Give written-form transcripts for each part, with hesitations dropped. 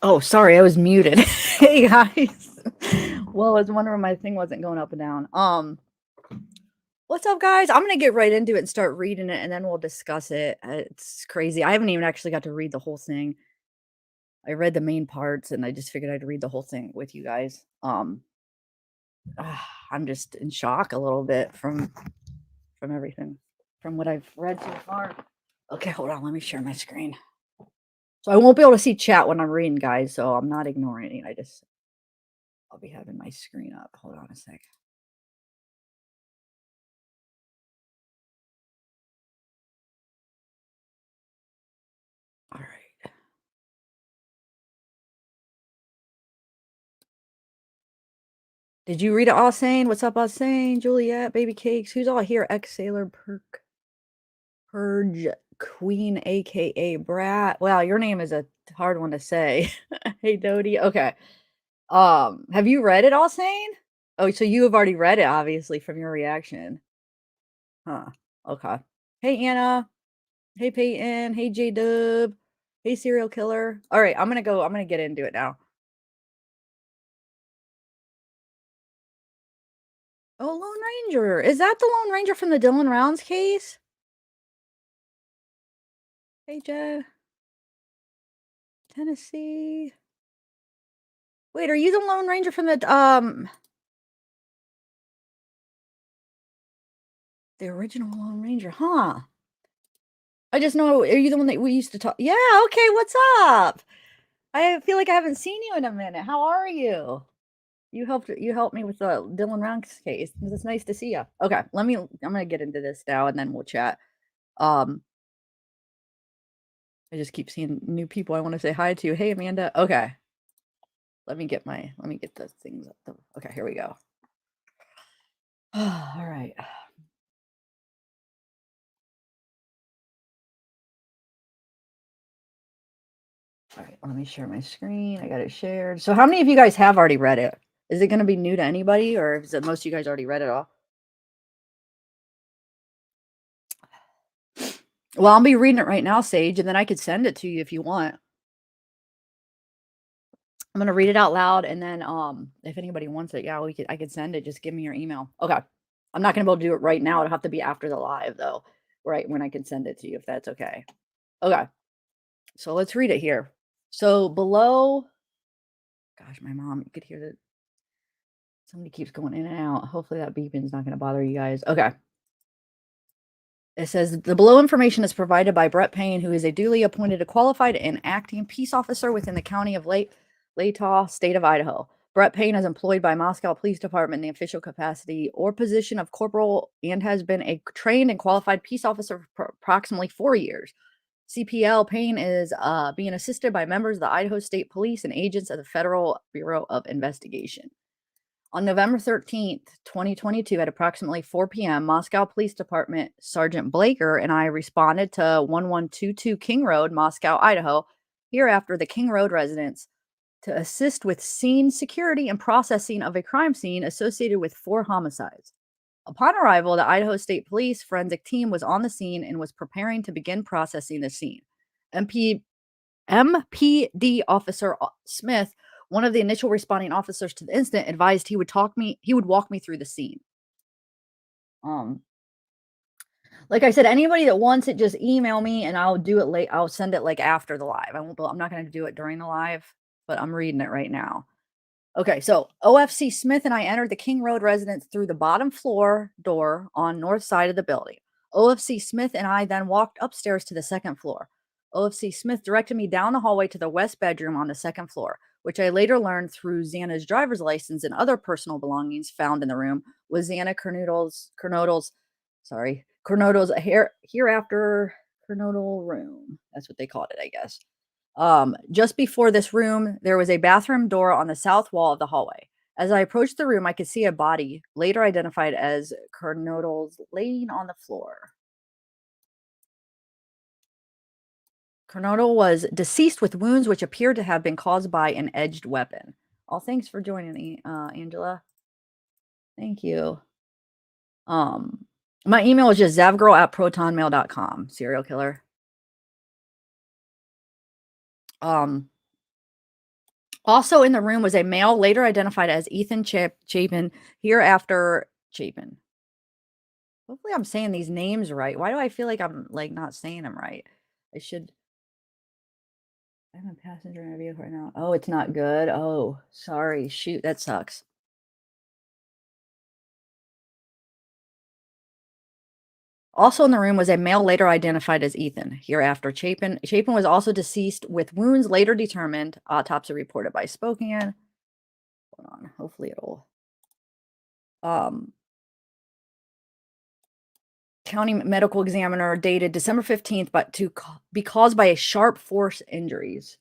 Oh, sorry, I was muted. Hey guys. Well, I was wondering my thing wasn't going up and down. What's up, guys? I'm gonna get right into it and start reading it, and then we'll discuss it. It's crazy. I haven't even actually got to read the whole thing. I read the main parts, and I just figured I'd read the whole thing with you guys. I'm just in shock a little bit from everything, from what I've read so far. Okay, hold on. Let me share my screen. So I won't be able to see chat when I'm reading, guys. So I'm not ignoring it. I'll be having my screen up. Hold on a sec. All right. Did you read it, all saying? What's up, all saying? Juliet, baby cakes. Who's all here? Ex Sailor Purge Queen, aka Brat. Wow, your name is a hard one to say. Hey, Dodie. Okay. Have you read it, all saying? Oh, so you have already read it, obviously, from your reaction. Huh. Okay. Hey, Anna. Hey, Peyton. Hey, J Dub. Hey, serial killer. All right, I'm gonna get into it now. Oh, Lone Ranger. Is that the Lone Ranger from the Dylan Rounds case? Hey, Joe. Tennessee. Wait, are you the Lone Ranger from the original Lone Ranger? Huh. I just know, are you the one that we used to talk? Yeah, okay, what's up? I feel like I haven't seen you in a minute. How are you? You helped me with the Dylan Rounds case. It's nice to see you. Okay, I'm gonna get into this now and then we'll chat. Um, I just keep seeing new people I want to say hi to. Hey, Amanda. Okay. Let me get the things up. Okay, here we go. All right. All right, let me share my screen. I got it shared. So how many of you guys have already read it? Is it going to be new to anybody, or is it most of you guys already read it all? Well, I'll be reading it right now, Sage, and then I could send it to you if you want. I'm going to read it out loud, and then if anybody wants it, yeah, I could send it. Just give me your email. Okay. I'm not going to be able to do it right now. It'll have to be after the live, though, right when I can send it to you, if that's okay. Okay. So let's read it here. So below, gosh, my mom, you could hear that somebody keeps going in and out. Hopefully that beeping is not going to bother you guys. Okay. It says the below information is provided by Brett Payne, who is a duly appointed, a qualified, and acting peace officer within the county of Latah, state of Idaho. Brett Payne is employed by Moscow Police Department in the official capacity or position of corporal and has been a trained and qualified peace officer for approximately 4 years. CPL Payne is being assisted by members of the Idaho State Police and agents of the Federal Bureau of Investigation. On November 13th, 2022, at approximately 4 p.m., Moscow Police Department Sergeant Blaker and I responded to 1122 King Road, Moscow, Idaho, hereafter the King Road residence, to assist with scene security and processing of a crime scene associated with 4 homicides. Upon arrival, the Idaho State Police forensic team was on the scene and was preparing to begin processing the scene. MPD Officer Smith, one of the initial responding officers to the incident, advised he would walk me through the scene. Like I said, anybody that wants it, just email me and I'll do it late. I'll send it like after the live. I'm not going to do it during the live, but I'm reading it right now. Okay, so OFC Smith and I entered the King Road residence through the bottom floor door on north side of the building. OFC Smith and I then walked upstairs to the second floor. OFC Smith directed me down the hallway to the west bedroom on the second floor, which I later learned through Xana's driver's license and other personal belongings found in the room was Xana Kernodle's hereafter Kernodle room. That's what they called it, I guess. Just before this room, there was a bathroom door on the south wall of the hallway. As I approached the room, I could see a body, later identified as Kernodle's, laying on the floor. Kernodle was deceased with wounds which appeared to have been caused by an edged weapon. Oh, thanks for joining me, Angela. Thank you. My email is just zavgirl@protonmail.com, serial killer. Also in the room was a male later identified as Ethan Chapin, hereafter Chapin. Hopefully I'm saying these names right. Why do I feel like I'm, like, not saying them right? I should. I'm a passenger in a vehicle right now. Oh, it's not good. Oh, sorry. Shoot, that sucks. Also in the room was a male later identified as Ethan, hereafter Chapin. Chapin was also deceased with wounds later determined. Autopsy reported by Spokane. Hold on. Hopefully it'll. Um, County medical examiner dated December 15th, but to be caused by a sharp force injuries.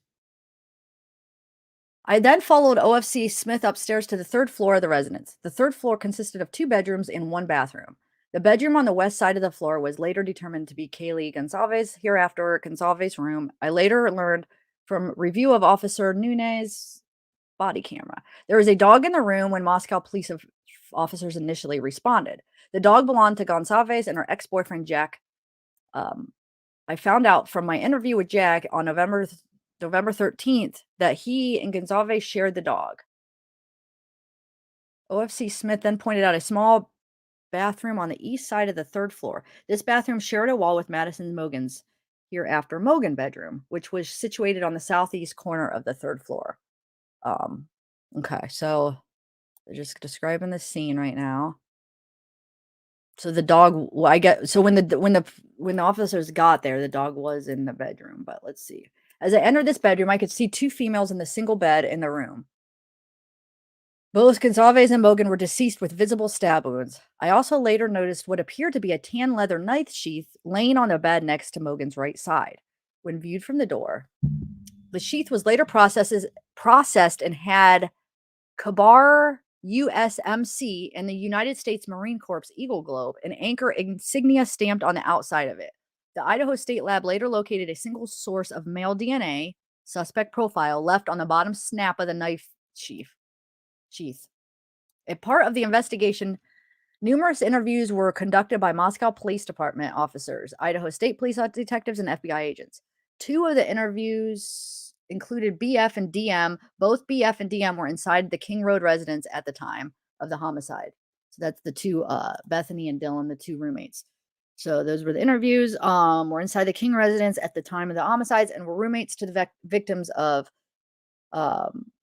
I then followed OFC Smith upstairs to the third floor of the residence. The third floor consisted of 2 bedrooms and 1 bathroom. The bedroom on the west side of the floor was later determined to be Kaylee Gonzalez, hereafter Gonzalez's room. I later learned from review of Officer Nunez body camera. There was a dog in the room when Moscow police officers initially responded. The dog belonged to Gonzalez and her ex-boyfriend Jack. Um, I found out from my interview with Jack on November 13th that he and Gonzalez shared the dog. OFC Smith then pointed out a small bathroom on the east side of the third floor. This bathroom shared a wall with Madison Mogan's, hereafter Mogan bedroom, which was situated on the southeast corner of the third floor. Um, okay, so they're just describing the scene right now. So the dog, I get. So when the officers got there, the dog was in the bedroom. But let's see. As I entered this bedroom, I could see 2 females in the single bed in the room. Both Gonzalez and Mogan were deceased with visible stab wounds. I also later noticed what appeared to be a tan leather knife sheath laying on the bed next to Mogan's right side. When viewed from the door, the sheath was later processed and had Kabar USMC and the United States Marine Corps Eagle Globe, an anchor insignia stamped on the outside of it. The Idaho State Lab later located a single source of male DNA, suspect profile, left on the bottom snap of the knife sheath. A part of the investigation, numerous interviews were conducted by Moscow Police Department officers, Idaho State Police detectives, and FBI agents. 2 of the interviews included BF and DM. Both BF and DM were inside the King Road residence at the time of the homicide. So that's the 2, Bethany and Dylan, the 2 roommates. So those were the interviews. Were inside the King residence at the time of the homicides and were roommates to the victims of.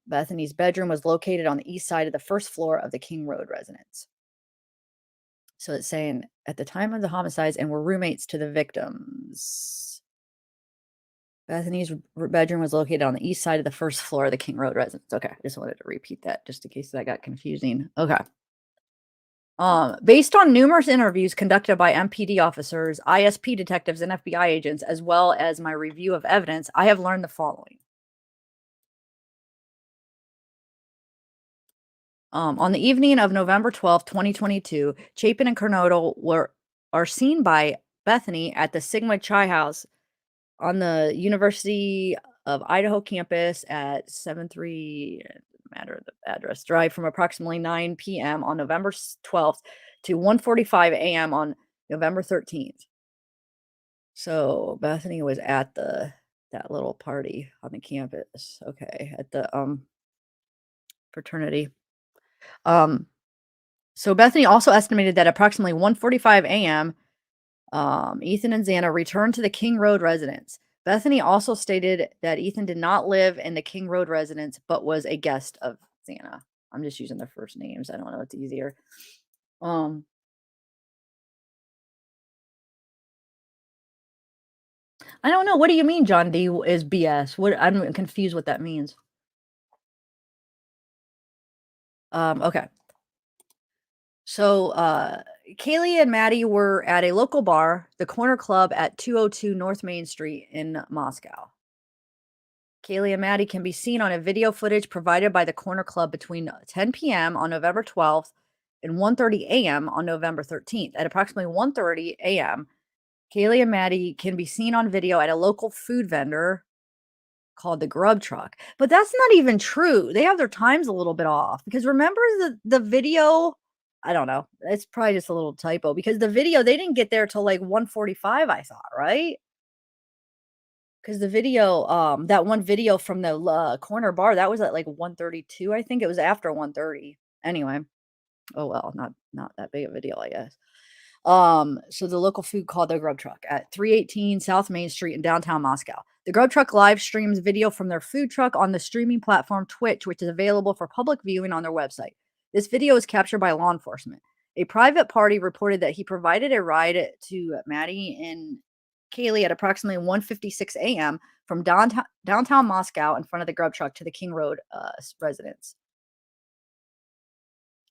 Bethany's bedroom was located on the east side of the first floor of the King Road residence. So it's saying at the time of the homicides and were roommates to the victims. Bethany's bedroom was located on the east side of the first floor of the King Road residence. Okay, I just wanted to repeat that just in case that got confusing. Okay. Based on numerous interviews conducted by MPD officers, ISP detectives, and FBI agents, as well as my review of evidence, I have learned the following. On the evening of November 12th, 2022, Chapin and Kernodle are seen by Bethany at the Sigma Chi House on the University of Idaho campus at 73 matter of the address drive from approximately 9 p.m. on November 12th to 1:45 a.m. on November 13th. So Bethany was at that little party on the campus. Okay, at the fraternity. So Bethany also estimated that approximately 1:45 a.m., Ethan and Xana returned to the King Road residence. Bethany also stated that Ethan did not live in the King Road residence, but was a guest of Xana. I'm just using their first names. I don't know. It's easier. Um, I don't know. What do you mean John D is BS? What I'm confused what that means. Okay. So, Kaylee and Maddie were at a local bar, the Corner Club at 202 North Main Street in Moscow. Kaylee and Maddie can be seen on a video footage provided by the Corner Club between 10 p.m. on November 12th and 1:30 a.m. on November 13th. At approximately 1:30 a.m., Kaylee and Maddie can be seen on video at a local food vendor called the Grub Truck. But that's not even true. They have their times a little bit off because remember the video. I don't know. It's probably just a little typo because the video they didn't get there till like 1:45. I thought, right? 'Cause the video, that one video from the corner bar, that was at, like, 1:32, I think. It was after 1:30. Anyway, oh, well, not that big of a deal, I guess. So the local food called the Grub Truck at 318 South Main Street in downtown Moscow. The Grub Truck live streams video from their food truck on the streaming platform Twitch, which is available for public viewing on their website. This video is captured by law enforcement. A private party reported that he provided a ride to Maddie and Kaylee at approximately 1:56 a.m. from downtown Moscow in front of the Grub Truck to the King Road residence.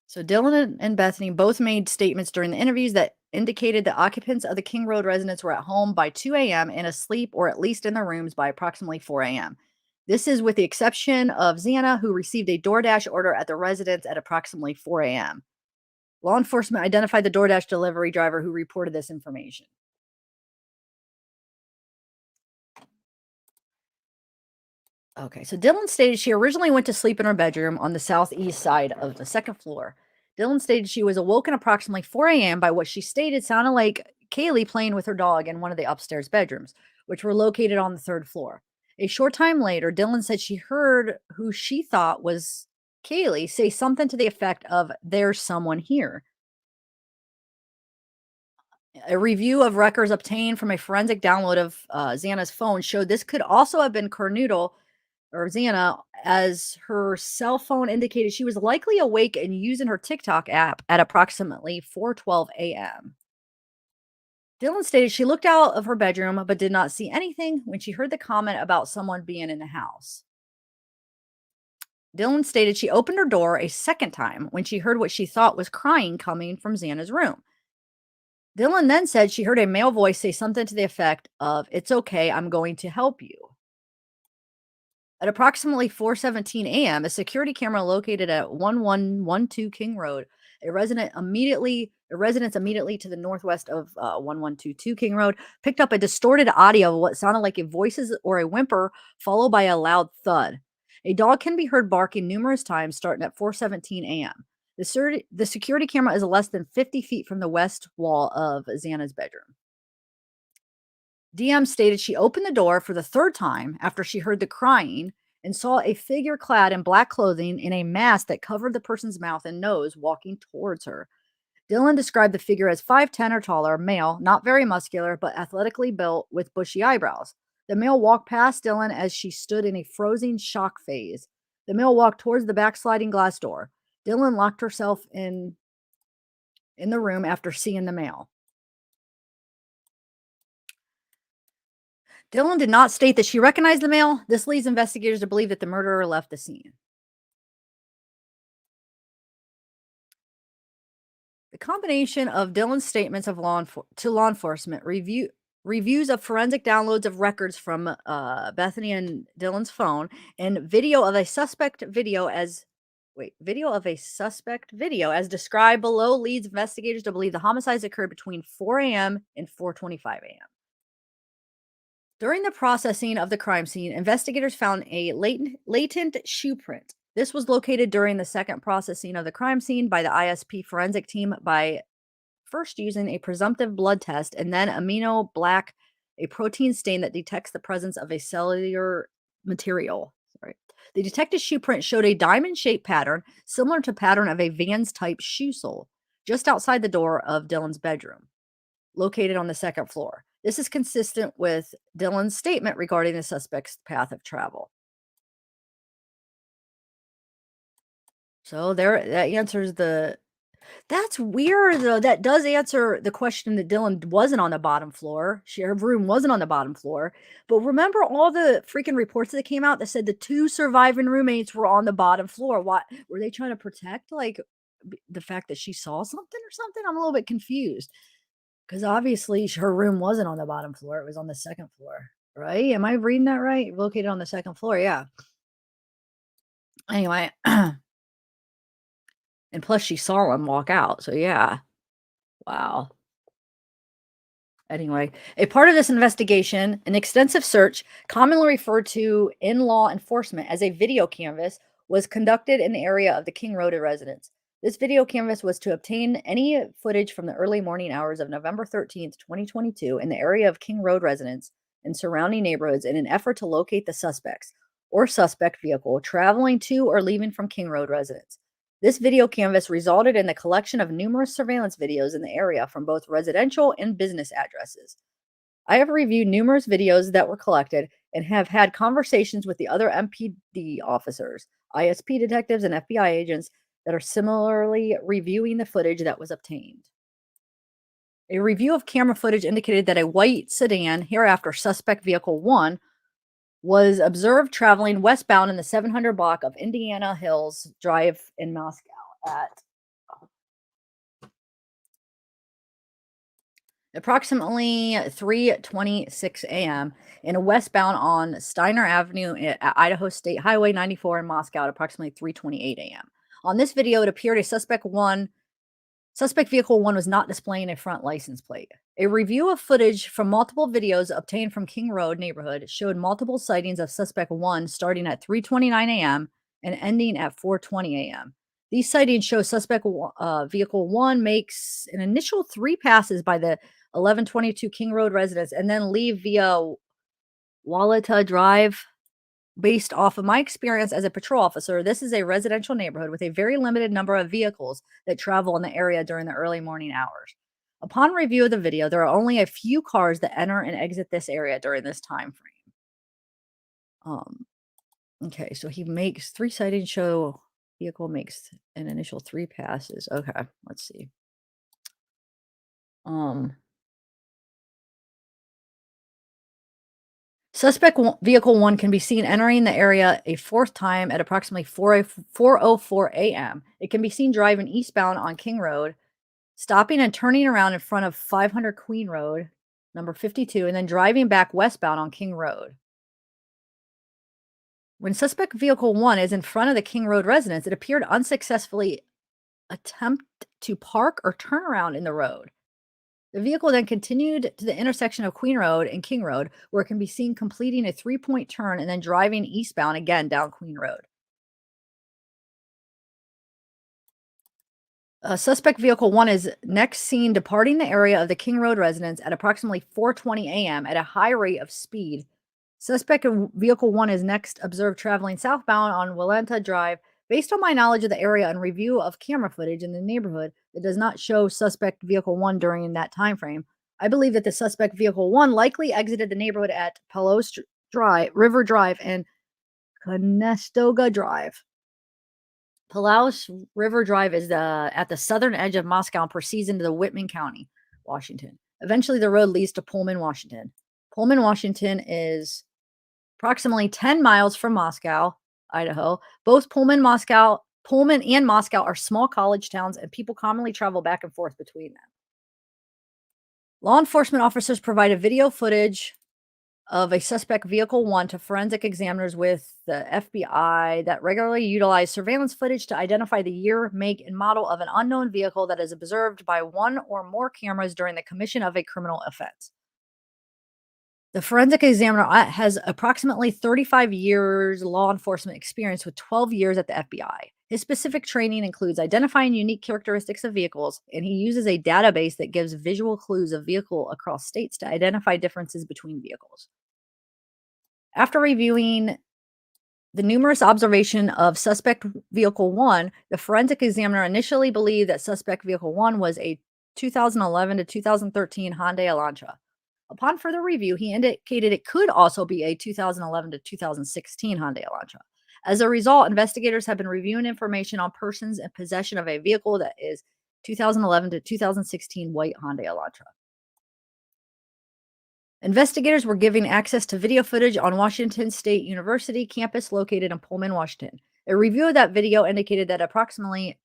So Dylan and Bethany both made statements during the interviews that indicated the occupants of the King Road residence were at home by 2 a.m. and asleep or at least in their rooms by approximately 4 a.m. This is with the exception of Xana, who received a DoorDash order at the residence at approximately 4 a.m. Law enforcement identified the DoorDash delivery driver who reported this information. Okay, so Dylan stated she originally went to sleep in her bedroom on the southeast side of the second floor. Dylan stated she was awoken approximately 4 a.m. by what she stated sounded like Kaylee playing with her dog in one of the upstairs bedrooms, which were located on the third floor. A short time later, Dylan said she heard who she thought was Kaylee say something to the effect of, "There's someone here." A review of records obtained from a forensic download of Xana's phone showed this could also have been Cornoodle or Xana, as her cell phone indicated she was likely awake and using her TikTok app at approximately 4:12 a.m. Dylan stated she looked out of her bedroom but did not see anything when she heard the comment about someone being in the house. Dylan stated she opened her door a second time when she heard what she thought was crying coming from Xana's room. Dylan then said she heard a male voice say something to the effect of, "It's okay, I'm going to help you." At approximately 4:17 a.m., a security camera located at 1112 King Road, a residence immediately to the northwest of 1122 King Road, picked up a distorted audio of what sounded like a voices or a whimper, followed by a loud thud. A dog can be heard barking numerous times starting at 4:17 a.m. The security camera is less than 50 feet from the west wall of Xana's bedroom. DM stated she opened the door for the third time after she heard the crying and saw a figure clad in black clothing in a mask that covered the person's mouth and nose walking towards her. Dylan described the figure as 5'10 or taller, male, not very muscular, but athletically built with bushy eyebrows. The male walked past Dylan as she stood in a frozen shock phase. The male walked towards the backsliding glass door. Dylan locked herself in the room after seeing the male. Dylan did not state that she recognized the male. This leads investigators to believe that the murderer left the scene. The combination of Dylan's statements of to law enforcement, reviews of forensic downloads of records from Bethany and Dylan's phone, and video of a suspect video as described below leads investigators to believe the homicides occurred between 4 a.m. and 4:25 a.m. During the processing of the crime scene, investigators found a latent shoe print. This was located during the second processing of the crime scene by the ISP forensic team by first using a presumptive blood test and then amino black, a protein stain that detects the presence of a cellular material. Sorry. The detected shoe print showed a diamond-shaped pattern similar to pattern of a Vans type shoe sole just outside the door of Dylan's bedroom, located on the second floor. This is consistent with Dylan's statement regarding the suspect's path of travel. So there, that answers the. That's weird though. That does answer the question that Dylan wasn't on the bottom floor. Her room wasn't on the bottom floor. But remember all the freaking reports that came out that said the two surviving roommates were on the bottom floor. What were they trying to protect? Like the fact that she saw something or something? I'm a little bit confused. Because obviously her room wasn't on the bottom floor, it was on the second floor, right? Am I reading that right? Located on the second floor, yeah. Anyway, and plus she saw him walk out, so yeah. Wow. Anyway, a part of this investigation, an extensive search, commonly referred to in law enforcement as a video canvas, was conducted in the area of the King Road residence. This video canvas was to obtain any footage from the early morning hours of November 13th, 2022, in the area of King Road residence and surrounding neighborhoods in an effort to locate the suspects or suspect vehicle traveling to or leaving from King Road residents. This video canvas resulted in the collection of numerous surveillance videos in the area from both residential and business addresses. I have reviewed numerous videos that were collected and have had conversations with the other MPD officers, ISP detectives, and FBI agents that are similarly reviewing the footage that was obtained. A review of camera footage indicated that a white sedan, hereafter suspect vehicle 1, was observed traveling westbound in the 700 block of Indiana Hills Drive in Moscow at approximately 3:26 a.m. and a westbound on Steiner Avenue at Idaho State Highway 94 in Moscow at approximately 3:28 a.m. On this video, it appeared a suspect vehicle 1 was not displaying a front license plate. A review of footage from multiple videos obtained from King Road neighborhood showed multiple sightings of suspect 1 starting at 3:29 a.m. and ending at 4:20 a.m. These sightings show suspect vehicle 1 makes an initial 3 passes by the 1122 King Road residents and then leave via Wallata Drive. Based off of my experience as a patrol officer, this is a residential neighborhood with a very limited number of vehicles that travel in the area during the early morning hours. Upon review of the video, there are only a few cars that enter and exit this area during this time frame. Okay, so he makes 3 sightings show vehicle makes an initial 3 passes. Okay, let's see. Um Suspect vehicle 1 can be seen entering the area a fourth time at approximately 4:04 a.m. It can be seen driving eastbound on King Road, stopping and turning around in front of 500 Queen Road, number 52, and then driving back westbound on King Road. When suspect vehicle 1 is in front of the King Road residence, it appeared unsuccessfully attempt to park or turn around in the road. The vehicle then continued to the intersection of Queen Road and King Road, where it can be seen completing a 3-point turn and then driving eastbound again down Queen Road. Suspect vehicle 1 is next seen departing the area of the King Road residence at approximately 4:20 a.m. at a high rate of speed. Suspect vehicle 1 is next observed traveling southbound on Willenta Drive. Based on my knowledge of the area and review of camera footage in the neighborhood that does not show suspect vehicle 1 during that time frame, I believe that the suspect vehicle 1 likely exited the neighborhood at Palos Drive, River Drive, and Conestoga Drive. Palos River Drive is at the southern edge of Moscow and proceeds into the Whitman County, Washington. Eventually, the road leads to Pullman, Washington. Pullman, Washington is approximately 10 miles from Moscow, Idaho. Both Pullman and Moscow are small college towns, and people commonly travel back and forth between them. Law enforcement officers provided video footage of a suspect vehicle 1 to forensic examiners with the FBI that regularly utilize surveillance footage to identify the year, make, and model of an unknown vehicle that is observed by one or more cameras during the commission of a criminal offense. The forensic examiner has approximately 35 years law enforcement experience with 12 years at the FBI. His specific training includes identifying unique characteristics of vehicles, and he uses a database that gives visual clues of vehicle across states to identify differences between vehicles. After reviewing the numerous observation of suspect vehicle 1, the forensic examiner initially believed that suspect vehicle 1 was a 2011 to 2013 Hyundai Elantra. Upon further review, he indicated it could also be a 2011 to 2016 Hyundai Elantra. As a result, investigators have been reviewing information on persons in possession of a vehicle that is 2011 to 2016 white Hyundai Elantra. Investigators were given access to video footage on Washington State University campus located in Pullman, Washington. A review of that video indicated that approximately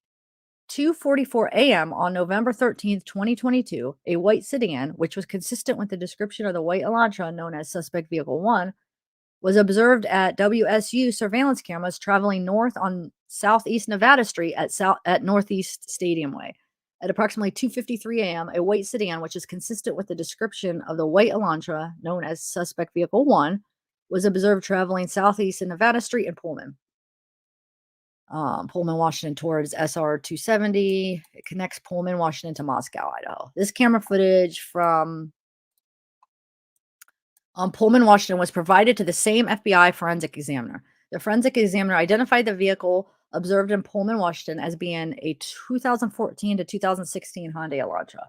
2:44 a.m. on November 13th, 2022, a white sedan, which was consistent with the description of the white Elantra known as suspect vehicle 1, was observed at WSU surveillance cameras traveling north on Southeast Nevada Street at Northeast Stadium Way. At approximately 2:53 a.m., a white sedan, which is consistent with the description of the white Elantra known as suspect vehicle 1, was observed traveling southeast in Nevada Street in Pullman. Pullman, Washington towards SR 270. It connects Pullman, Washington to Moscow, Idaho. This camera footage from Pullman, Washington, was provided to the same FBI forensic examiner. The forensic examiner identified the vehicle observed in Pullman, Washington as being a 2014 to 2016 Hyundai Elantra.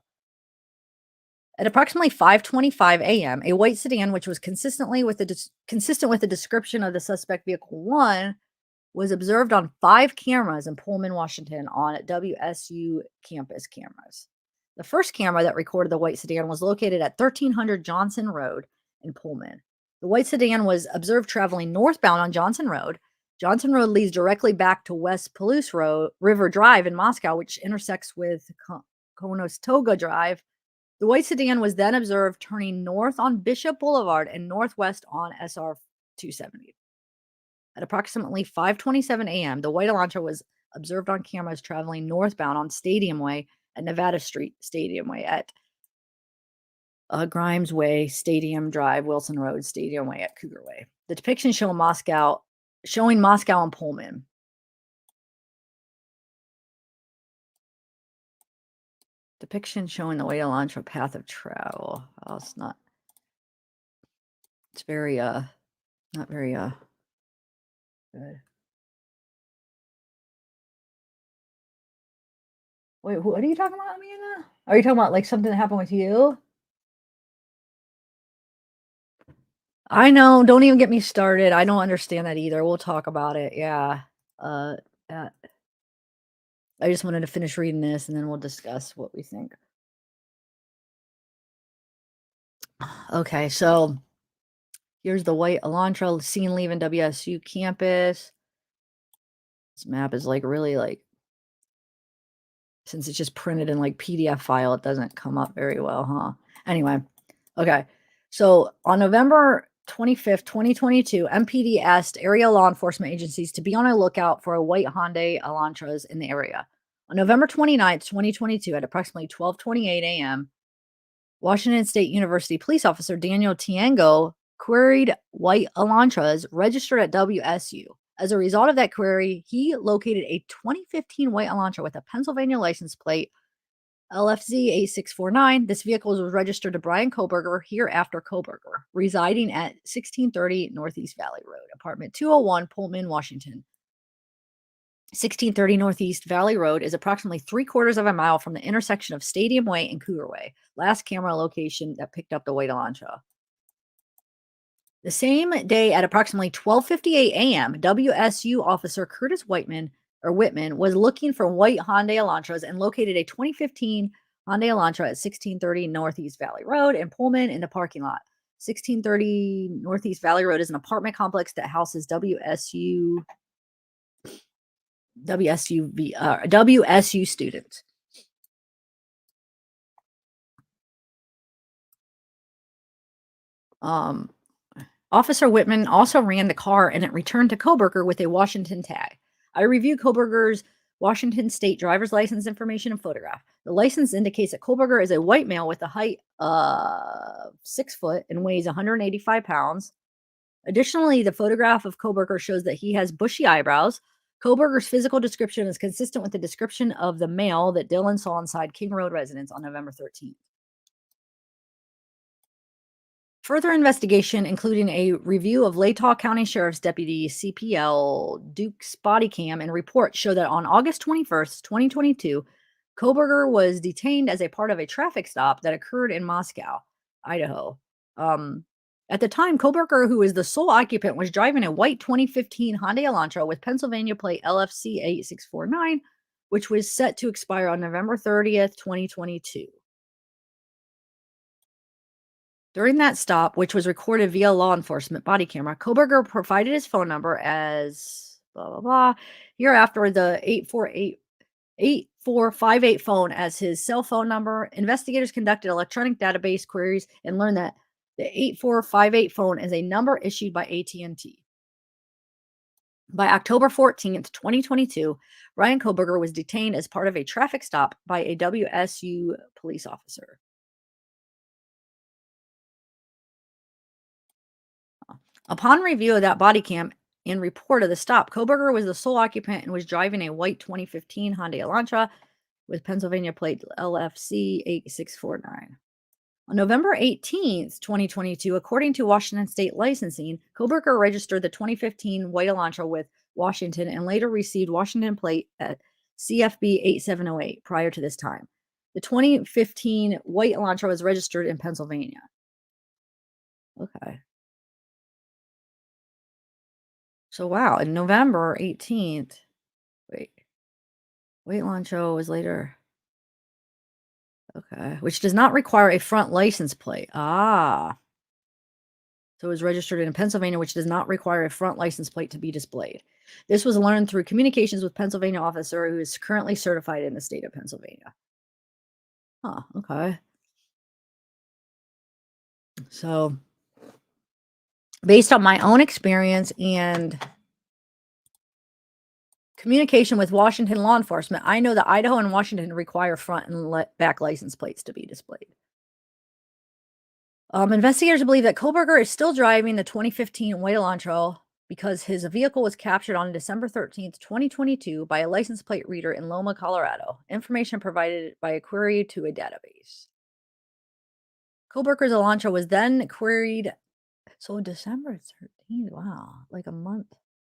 At approximately 5:25 a.m., a white sedan, which was consistent with the description of the suspect vehicle one, was observed on 5 cameras in Pullman, Washington on WSU campus cameras. The first camera that recorded the white sedan was located at 1300 Johnson Road in Pullman. The white sedan was observed traveling northbound on Johnson Road. Johnson Road leads directly back to West Palouse River Drive in Moscow, which intersects with Konostoga Drive. The white sedan was then observed turning north on Bishop Boulevard and northwest on SR 270. At approximately 5:27 a.m., the white Elantra was observed on cameras traveling northbound on Stadium Way at Nevada Street, Stadium Way at Grimes Way, Stadium Drive, Wilson Road, Stadium Way at Cougar Way. The depiction showing Moscow and Pullman. Depiction showing the white Elantra path of travel. Oh, it's not. It's very not very good. Wait, what are you talking about, Amanda? Are you talking about like something that happened with you? I know. Don't even get me started. I don't understand that either. We'll talk about it. Yeah. Uh, uh, I just wanted to finish reading this and then we'll discuss what we think. Okay, so here's the white Elantra seen leaving WSU campus. This map is like really like, since it's just printed in like PDF file, it doesn't come up very well, huh? Anyway, okay. So on November 25th, 2022, MPD asked area law enforcement agencies to be on a lookout for a white Hyundai Elantras in the area. On November 29th, 2022, at approximately 12:28 a.m., Washington State University police officer Daniel Tiango queried white Elantras registered at WSU. As a result of that query, he located a 2015 white Elantra with a Pennsylvania license plate LFZ 8649. This vehicle was registered to Bryan Kohberger, hereafter Kohberger, residing at 1630 Northeast Valley Road, apartment 201, Pullman, Washington. 1630 Northeast Valley Road is approximately 3/4 of a mile from the intersection of Stadium Way and Cougar Way. Last camera location that picked up the white Elantra. The same day at approximately 12:58 a.m., WSU officer Curtis Whitman was looking for white Hyundai Elantras and located a 2015 Hyundai Elantra at 1630 Northeast Valley Road in Pullman in the parking lot. 1630 Northeast Valley Road is an apartment complex that houses WSU students. Officer Whitman also ran the car and it returned to Kohberger with a Washington tag. I reviewed Kohberger's Washington State driver's license information and photograph. The license indicates that Kohberger is a white male with a height of 6 foot and weighs 185 pounds. Additionally, the photograph of Kohberger shows that he has bushy eyebrows. Kohberger's physical description is consistent with the description of the male that Dylan saw inside King Road residence on November 13th. Further investigation, including a review of Latah County Sheriff's Deputy CPL Duke's body cam and report, show that on August 21st, 2022, Kohberger was detained as a part of a traffic stop that occurred in Moscow, Idaho. At the time, Kohberger, who is the sole occupant, was driving a white 2015 Hyundai Elantra with Pennsylvania plate LFC 8649, which was set to expire on November 30th, 2022. During that stop, which was recorded via law enforcement body camera, Kohberger provided his phone number as blah, blah, blah. Hereafter, the 8458 phone as his cell phone number. Investigators conducted electronic database queries and learned that the 8458 phone is a number issued by AT&T. By October 14th, 2022, Bryan Kohberger was detained as part of a traffic stop by a WSU police officer. Upon review of that body cam and report of the stop, Kohberger was the sole occupant and was driving a white 2015 Hyundai Elantra with Pennsylvania plate LFC 8649. On November 18th, 2022, according to Washington State Licensing, Kohberger registered the 2015 white Elantra with Washington and later received Washington plate at CFB 8708 prior to this time. The 2015 white Elantra was registered in Pennsylvania. Okay. So, wow, in November 18th, wait, white Elantra was later, okay, which does not require a front license plate. Ah. So it was registered in Pennsylvania, which does not require a front license plate to be displayed. This was learned through communications with Pennsylvania officer who is currently certified in the state of Pennsylvania. Huh, okay. So, based on my own experience and communication with Washington law enforcement, I know that Idaho and Washington require front and back license plates to be displayed. Investigators believe that Kohberger is still driving the 2015 white Elantra because his vehicle was captured on December 13th, 2022 by a license plate reader in Loma, Colorado. Information provided by a query to a database. Kohberger's Elantra was then queried. So December 13th, wow, like a month.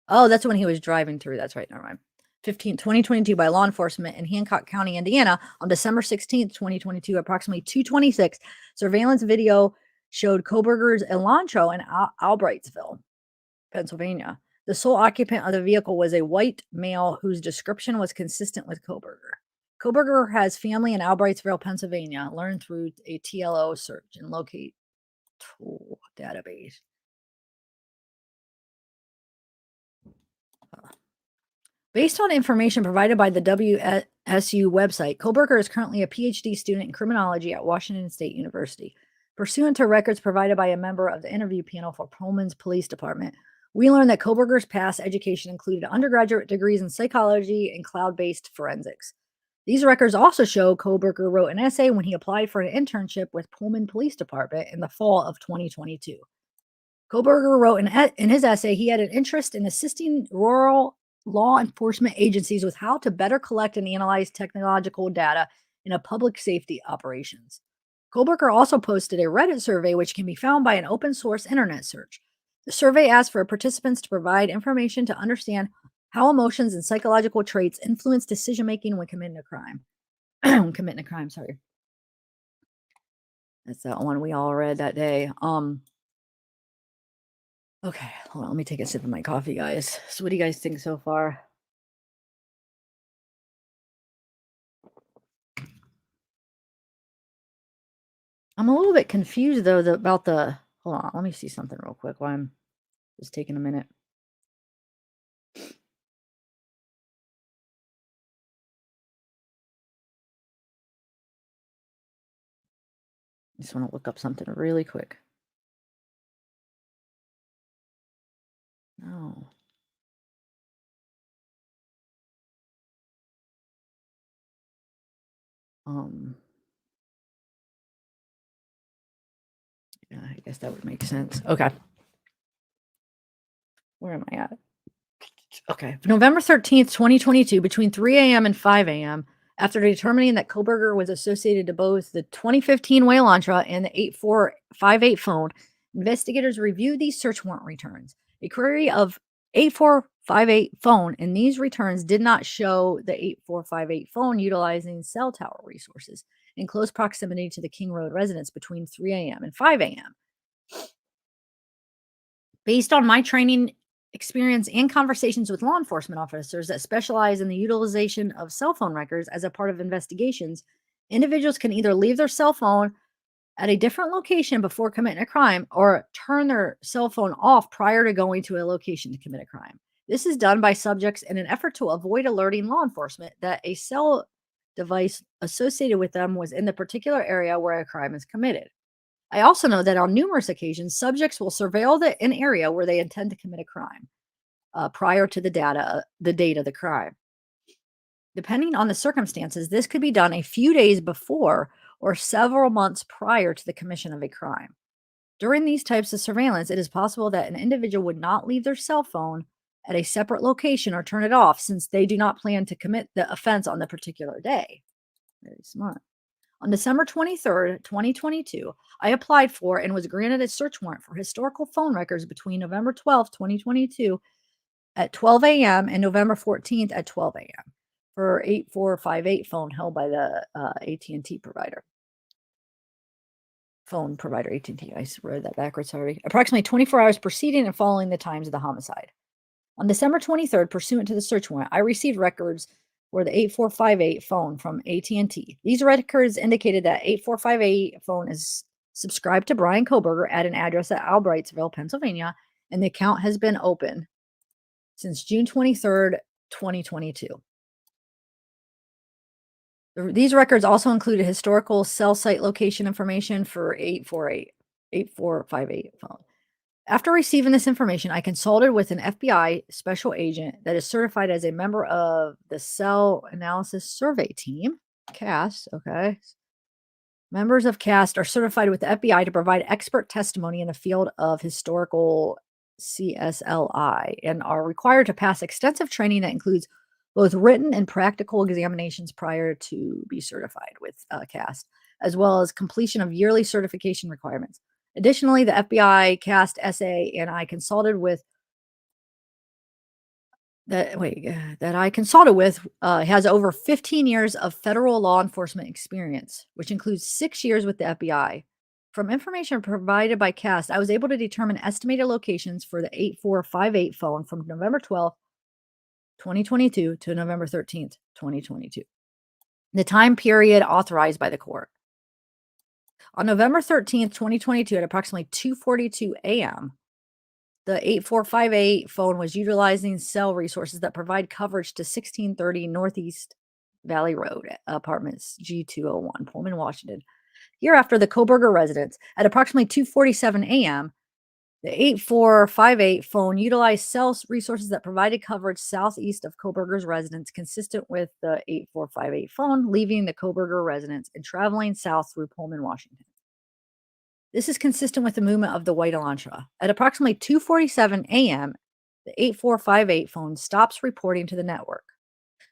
Oh, that's when he was driving through. That's right, never mind. 2022 by law enforcement in Hancock County, Indiana on December 16th, 2022, approximately 2:26. Surveillance video showed Kohberger's Elantra in Albrightsville, Pennsylvania. The sole occupant of the vehicle was a white male whose description was consistent with Kohberger. Kohberger has family in Albrightsville, Pennsylvania, learned through a TLO search and locate tool database. Based on information provided by the WSU website, Kohberger is currently a PhD student in criminology at Washington State University. Pursuant to records provided by a member of the interview panel for Pullman's Police Department, we learned that Kohberger's past education included undergraduate degrees in psychology and cloud-based forensics. These records also show Kohberger wrote an essay when he applied for an internship with Pullman Police Department in the fall of 2022. Kohberger wrote in his essay he had an interest in assisting rural law enforcement agencies with how to better collect and analyze technological data in a public safety operations. Kohberger also posted a Reddit survey which can be found by an open source internet search. The survey asked for participants to provide information to understand how emotions and psychological traits influence decision making when committing a crime. Sorry. That's that one we all read that day. Okay, hold on. Let me take a sip of my coffee, guys. So, what do you guys think so far? I'm a little bit confused though about the. Hold on. Let me see something real quick while I'm just taking a minute. I just want to look up something really quick. No. Yeah, I guess that would make sense. Okay. Where am I at? Okay. November 13th, 2022, between 3 a.m. and 5 a.m., after determining that Kohberger was associated to both the 2015 Whale Elantra and the 8458 phone, investigators reviewed these search warrant returns. A query of 8458 phone and these returns did not show the 8458 phone utilizing cell tower resources in close proximity to the King Road residence between 3 a.m. and 5 a.m. Based on my training experience and conversations with law enforcement officers that specialize in the utilization of cell phone records as a part of investigations, individuals can either leave their cell phone at a different location before committing a crime or turn their cell phone off prior to going to a location to commit a crime. This is done by subjects in an effort to avoid alerting law enforcement that a cell device associated with them was in the particular area where a crime is committed. I also know that on numerous occasions, subjects will surveil an area where they intend to commit a crime prior to the date of the crime. Depending on the circumstances, this could be done a few days before or several months prior to the commission of a crime. During these types of surveillance, it is possible that an individual would not leave their cell phone at a separate location or turn it off since they do not plan to commit the offense on the particular day. Very smart. On December 23rd, 2022, I applied for and was granted a search warrant for historical phone records between November 12th, 2022 at 12 a.m. and November 14th at 12 a.m. for 8458 phone held by the AT&T provider. Phone provider AT&T. Read that backwards, sorry. Approximately 24 hours preceding and following the times of the homicide. On December 23rd, pursuant to the search warrant, I received records for the 8458 phone from AT&T. These records indicated that 8458 phone is subscribed to Bryan Kohberger at an address at Albrightsville, Pennsylvania, and the account has been open since June 23rd, 2022. These records also included historical cell site location information for 8458 phone. After receiving this information, I consulted with an FBI special agent that is certified as a member of the Cell Analysis Survey Team, CAST. Okay. Members of CAST are certified with the FBI to provide expert testimony in the field of historical CSLI and are required to pass extensive training that includes both written and practical examinations prior to be certified with CAST, as well as completion of yearly certification requirements. Additionally, the FBI, CAST, SA, and I consulted with has over 15 years of federal law enforcement experience, which includes 6 years with the FBI. From information provided by CAST, I was able to determine estimated locations for the 8458 phone from November 12th, 2022 to November 13th, 2022, the time period authorized by the court. On November 13th, 2022, at approximately 2:42 a.m., the 8458 phone was utilizing cell resources that provide coverage to 1630 Northeast Valley Road, apartments G201, Pullman, Washington. Here after the Kohberger residence, at approximately 2:47 a.m., the 8458 phone utilized cell resources that provided coverage southeast of Kohberger's residence, consistent with the 8458 phone leaving the Kohberger residence and traveling south through Pullman, Washington. This is consistent with the movement of the white Elantra. At approximately 2:47 a.m., the 8458 phone stops reporting to the network,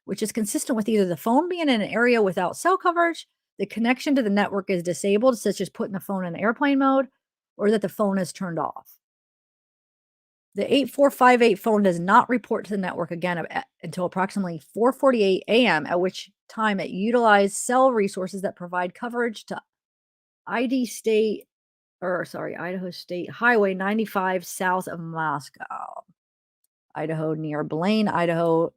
which is consistent with either the phone being in an area without cell coverage, the connection to the network is disabled, such as putting the phone in airplane mode, or that the phone is turned off. The 8458 phone does not report to the network again until approximately 4:48 a.m., at which time it utilized cell resources that provide coverage to Idaho State Highway 95 south of Moscow, Idaho, near Blaine, Idaho,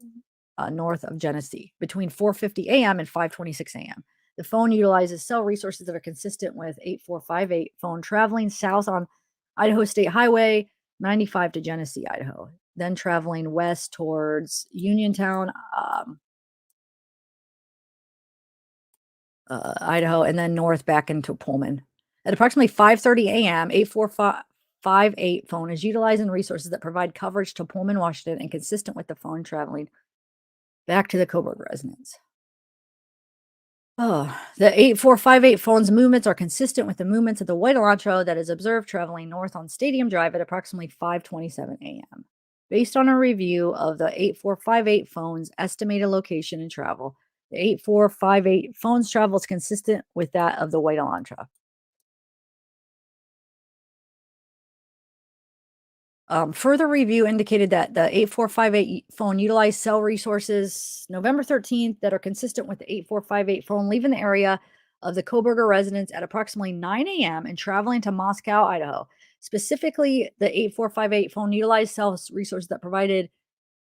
north of Genesee, between 4:50 a.m. and 5:26 a.m. The phone utilizes cell resources that are consistent with 8458 phone traveling south on Idaho State Highway 95 to Genesee, Idaho, then traveling west towards Uniontown, Idaho, and then north back into Pullman. At approximately 5:30 a.m., 8458 phone is utilizing resources that provide coverage to Pullman, Washington, and consistent with the phone traveling back to the Coburg residence. Oh, the 8458 phone's movements are consistent with the movements of the white Elantra that is observed traveling north on Stadium Drive at approximately 5:27 a.m. Based on a review of the 8458 phone's estimated location and travel, the 8458 phone's travel is consistent with that of the white Elantra. Further review indicated that the 8458 phone utilized cell resources November 13th that are consistent with the 8458 phone leaving the area of the Kohberger residence at approximately 9 a.m. and traveling to Moscow, Idaho. Specifically, the 8458 phone utilized cell resources that provided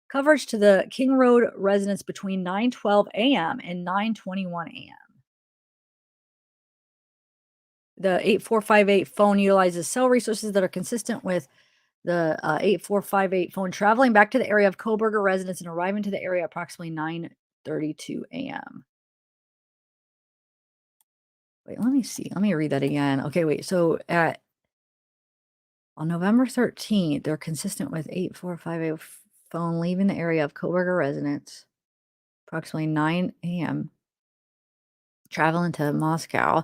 coverage to the King Road residence between 9:12 a.m. and 9:21 a.m. The 8458 phone utilizes cell resources that are consistent with the 8458 phone traveling back to the area of Kohberger residence and arriving to the area approximately 9:32 a.m. Wait, let me see. Let me read that again. Okay, wait. So on November 13th, they're consistent with 8458 phone leaving the area of Kohberger residence approximately 9 a.m. traveling to Moscow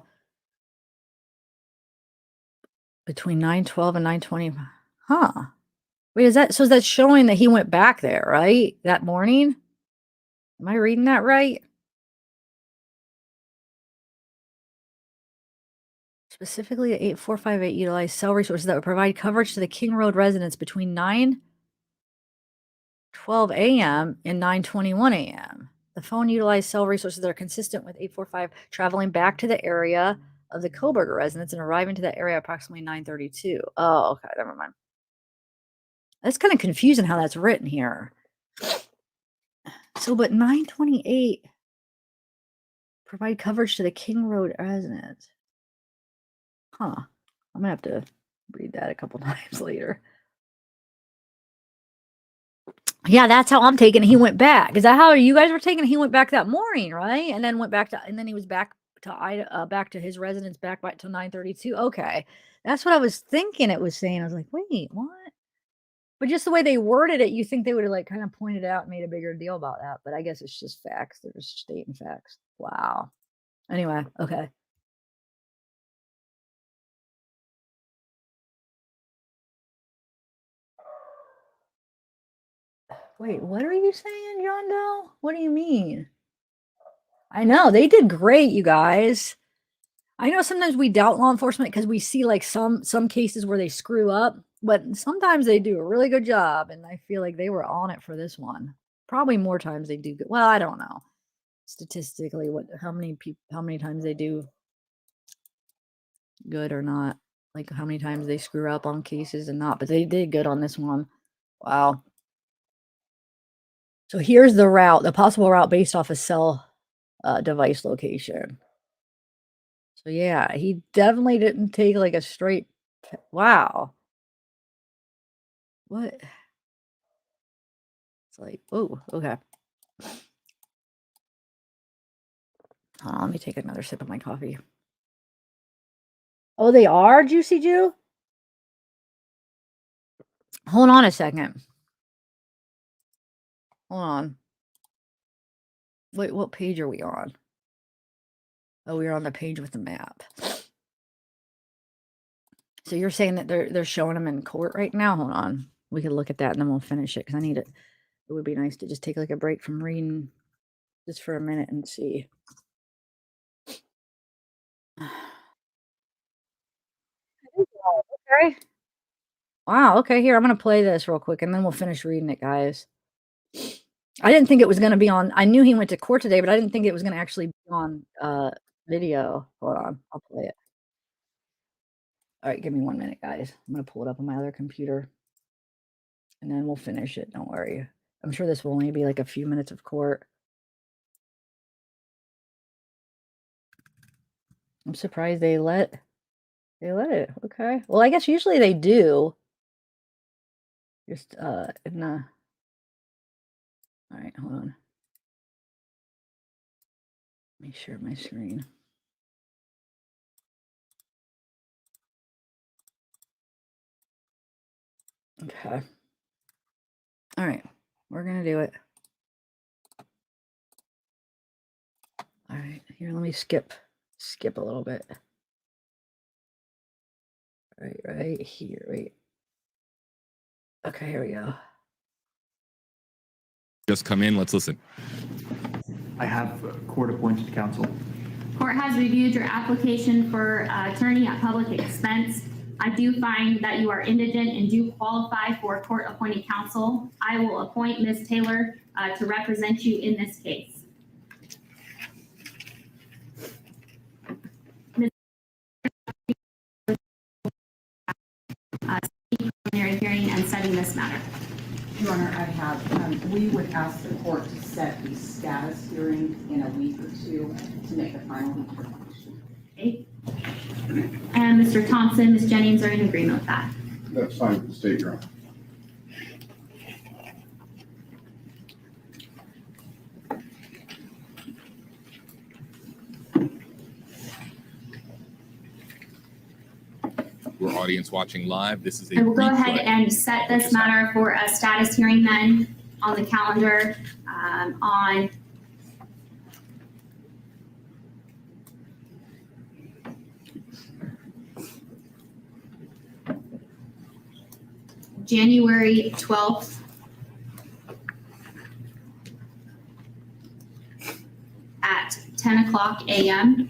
between 9:12 and 9:20. Huh. Wait, is that showing that he went back there, right? That morning? Am I reading that right? Specifically, 8458 utilized cell resources that would provide coverage to the King Road residents between 9:12 a.m. and 9:21 a.m. The phone utilized cell resources that are consistent with 845 traveling back to the area of the Kohberger residents and arriving to that area approximately 9:32. Oh, okay, never mind. That's kind of confusing how that's written here. So, but 928 provide coverage to the King Road residents. Huh. I'm gonna have to read that a couple times later. Yeah, that's how I'm taking it. He went back. Is that how you guys were taking it? He went back that morning, right? And then went back to, and then he was back to back to his residence back till 9:32. Okay, that's what I was thinking. It was saying. I was like, wait, what? But just the way they worded it, you think they would have like kind of pointed out and made a bigger deal about that. But I guess it's just facts. They're just stating facts. Wow. Anyway, okay. Wait, what are you saying, John Doe? What do you mean? I know they did great, you guys. I know sometimes we doubt law enforcement because we see like some cases where they screw up, but sometimes they do a really good job, and I feel like they were on it for this one. Probably more times they do good. Well, I don't know statistically how many times they do good or not. Like how many times they screw up on cases and not, but they did good on this one. Wow. So here's the route, the possible route based off a cell device location. So yeah, he definitely didn't take like a straight. Wow. What? It's like, oh, okay. Hold on, let me take another sip of my coffee. Oh, they are Juicy Jew? Hold on a second. Hold on. Wait, what page are we on? Oh, we're on the page with the map. So you're saying that they're showing them in court right now? Hold on. We could look at that and then we'll finish it because I need it. It would be nice to just take like a break from reading just for a minute and see. Okay. Wow. Okay. Here, I'm going to play this real quick and then we'll finish reading it, guys. I didn't think it was going to be on. I knew he went to court today, but I didn't think it was going to actually be on video. Hold on. I'll play it. All right. Give me 1 minute, guys. I'm going to pull it up on my other computer and then we'll finish it. Don't worry. I'm sure this will only be like a few minutes of court. I'm surprised they let it. Okay. Well, I guess usually they do. Just in the. All right, hold on. Let me share my screen. Okay. All right, we're gonna do it. All right, here, let me skip a little bit. Right here, right. Okay, here we go. Just come in, let's listen. I have court-appointed counsel. Court has reviewed your application for attorney at public expense. I do find that you are indigent and do qualify for court-appointed counsel. I will appoint Ms. Taylor to represent you in this case. Ms. Preliminary hearing and setting this matter. Your Honor, I have, we would ask the court to set the status hearing in a week or two to make a final determination. Okay. And Mr. Thompson, Ms. Jennings are in agreement with that. That's fine with the state, Your Honor. We're audience watching live. This is a I will go replay. ahead and set this matter for a status hearing then on the calendar on January 12th at 10 o'clock a.m.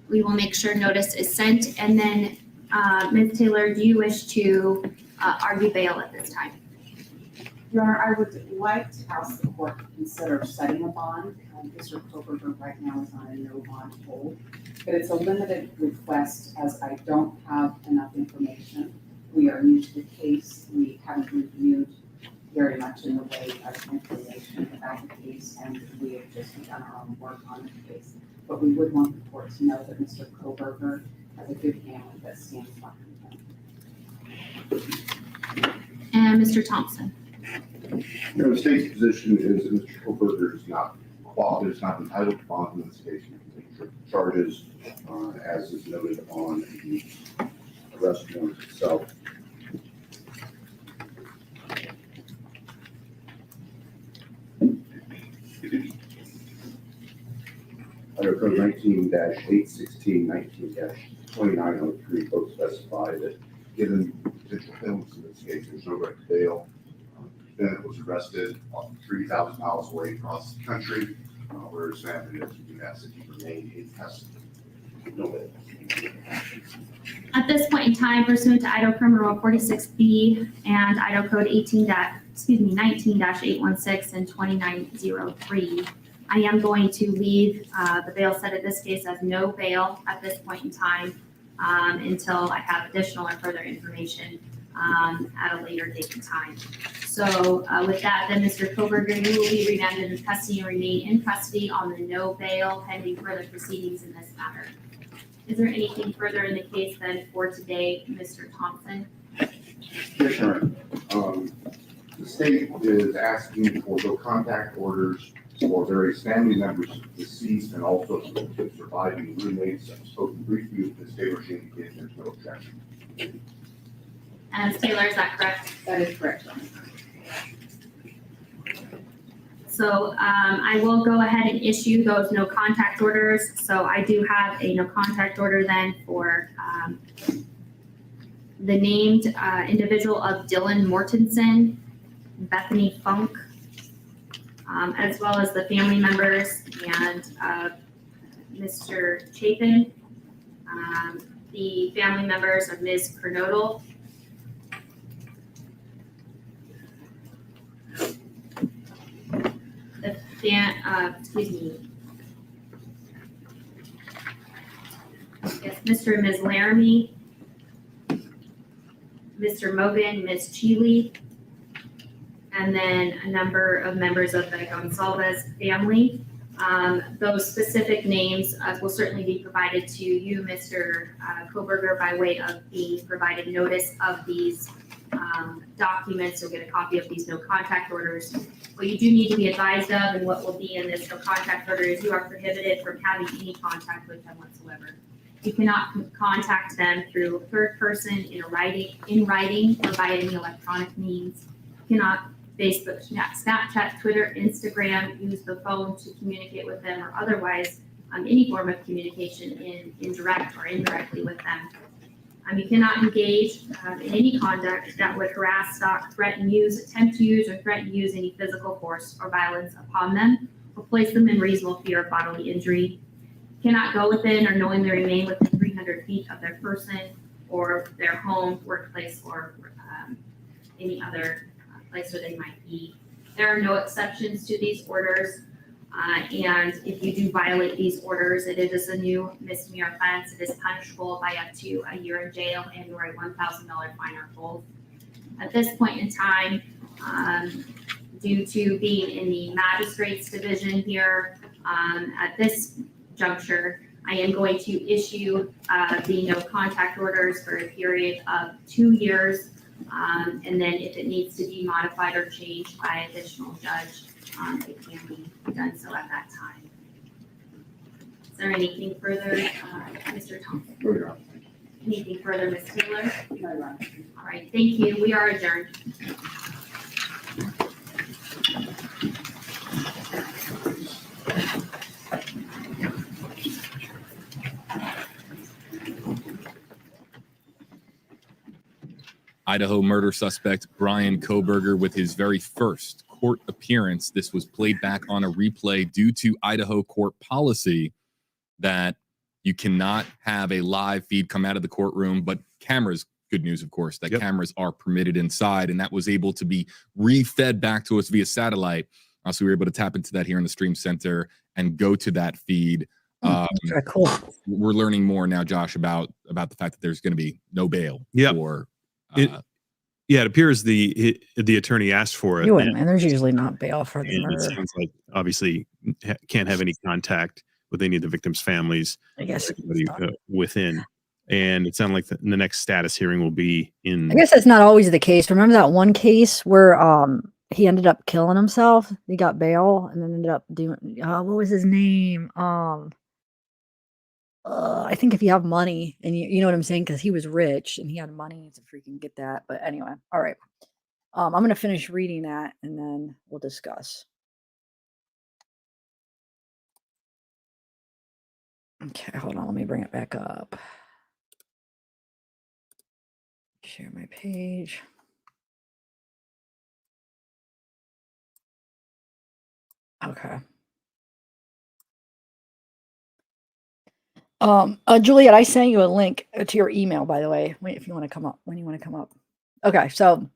We will make sure notice is sent. And then, Ms. Taylor, do you wish to argue bail at this time? Your Honor, I would like to ask the court to consider setting a bond. Mr. Kohberger right now is on a no bond hold, but it's a limited request as I don't have enough information. We are new to the case. We haven't reviewed very much in the way of information about the case, and we have just done our own work on the case. But we would want the court to know that Mr. Kohberger has a good family that stands behind him. And Mr. Thompson? The state's position is that Mr. Kohberger is not entitled to bond in this case. He can take charges, as is noted on the arrest warrant itself. Under Code 19-816, 19-2903 both specify that given potential penalties in this case, there's no right to bail. Defendant was arrested 3,000 miles away across the country, where his family is. We ask that he remain in custody. No bail. At this point in time, pursuant to Idaho Criminal 46B and Idaho Code 19-816 and 2903, I am going to leave the bail set in this case as no bail at this point in time until I have additional or further information at a later date and time. So with that, then Mr. Kohberger, you will be remanded in custody and remain in custody on the no bail pending further proceedings in this matter. Is there anything further in the case then for today, Mr. Thompson? Yes, Your Honor. The state is asking for no contact orders for various family members of deceased and also the surviving roommates. I've spoken briefly with Ms. Taylor. She indicated there's no objection. And Ms. Taylor, is that correct? That is correct, Your Honor. So I will go ahead and issue those no contact orders. So I do have a no contact order then for the named individual of Dylan Mortensen, Bethany Funk, as well as the family members and Mr. Chapin, the family members of Ms. Kernodle, excuse me. Yes, Mr. and Ms. Laramie, Mr. Mogan, Ms. Cheeley, and then a number of members of the Gonsalves family. Those specific names will certainly be provided to you, Mr. Kohberger, by way of being provided notice of these documents. You'll get a copy of these no contact orders. What you do need to be advised of and what will be in this no contact order is you are prohibited from having any contact with them whatsoever. You cannot contact them through a third person in writing or by any electronic means. You cannot Facebook, Snapchat, Twitter, Instagram, use the phone to communicate with them or otherwise any form of communication in direct or indirectly with them. You cannot engage in any conduct that would harass, stalk, threaten, use, attempt to use, or threaten to use any physical force or violence upon them or place them in reasonable fear of bodily injury. Cannot go within or knowingly remain within 300 feet of their person or their home, workplace, or any other place where they might be. There are no exceptions to these orders. And if you do violate these orders, it is a new misdemeanor offense. It is punishable by up to a year in jail and or a $1,000 fine or both. At this point in time, due to being in the magistrate's division here, at this juncture, I am going to issue the no contact orders for a period of 2 years. And then if it needs to be modified or changed by additional judge, it can be done so at that time. Is there anything further, Mr. Thompson? No, Your Honor. Anything further, Ms. Taylor? No, Your Honor. All right, thank you. We are adjourned. Idaho murder suspect Bryan Kohberger with his very first court appearance. This was played back on a replay due to Idaho court policy that you cannot have a live feed come out of the courtroom, but cameras, good news, of course, that cameras are permitted inside, and that was able to be refed back to us via satellite. So we were able to tap into that here in the Stream Center and go to that feed. Okay, cool. We're learning more now, Josh, about the fact that there's going to be no bail for. It appears the attorney asked for it. You wouldn't, man. There's usually not bail for the It murder. sounds like obviously can't have any contact with any of the victims' families. I guess within. And it sounded like the next status hearing will be in. I guess that's not always the case. Remember that one case where he ended up killing himself? He got bail and then ended up doing what was his name? I think if you have money and you know what I'm saying, because he was rich and he had money to freaking get that. But anyway, all right. I'm gonna finish reading that and then we'll discuss. Okay, hold on. Let me bring it back up. Share my page. Okay. Juliet, I sent you a link to your email, by the way. Wait, if you want to come up, when you want to come up. Okay, so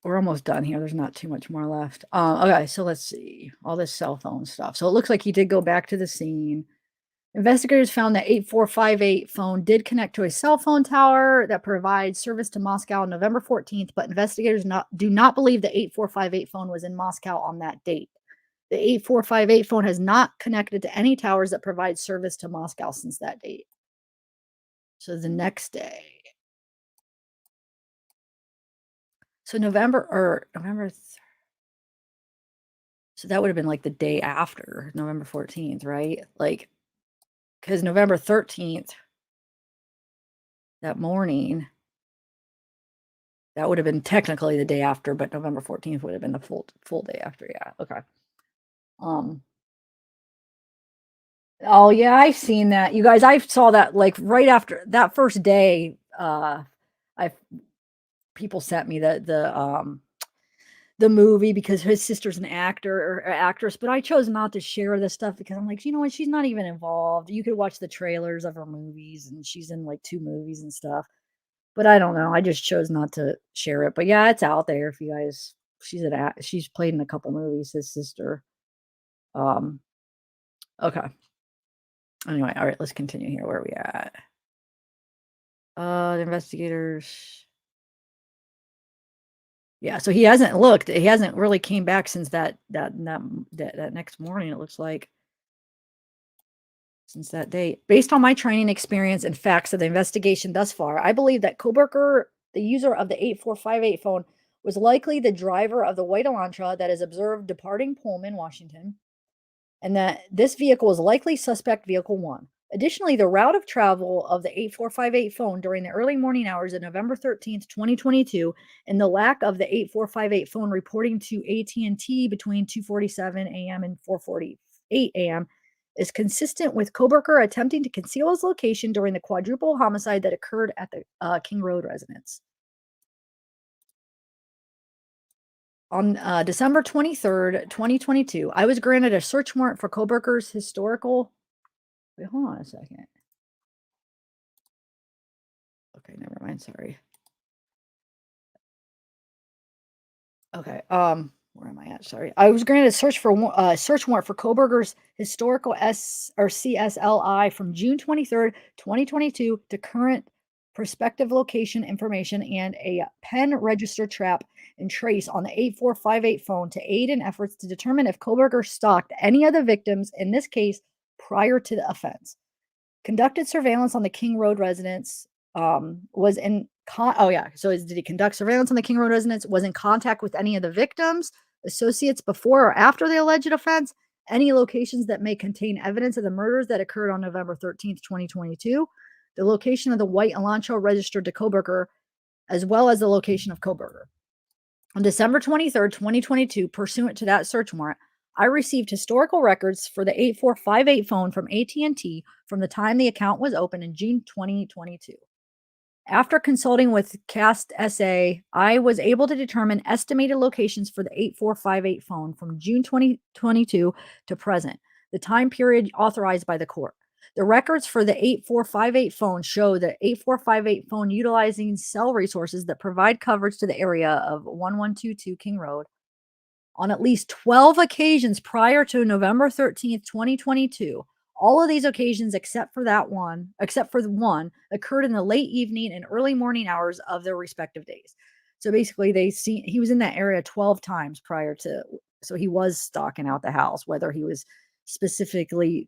we're almost done here. There's not too much more left. Okay, so let's see all this cell phone stuff. So it looks like he did go back to the scene. Investigators found that 8458 phone did connect to a cell phone tower that provides service to Moscow on November 14th, but investigators do not believe the 8458 phone was in Moscow on that date. The 8458 phone has not connected to any towers that provide service to Moscow since that date. So the next day. So November. So that would have been like the day after November 14th, right? Like, because November 13th, that morning, that would have been technically the day after, but November 14th would have been the full day after. Yeah. Okay. Oh yeah, I've seen that. You guys, I saw that like right after that first day. People sent me the movie because his sister's an actor or actress, but I chose not to share this stuff because I'm like, you know what? She's not even involved. You could watch the trailers of her movies and she's in like 2 movies and stuff, but I don't know. I just chose not to share it, but yeah, it's out there if you guys, she's played in a couple movies, his sister. Okay. Anyway, all right, let's continue here. Where are we at? The investigators. Yeah, so he hasn't looked. He hasn't really came back since that next morning. It looks like since that date. Based on my training experience and facts of the investigation thus far, I believe that Kohberger, the user of the 8458 phone, was likely the driver of the white Elantra that is observed departing Pullman, Washington, and that this vehicle is likely suspect vehicle 1. Additionally, the route of travel of the 8458 phone during the early morning hours of November 13th, 2022, and the lack of the 8458 phone reporting to AT&T between 2:47 a.m. and 4:48 a.m. is consistent with Kohberger attempting to conceal his location during the quadruple homicide that occurred at the King Road residence. On December 23rd, 2022, I was granted a search warrant for Kohberger's historical. Wait, hold on a second. Okay, never mind. Sorry. Okay. Where am I at? Sorry. I was granted a search warrant for Kohberger's historical CSLI from June 23rd, 2022 to current prospective location information and a pen register trap and trace on the 8458 phone to aid in efforts to determine if Kohberger stalked any of the victims, in this case, prior to the offense. Conducted surveillance on the King Road residence was in did he conduct surveillance on the King Road residence, was in contact with any of the victims, associates before or after the alleged offense, any locations that may contain evidence of the murders that occurred on November 13th, 2022, the location of the white Elantra registered to Kohberger, as well as the location of Kohberger. On December 23rd, 2022, pursuant to that search warrant, I received historical records for the 8458 phone from AT&T from the time the account was opened in June 2022. After consulting with Cast SA, I was able to determine estimated locations for the 8458 phone from June 2022 to present, the time period authorized by the court. The records for the 8458 phone show the 8458 phone utilizing cell resources that provide coverage to the area of 1122 King Road on at least 12 occasions prior to November 13th, 2022. All of these occasions, except for the one, occurred in the late evening and early morning hours of their respective days. So basically, he was in that area 12 times prior to, so he was stalking out the house, whether he was specifically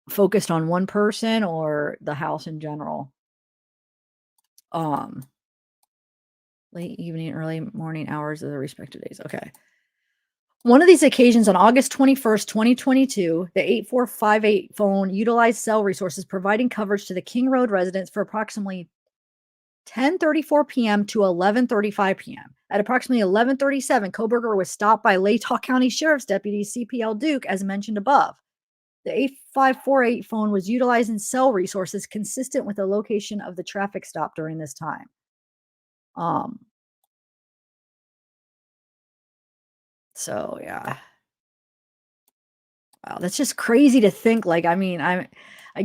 focused on one person or the house in general. Late evening, early morning hours of the respective days. Okay. One of these occasions on August 21st, 2022, the 8458 phone utilized cell resources providing coverage to the King Road residents for approximately 10:34 p.m. to 11:35 p.m. At approximately 11:37, Kohberger was stopped by Latah County Sheriff's Deputy CPL Duke, as mentioned above. The 8548 phone was utilizing cell resources consistent with the location of the traffic stop during this time. So yeah. Wow, that's just crazy to think. Like, I mean, I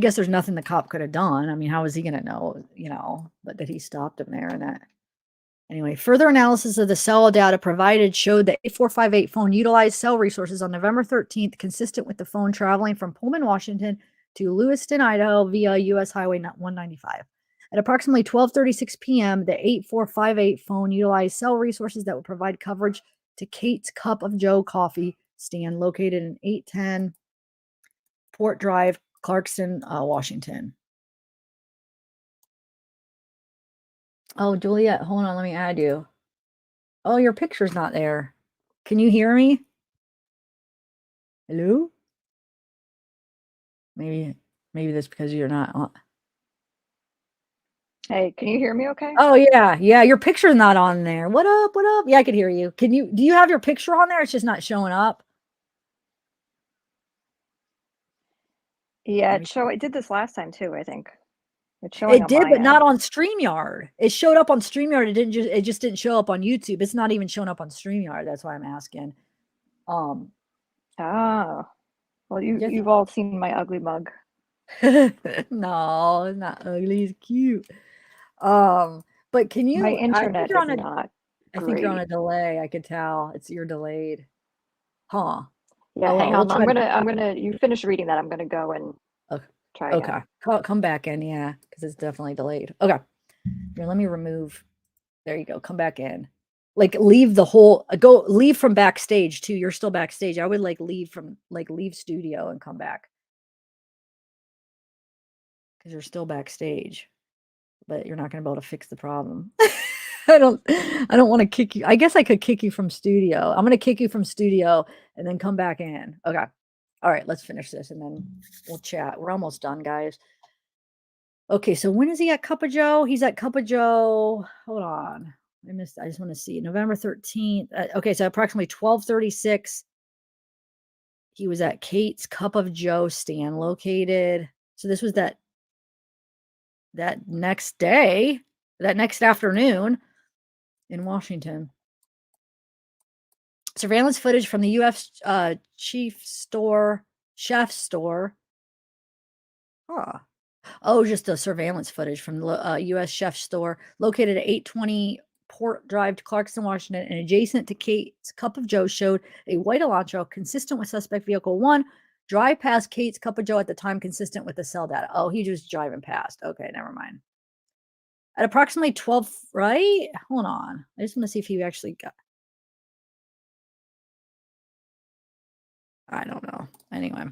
guess there's nothing the cop could have done. I mean, how was he gonna know, but that he stopped him there and that. Anyway, further analysis of the cell data provided showed that 8458 phone utilized cell resources on November 13th, consistent with the phone traveling from Pullman, Washington to Lewiston, Idaho via US Highway 195. At approximately 12:36 p.m., the 8458 phone utilized cell resources that would provide coverage to Kate's Cup of Joe coffee stand located in 810 Port Drive, Clarkston, Washington. Oh, Juliet, hold on, let me add you. Oh, your picture's not there. Can you hear me? Hello? Maybe that's because you're not on. Hey, can you hear me okay? Oh, yeah. Yeah, your picture's not on there. What up? What up? Yeah, I can hear you. Do you have your picture on there? It's just not showing up. Yeah, it did this last time too, I think. It's showing It on did, my but not end. on StreamYard. It showed up on StreamYard. It just didn't show up on YouTube. It's not even showing up on StreamYard. That's why I'm asking. Oh. Well, Yes. you've all seen my ugly mug. No, it's not ugly. It's cute. But can you? My I think internet you're is on a. not I think you're on great. a delay. I could tell you're delayed. Huh? Yeah, Oh hang well, we'll on. try. You finish reading that. I'm gonna go and Okay. try again. Okay. Come back in, yeah, because it's definitely delayed. Okay. Here, let me remove. There you go. Come back in. Like leave the whole. Leave from backstage too. You're still backstage. I would leave studio and come back because you're still backstage, but you're not going to be able to fix the problem. I don't want to kick you. I guess I could kick you from studio. I'm going to kick you from studio and then come back in. Okay. All right, let's finish this and then we'll chat. We're almost done, guys. Okay, so when is he at Cup of Joe? He's at Cup of Joe. Hold on. I just want to see. November 13th. Okay, so approximately 12:36. He was at Kate's Cup of Joe stand located. So this was that next day, that next afternoon in Washington. Surveillance footage from the U.S. Chef's store. Huh. Oh, just the surveillance footage from the U.S. Chef's store located at 820 Port Drive, Clarkston, Washington, and adjacent to Kate's Cup of Joe showed a white Elantra consistent with suspect vehicle 1. Drive past Kate's Cup of Joe at the time consistent with the cell data. Oh, he just driving past. Okay, never mind. At approximately 12, right? Hold on. I just want to see if he actually got. I don't know. Anyway.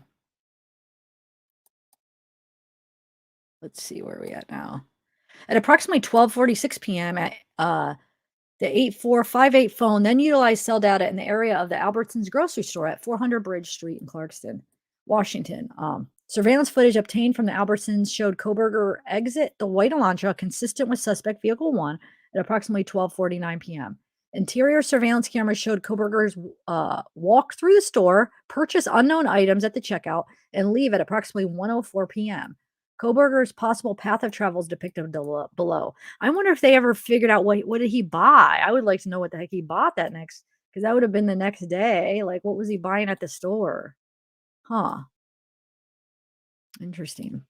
Let's see where we at now. At approximately 12:46 p.m. at the 8458 phone then utilized cell data in the area of the Albertsons grocery store at 400 Bridge Street in Clarkston, Washington. Surveillance footage obtained from the Albertsons showed Kohberger exit the white Elantra consistent with suspect vehicle 1 at approximately 12:49 p.m. Interior surveillance cameras showed Kohberger's walk through the store, purchase unknown items at the checkout, and leave at approximately 1:04 p.m. Kohberger's possible path of travel is depicted below. I wonder if they ever figured out what did he buy. I would like to know what the heck he bought that next, because that would have been the next day. Like, what was he buying at the store? Huh. Interesting.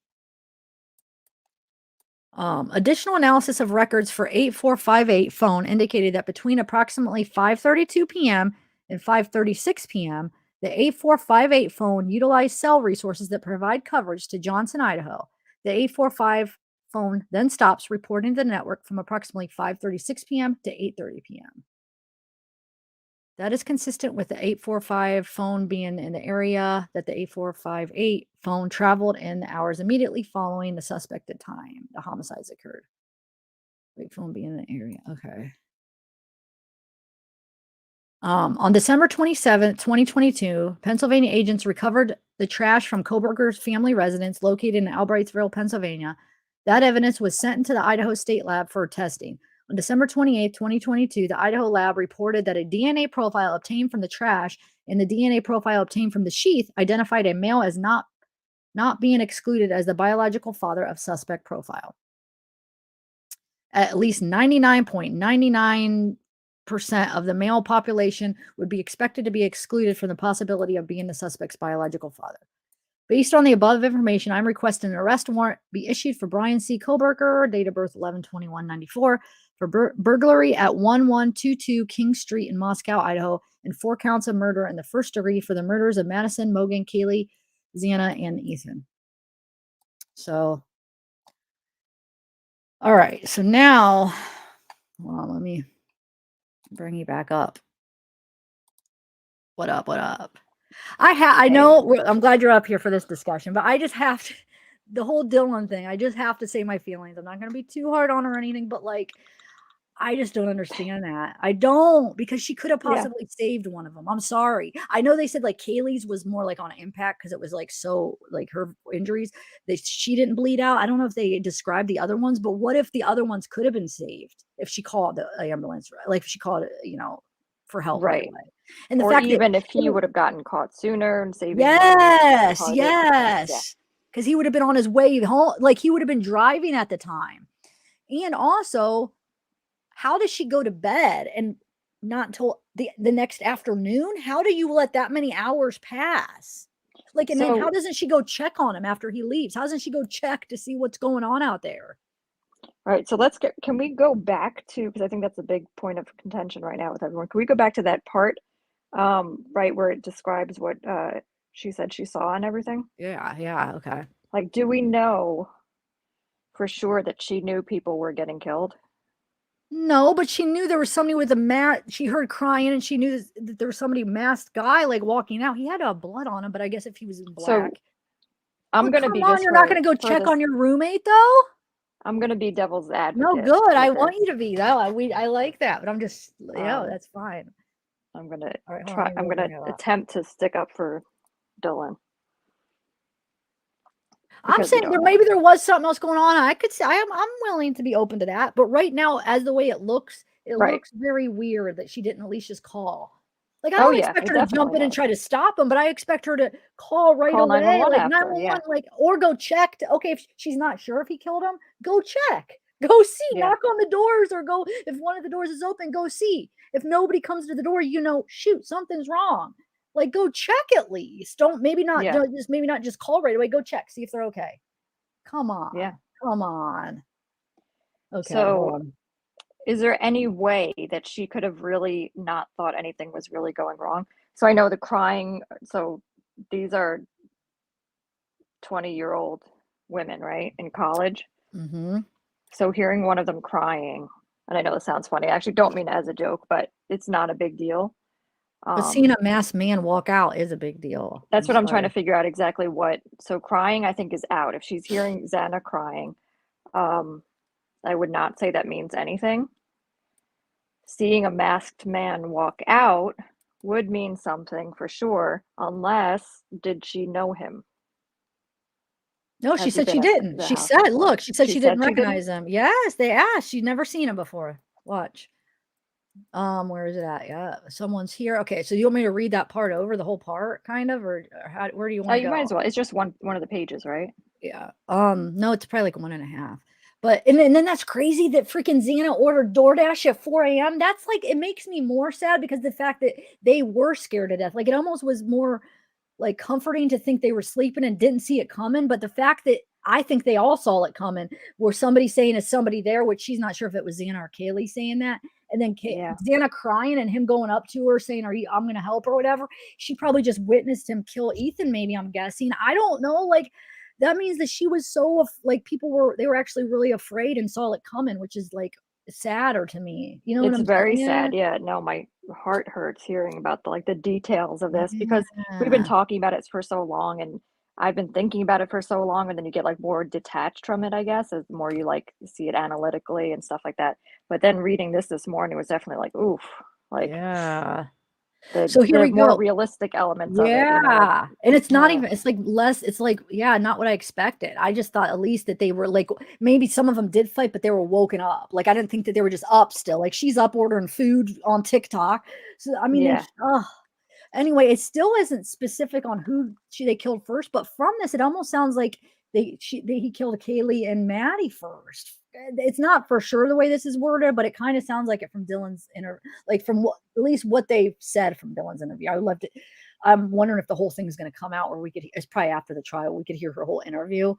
Additional analysis of records for 8458 phone indicated that between approximately 5:32 p.m. and 5:36 p.m., the 8458 phone utilized cell resources that provide coverage to Johnson, Idaho. The 845 phone then stops reporting to the network from approximately 5:36 p.m. to 8:30 p.m. That is consistent with the 845 phone being in the area that the 8458 phone traveled in the hours immediately following the suspected time the homicides occurred. Wait, phone being in the area. Okay. On December 27th, 2022, Pennsylvania agents recovered the trash from Kohberger's family residence located in Albrightsville, Pennsylvania. That evidence was sent into the Idaho State Lab for testing. On December 28th, 2022, the Idaho lab reported that a DNA profile obtained from the trash and the DNA profile obtained from the sheath identified a male as not being excluded as the biological father of suspect profile. At least 99.99% of the male population would be expected to be excluded from the possibility of being the suspect's biological father. Based on the above information, I'm requesting an arrest warrant be issued for Bryan C. Kohberger, date of birth 11/21/94, for burglary at 1122 King Street in Moscow, Idaho, and 4 counts of murder in the first degree for the murders of Madison, Mogan, Kaylee, Xana, and Ethan. So, all right. So now, well, let me bring you back up. What up? What up? I know I'm glad you're up here for this discussion, but I just have to, the whole Dylan thing, I just have to say my feelings. I'm not going to be too hard on her or anything, but like, I just don't understand that. I don't, because she could have possibly saved one of them. I'm sorry. I know they said like Kaylee's was more like on impact because it was like so like her injuries that she didn't bleed out. I don't know if they described the other ones, but what if the other ones could have been saved if she called the ambulance, like if she called it, for help right away. And the Or fact even that if he would have gotten caught sooner and saving yes, money, yes, because he would have been on his way home, like he would have been driving at the time. And also, how does she go to bed and not until the next afternoon? How do you let that many hours pass? Like, and then how doesn't she go check on him after he leaves? How doesn't she go check to see what's going on out there? Right. So can we go back to, because I think that's a big point of contention right now with everyone. Can we go back to that part, right, where it describes what she said she saw and everything? Yeah. Okay. Like, do we know for sure that she knew people were getting killed? No, but she knew there was somebody with a mask. She heard crying and she knew that there was somebody masked guy like walking out. He had to have blood on him, but I guess if he was in black. So I'm going to be you're not going to go check on your roommate though? I'm going to be devil's advocate. No, good. I want you to be though. I like that, but I'm just, that's fine. I'm going to attempt to stick up for Dylan. I'm saying maybe there was something else going on. I could say I'm willing to be open to that. But right now, as the way it looks looks very weird that she didn't at least just call. Like, I don't expect her to jump in and try to stop him, but I expect her to call right away. 911 like 911, like, or go check okay, if she's not sure if he killed him, go check. Go see, knock on the doors, or go, if one of the doors is open, go see. If nobody comes to the door, shoot, something's wrong. Like, go check at least. Don't not just call right away. Go check, see if they're okay. Come on. Yeah. Come on. Okay. So is there any way that she could have really not thought anything was really going wrong? So I know the crying, so these are 20-year-old women, right? In college. Mm-hmm. So hearing one of them crying, and I know this sounds funny, I actually don't mean it as a joke, but it's not a big deal. But seeing a masked man walk out is a big deal. That's what I'm trying to figure out exactly what. So crying, I think, is out. If she's hearing Xana crying, I would not say that means anything. Seeing a masked man walk out would mean something for sure, unless, did she know him? No, she said she didn't. She said, look, she said she didn't recognize him. Yes, they asked. She'd never seen him before. Watch. Where is it at? Yeah, someone's here. Okay, so you want me to read that part over, the whole part, kind of, or where do you want to go? You might as well. It's just one of the pages, right? Yeah. No, it's probably like 1.5. But and then that's crazy that freaking Xana ordered DoorDash at 4 a.m. That's like it makes me more sad because the fact that they were scared to death. Like it almost was more like comforting to think they were sleeping and didn't see it coming. But the fact that I think they all saw it coming, where somebody saying is somebody there, which she's not sure if it was Xana or Kaylee saying that, and then Yeah. Xana crying and him going up to her saying, "Are you? I'm going to help" or whatever. She probably just witnessed him kill Ethan. Maybe I'm guessing. I don't know. Like that means that she was so like they were actually really afraid and saw it coming, which is like sadder to me. You know what It's I'm very saying? sad. Yeah, no, my heart hurts hearing about the details of this because we've been Yeah. talking about it for so long and I've been thinking about it for so long and then you get like more detached from it, I guess, as the more you like see it analytically and stuff like that. But then reading this morning was definitely like, oof, like Yeah. the So here the we more go. realistic elements of it, like Yeah. And it's not uh, even, it's like less, it's like, yeah, not what I expected. I just thought at least that they were like, maybe some of them did fight, but they were woken up. Like, I didn't think that they were just up still. Like, she's up ordering food on TikTok. So, I mean, yeah. anyway, it still isn't specific on who they killed first, but from this, it almost sounds like he killed Kaylee and Maddie first. It's not for sure the way this is worded, but it kind of sounds like it from Dylan's like from at least what they said from Dylan's interview. I would love to. I'm wondering if the whole thing is going to come out, or it's probably after the trial we could hear her whole interview.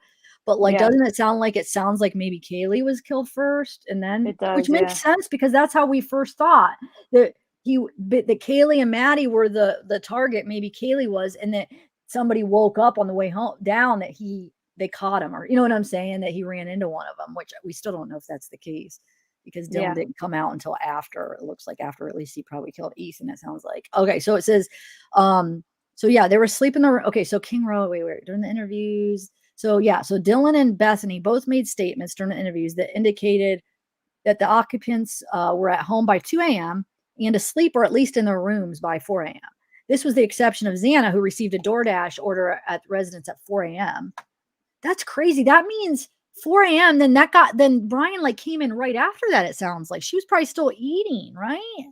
But like, Yeah. doesn't it sounds like maybe Kaylee was killed first, and then It does, which yeah. makes sense because that's how we first thought that that Kaylee and Maddie were the target. Maybe Kaylee was, and that somebody woke up on the way home down that they caught him, or you know what I'm saying, that he ran into one of them, which we still don't know if that's the case because Dylan Yeah. didn't come out until after. It looks like after at least he probably killed Ethan. It sounds like. Okay, so it says, so yeah, they were asleep in the room. Okay, so King Row, wait, during the interviews. So yeah, so Dylan and Bethany both made statements during the interviews that indicated that the occupants were at home by 2 a.m. and asleep or at least in their rooms by 4 a.m. This was the exception of Xana, who received a DoorDash order at the residence at 4 a.m. That's crazy. That means 4 a.m. Then Bryan like came in right after that. It sounds like she was probably still eating, right?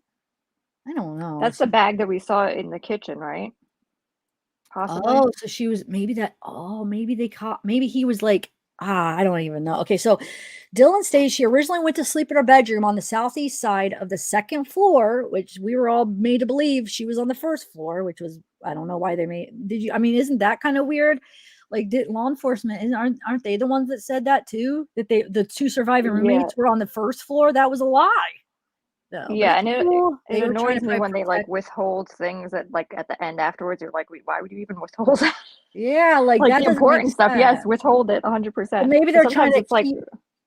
I don't know. That's the bag that we saw in the kitchen, right? Possibly. Oh, so she was maybe that. Oh, maybe they caught. Maybe he was like, I don't even know. Okay, so Dylan states she originally went to sleep in her bedroom on the southeast side of the second floor, which we were all made to believe she was on the first floor, which was I don't know why they made. Did you? I mean, isn't that kind of weird? Like, did law enforcement aren't they the ones that said that too? That the two surviving Yeah. roommates were on the first floor? That was a lie. No, but Yeah, and still, it they were trying annoys to me when they like protect. withhold things that like at the end afterwards. You're like, wait, why would you even withhold that? Yeah, like Like that the doesn't make important stuff, yes, sense. withhold it Well, 100%. maybe But they're trying sometimes to it's like, keep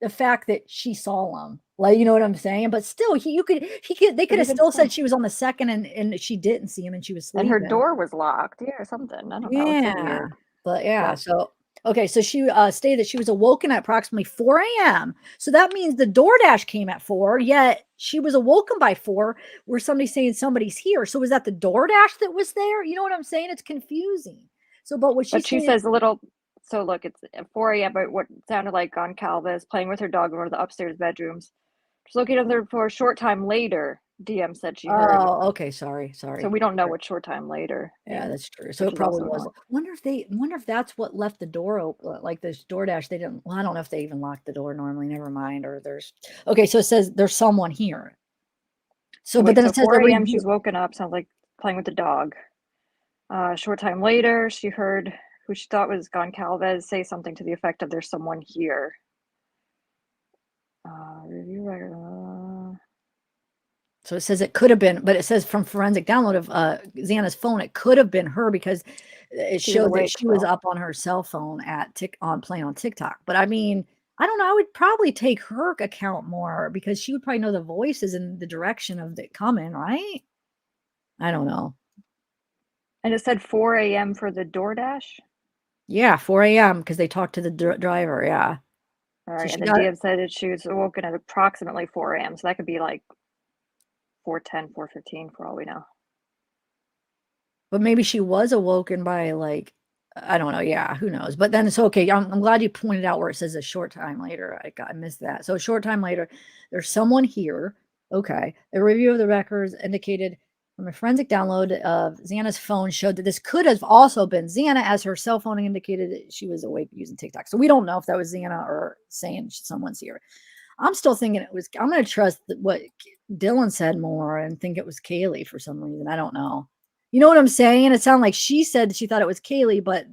the fact that she saw him. Like, you know what I'm saying? But still, they could but have even still still, said she was on the second and she didn't see him and she was and her sleeping. door was locked, yeah, or something. I don't know. It's so Yeah. weird. But yeah, But so okay, so she stated that she was awoken at approximately 4 a.m. So that means the DoorDash came at 4, yet she was awoken by 4, where somebody's saying somebody's here. So was that the DoorDash that was there? You know what I'm saying? It's confusing. So, but what she's she saying, says a little. So look, it's at 4 a.m. But what sounded like Goncalves playing with her dog in one of the upstairs bedrooms. She's looking at her for a short time later. DM said she heard. oh, okay, sorry. So we don't know what short time later Yeah, means, that's true. So which it is probably also was. annoying. Wonder if that's what left the door open. Like this DoorDash, they didn't. Well, I don't know if they even locked the door normally. Never mind. Or there's okay. So it says there's someone here. So, but Wait, then so it says 4 the a.m. review. she's woken up, sounds like playing with the dog. Short time later, she heard who she thought was Goncalves say something to the effect of "There's someone here." Review. So it says it could have been, but it says from forensic download of Xana's phone, it could have been her because it She was showed that awake she was still. up on her cell phone playing on TikTok. But I mean, I don't know. I would probably take her account more because she would probably know the voices and the direction of it coming, right? I don't know. And it said 4 a.m. for the DoorDash. Yeah, 4 a.m. because they talked to the driver. Yeah. All So right, she and then got it. DM said that she was awoken at approximately 4 a.m. So that could be like 4:10, 4:15 for all we know. But maybe she was awoken by like, I don't know. Yeah, who knows? But then it's okay. I'm glad you pointed out where it says a short time later. I missed that. So a short time later, there's someone here. Okay. A review of the records indicated From a forensic download of Xana's phone showed that this could have also been Xana, as her cell phone indicated that she was awake using TikTok. So we don't know if that was Xana or saying someone's here. I'm still thinking it was. I'm going to trust what Dylan said more and think it was Kaylee for some reason. I don't know. You know what I'm saying? It sounded like she said she thought it was Kaylee, but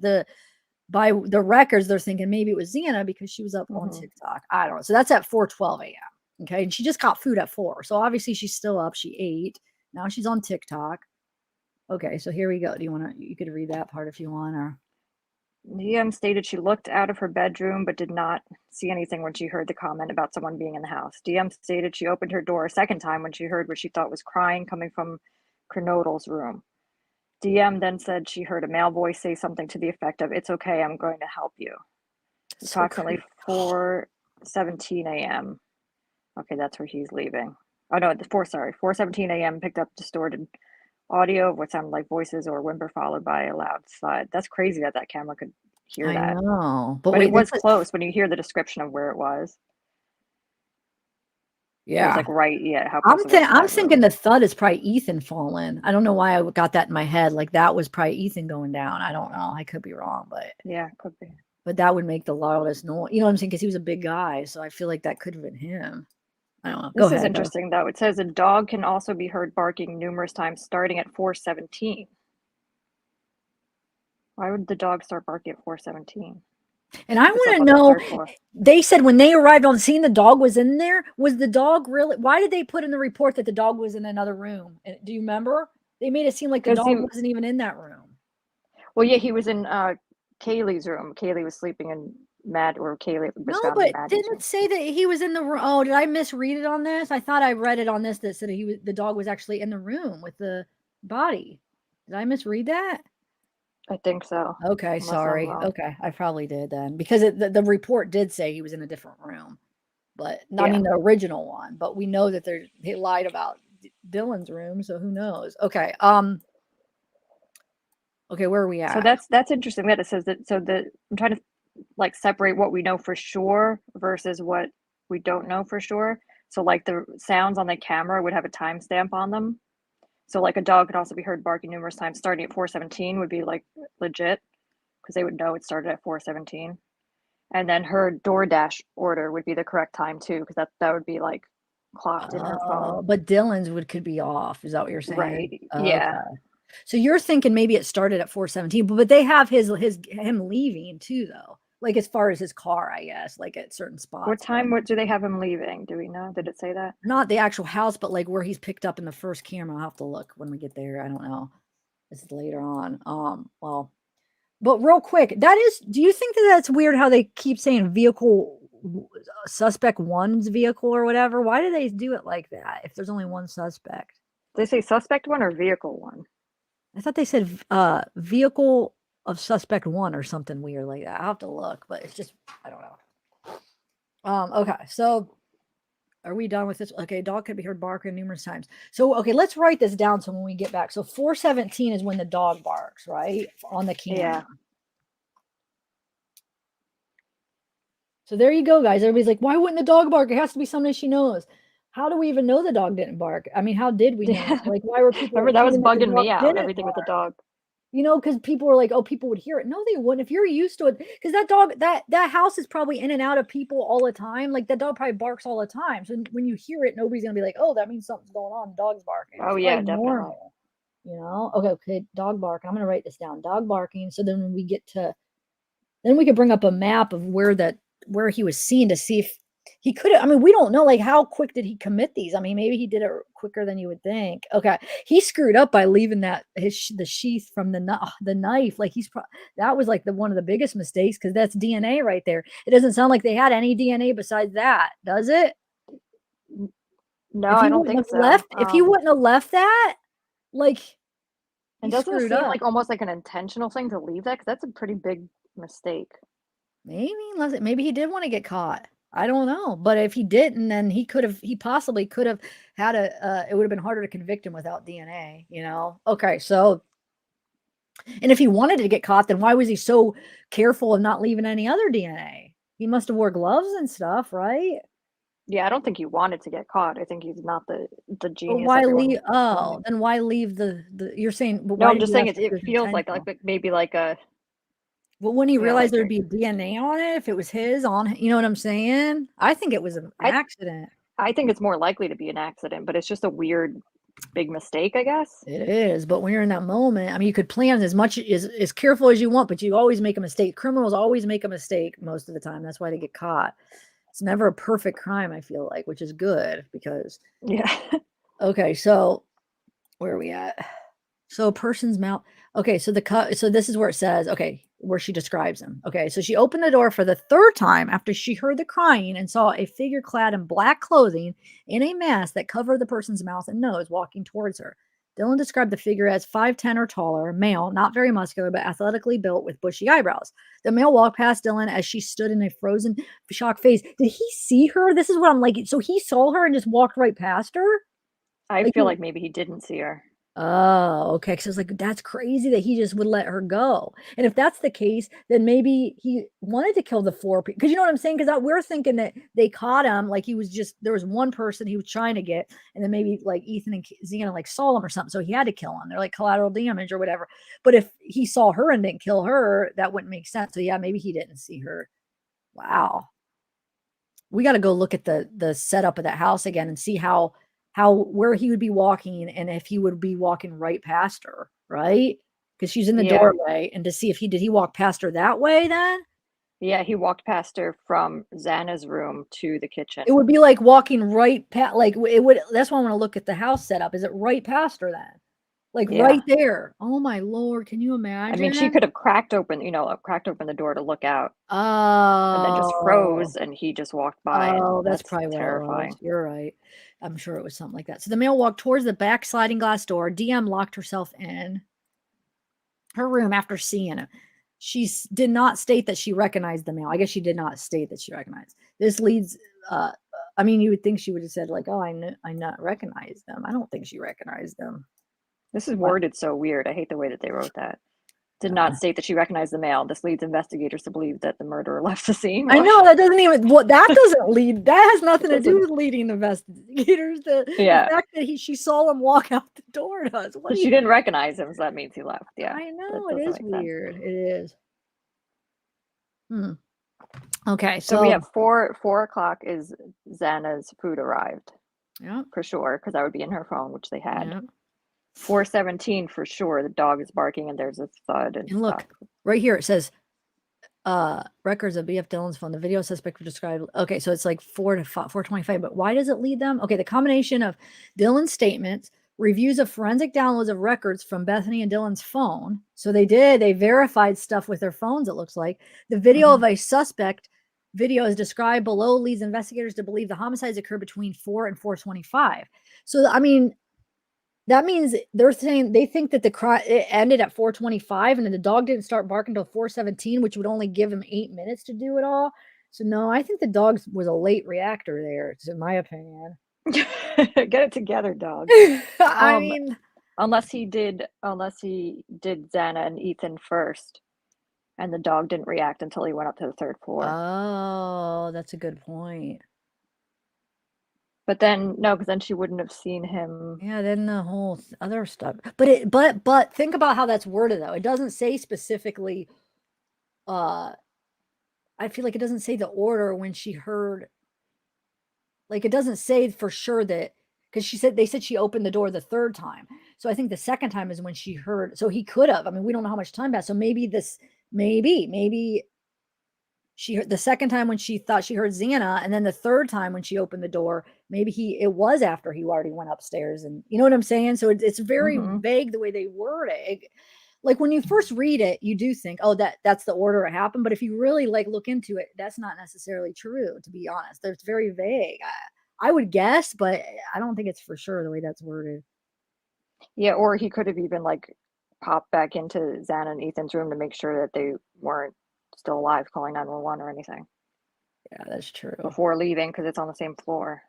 by the records, they're thinking maybe it was Xana because she was up on TikTok. I don't know. So that's at 4:12 a.m. Okay. And she just got food at 4. So obviously she's still up. She ate. Now she's on TikTok. Okay. So here we go. Do you want to, you could read that part if you want, or. DM stated she looked out of her bedroom but did not see anything when she heard the comment about someone being in the house. DM stated she opened her door a second time when she heard what she thought was crying coming from Kernodle's room. DM then said she heard a male voice say something to the effect of, "It's okay, I'm going to help you." So Approximately 4:17 a.m. Okay, that's where he's leaving. Oh no, 4:17 a.m. picked up distorted audio of what sounded like voices or whimper followed by a loud thud. That's crazy that camera could hear I that. know. But wait, it was close when you hear the description of where it was. It was Yeah. like right, how close it was to I'm that thinking room. the thud is probably Ethan falling. I don't know why I got that in my head. Like that was probably Ethan going down. I don't know. I could be wrong, but Yeah, could be. that would make the loudest noise. You know what I'm saying? Because he was a big guy, so I feel like that could have been him. I don't know. Go This is ahead, though. interesting though. It says a dog can also be heard barking numerous times starting at 4:17. Why would the dog start barking at 4:17? And I It's want up to on the know, third floor. they said when they arrived on scene, the dog was in there. Was the dog really, why did they put in the report that the dog was in another room? And do you remember? They made it seem like the 'Cause dog wasn't even in that room. Well, yeah, he was in Kaylee's room. Kaylee was sleeping in Kaylee was No, found in but Maddie's didn't room. it say that he was in the room? Oh, did I misread it on this? I thought I read it on this that said the dog was actually in the room with the body. Did I misread that? I think so. Okay, Unless I'm sorry. wrong. Okay, I probably did then, because the report did say he was in a different room, but I Yeah. mean the original one. But we know that they lied about Dylan's room, so who knows? Okay, okay, where are we So at? that's interesting that it says that. So I'm trying to like separate what we know for sure versus what we don't know for sure. So like the sounds on the camera would have a timestamp on them. So like a dog could also be heard barking numerous times starting at 4:17 would be like legit because they would know it started at 4:17. And then her DoorDash order would be the correct time too, because that would be like clocked in her phone. But Dylan's could be off. Is that what you're saying? Right. Yeah. Okay. So you're thinking maybe it started at 4:17, but they have him leaving too, though. Like as far as his car, I guess, like at certain spots. What time do they have him leaving? Do we know? Did it say that? Not the actual house, but like where he's picked up in the first camera. I'll have to look when we get there. I don't know. This is later on. Well, but real quick, do you think that that's weird how they keep saying vehicle suspect one's vehicle or whatever? Why do they do it like that if there's only one suspect? Did they say suspect one or vehicle one? I thought they said vehicle of suspect one or something weird like that. I'll have to look, but it's just, I don't know. Okay, so are we done with this? Okay, dog could be heard barking numerous times. So, okay, let's write this down so when we get back. So 4:17 is when the dog barks, right? On the camera. Yeah. So there you go, guys. Everybody's like, why wouldn't the dog bark? It has to be something she knows. How do we even know the dog didn't bark? I mean, how did we know? Yeah. Like, why were people Remember that was assuming the bugging dog me out, didn't everything with the bark? dog. You know, because people were like, oh, people would hear it. No, they wouldn't. If you're used to it, because that dog, that house is probably in and out of people all the time. Like that dog probably barks all the time. So when you hear it, nobody's gonna be like, oh, that means something's going on. The dog's barking. Oh It's yeah, probably definitely. normal. You know? Okay, dog barking. I'm gonna write this down. Dog barking. So then when we get to, then we could bring up a map of where he was seen to see if he could have. I mean, we don't know, like, how quick did he commit these? I mean, maybe he did it quicker than you would think. Okay, he screwed up by leaving the sheath from the knife. Like that was like one of the biggest mistakes, because that's DNA right there. It doesn't sound like they had any DNA besides that, does it? No, I don't think so. If he wouldn't have left that, like, it doesn't seem like almost like an intentional thing to leave that, because that's a pretty big mistake. Maybe he did want to get caught. I don't know. But if he didn't, then he possibly could have had it would have been harder to convict him without DNA, you know? Okay, so, and if he wanted to get caught, then why was he so careful of not leaving any other DNA? He must have wore gloves and stuff, right? Yeah, I don't think he wanted to get caught. I think he's not the But genius. why everyone leave? was Oh, claiming. then why leave the you're saying, but No, why I'm did just you saying ask if it it was feels like intentional? maybe like a But when he yeah, realized like there'd be DNA on it, if it was his on, you know what I'm saying? I think it was an I accident. I think it's more likely to be an accident, but it's just a weird big mistake, I guess. It is, but when you're in that moment, I mean, you could plan as much as careful as you want, but you always make a mistake. Criminals always make a mistake most of the time. That's why they get caught. It's never a perfect crime, I feel like, which is good because Yeah. okay, so where are we at? So a person's mouth. Okay, so so this is where it says, okay, where she describes him. Okay, so she opened the door for the third time after she heard the crying and saw a figure clad in black clothing in a mask that covered the person's mouth and nose walking towards her. Dylan described the figure as 5'10" or taller, male, not very muscular, but athletically built with bushy eyebrows. The male walked past Dylan as she stood in a frozen shock phase. Did he see her? This is what I'm like. So he saw her and just walked right past her? I Like, feel like maybe he didn't see her. oh, okay. Because I was like, that's crazy that he just would let her go. And if that's the case, then maybe he wanted to kill the four people. Because you know what I'm saying? Because we're thinking that they caught him. Like he was just, there was one person he was trying to get. And then maybe like Ethan and Xena like saw him or something. So he had to kill him. They're like collateral damage or whatever. But if he saw her and didn't kill her, that wouldn't make sense. So yeah, maybe he didn't see her. Wow. We got to go look at the setup of that house again and see how where he would be walking and if he would be walking right past her, right? Because she's in the Yeah. doorway, and to see if did he walk past her that way then? Yeah, he walked past her from Xana's room to the kitchen. It would be like walking right past, like it would. That's why I want to look at the house setup. Is it right past her then? Like Yeah. right there. Oh my Lord, can you imagine? I mean, she could have cracked open the door to look out and then just Oh, froze and he just walked by oh, and that's that's probably what it terrifying. was. You're right. I'm sure it was something like that. So the male walked towards the back sliding glass door. DM locked herself in her room after seeing him. She did not state that she recognized the male. I guess she did not state that she recognized. This leads, I mean, you would think she would have said like, oh, I not recognize them. I don't think she recognized them. This is What? worded so weird. I hate the way that they wrote that. Did not state that she recognized the male. This leads investigators to believe that the murderer left the scene. I know that doesn't even that doesn't lead. That has nothing to do doesn't. with leading investigators. The fact that she saw him walk out the door does. What She didn't recognize him, so that means he left. Yeah. I know that it is doesn't make sense. weird. It is. Okay, So we have 4 o'clock is Xana's food arrived. Yeah. For sure, because that would be in her phone, which they had. Yep. 4:17 for sure. The dog is barking and there's a thud and look, stuff. right here it says records of BF Dylan's phone. The video suspect was described. Okay, so it's like 4:25. But why does it lead them? Okay, the combination of Dylan's statements, reviews of forensic downloads of records from Bethany and Dylan's phone. So they verified stuff with their phones, it looks like. The video of a suspect video is described below leads investigators to believe the homicides occurred between 4 and 4:25. So I mean, that means they're saying they think that it ended at 4:25 and then the dog didn't start barking until 4:17, which would only give him 8 minutes to do it all. So no, I think the dog was a late reactor there, in my opinion. Get it together, dog. I mean, unless he did Xana and Ethan first, and the dog didn't react until he went up to the 3rd floor. Oh, that's a good point. But then no, because then she wouldn't have seen him. Yeah, then the whole other stuff. But think about how that's worded though. It doesn't say specifically. I feel like it doesn't say the order when she heard. Like it doesn't say for sure that because they said she opened the door the 3rd time. So I think the 2nd time is when she heard. So he could have. I mean, we don't know how much time passed. So maybe she heard the 2nd time when she thought she heard Xana, and then the 3rd time when she opened the door, maybe it was after he already went upstairs, and you know what I'm saying? So it's very vague the way they word it. Like when you first read it, you do think, oh, that's the order it happened. But if you really like look into it, that's not necessarily true, to be honest. It's very vague. I would guess, but I don't think it's for sure the way that's worded. Yeah, or he could have even like popped back into Xana and Ethan's room to make sure that they weren't still alive, calling 911 or anything. Yeah, that's true. Before leaving, because it's on the same floor.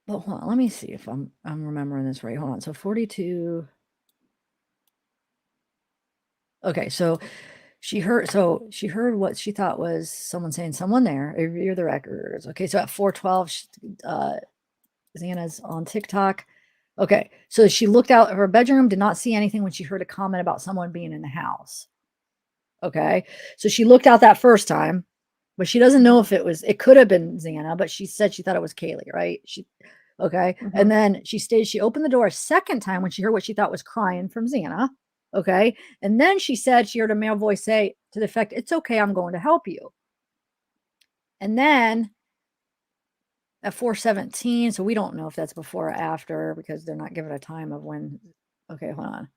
But hold on, let me see if I'm remembering this right. Hold on. So 42. Okay, so she heard what she thought was someone saying someone there. Review the records. Okay, so at 4:12, Xana's on TikTok. Okay, so she looked out her bedroom, did not see anything when she heard a comment about someone being in the house. Okay, so she looked out that first time, but she doesn't know if it could have been Xana, but she said she thought it was Kaylee, right? Okay, and then she opened the door a second time when she heard what she thought was crying from Xana. Okay, and then she said she heard a male voice say to the effect, "It's okay, I'm going to help you." And then at 4:17, so we don't know if that's before or after because they're not given a time of when. Okay, hold on.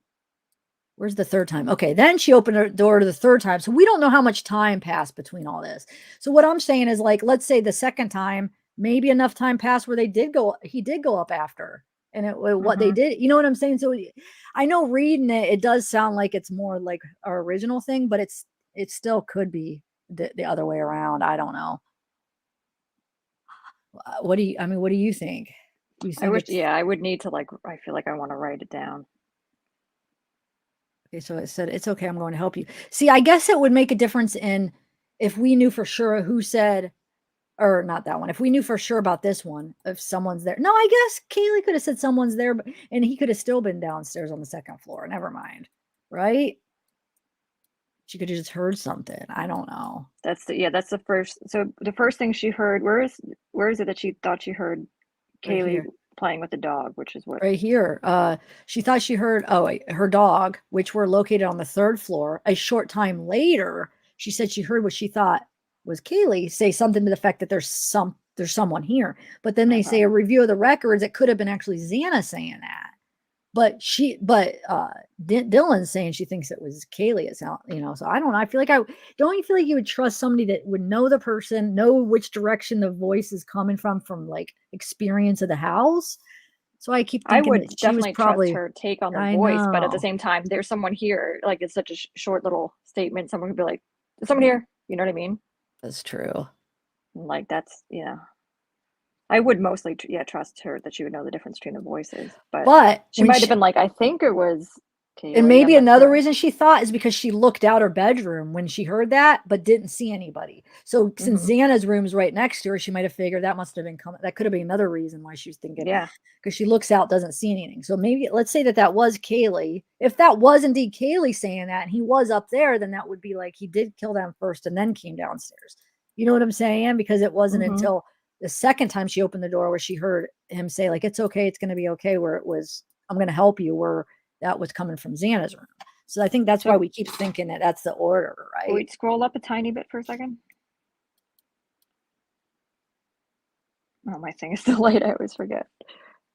Where's the third time? Okay, then she opened her door to the third time. So we don't know how much time passed between all this. So what I'm saying is, like, let's say the second time, maybe enough time passed where he did go up after. And what they did, you know what I'm saying? So I know reading it does sound like it's more like our original thing, but it still could be the other way around. I don't know. What do you think? You I think wish, it's yeah, I would need to I feel like I want to write it down. okay? So it said, "It's okay, I'm going to help you." See, I guess it would make a difference in if we knew for sure who said, or not that one. If we knew for sure about this one, if someone's there. No, I guess Kaylee could have said someone's there, and he could have still been downstairs on the second floor. Never mind, right? She could have just heard something. I don't know. That's the first. So the first thing she heard, where is it that she thought she heard Right Kaylee here. playing with the dog, which is what? Right here. She thought she heard her dog, which were located on the third floor. A short time later, she said she heard what she thought was Kaylee say something to the effect that there's someone here. But then they say a review of the records, it could have been actually Xana saying that. But Dylan's saying she thinks it was Kaylee. It's out, so I don't know. I feel like don't you feel like you would trust somebody that would know the person, know which direction the voice is coming from like experience of the house. So I keep I thinking would that she was definitely trust probably, her take on the I voice, but at the know. same time, there's someone here. Like it's such a short little statement. Someone could be like, "There's someone here." You know what I mean? That's true. Like that's I would mostly trust her that she would know the difference between the voices, but But she might have been like, "I think it was Kaylee." and I'm maybe not another sure. reason she thought is because she looked out her bedroom when she heard that, but didn't see anybody. So since Xana's room's right next to her, she might have figured that must have been coming. That could have been another reason why she was thinking, Yeah. because she looks out, doesn't see anything. So maybe let's say that was Kaylee. If that was indeed Kaylee saying that, and he was up there, then that would be like he did kill them first and then came downstairs. You know what I'm saying? Because it wasn't until the second time she opened the door where she heard him say, like, "It's okay, it's going to be okay," where it was, "I'm going to help you," where that was coming from Xana's room. So I think that's why we keep thinking that that's the order, right? Wait, scroll up a tiny bit for a second. Oh, my thing is still late. I always forget.